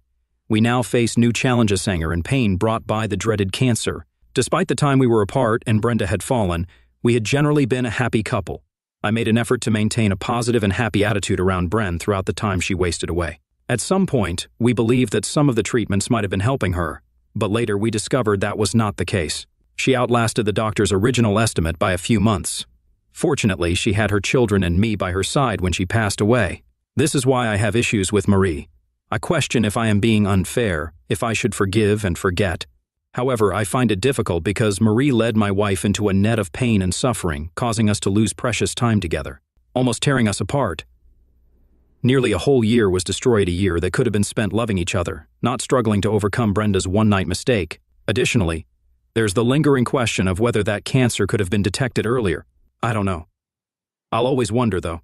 We now face new challenges, anger and pain brought by the dreaded cancer. Despite the time we were apart and Brenda had fallen, we had generally been a happy couple. I made an effort to maintain a positive and happy attitude around Bren throughout the time she wasted away. At some point, we believed that some of the treatments might have been helping her, but later we discovered that was not the case. She outlasted the doctor's original estimate by a few months. Fortunately, she had her children and me by her side when she passed away. This is why I have issues with Marie. I question if I am being unfair, if I should forgive and forget. However, I find it difficult because Marie led my wife into a net of pain and suffering, causing us to lose precious time together, almost tearing us apart. Nearly a whole year was destroyed, a year that could have been spent loving each other, not struggling to overcome Brenda's one-night mistake. Additionally, there's the lingering question of whether that cancer could have been detected earlier. I don't know. I'll always wonder, though.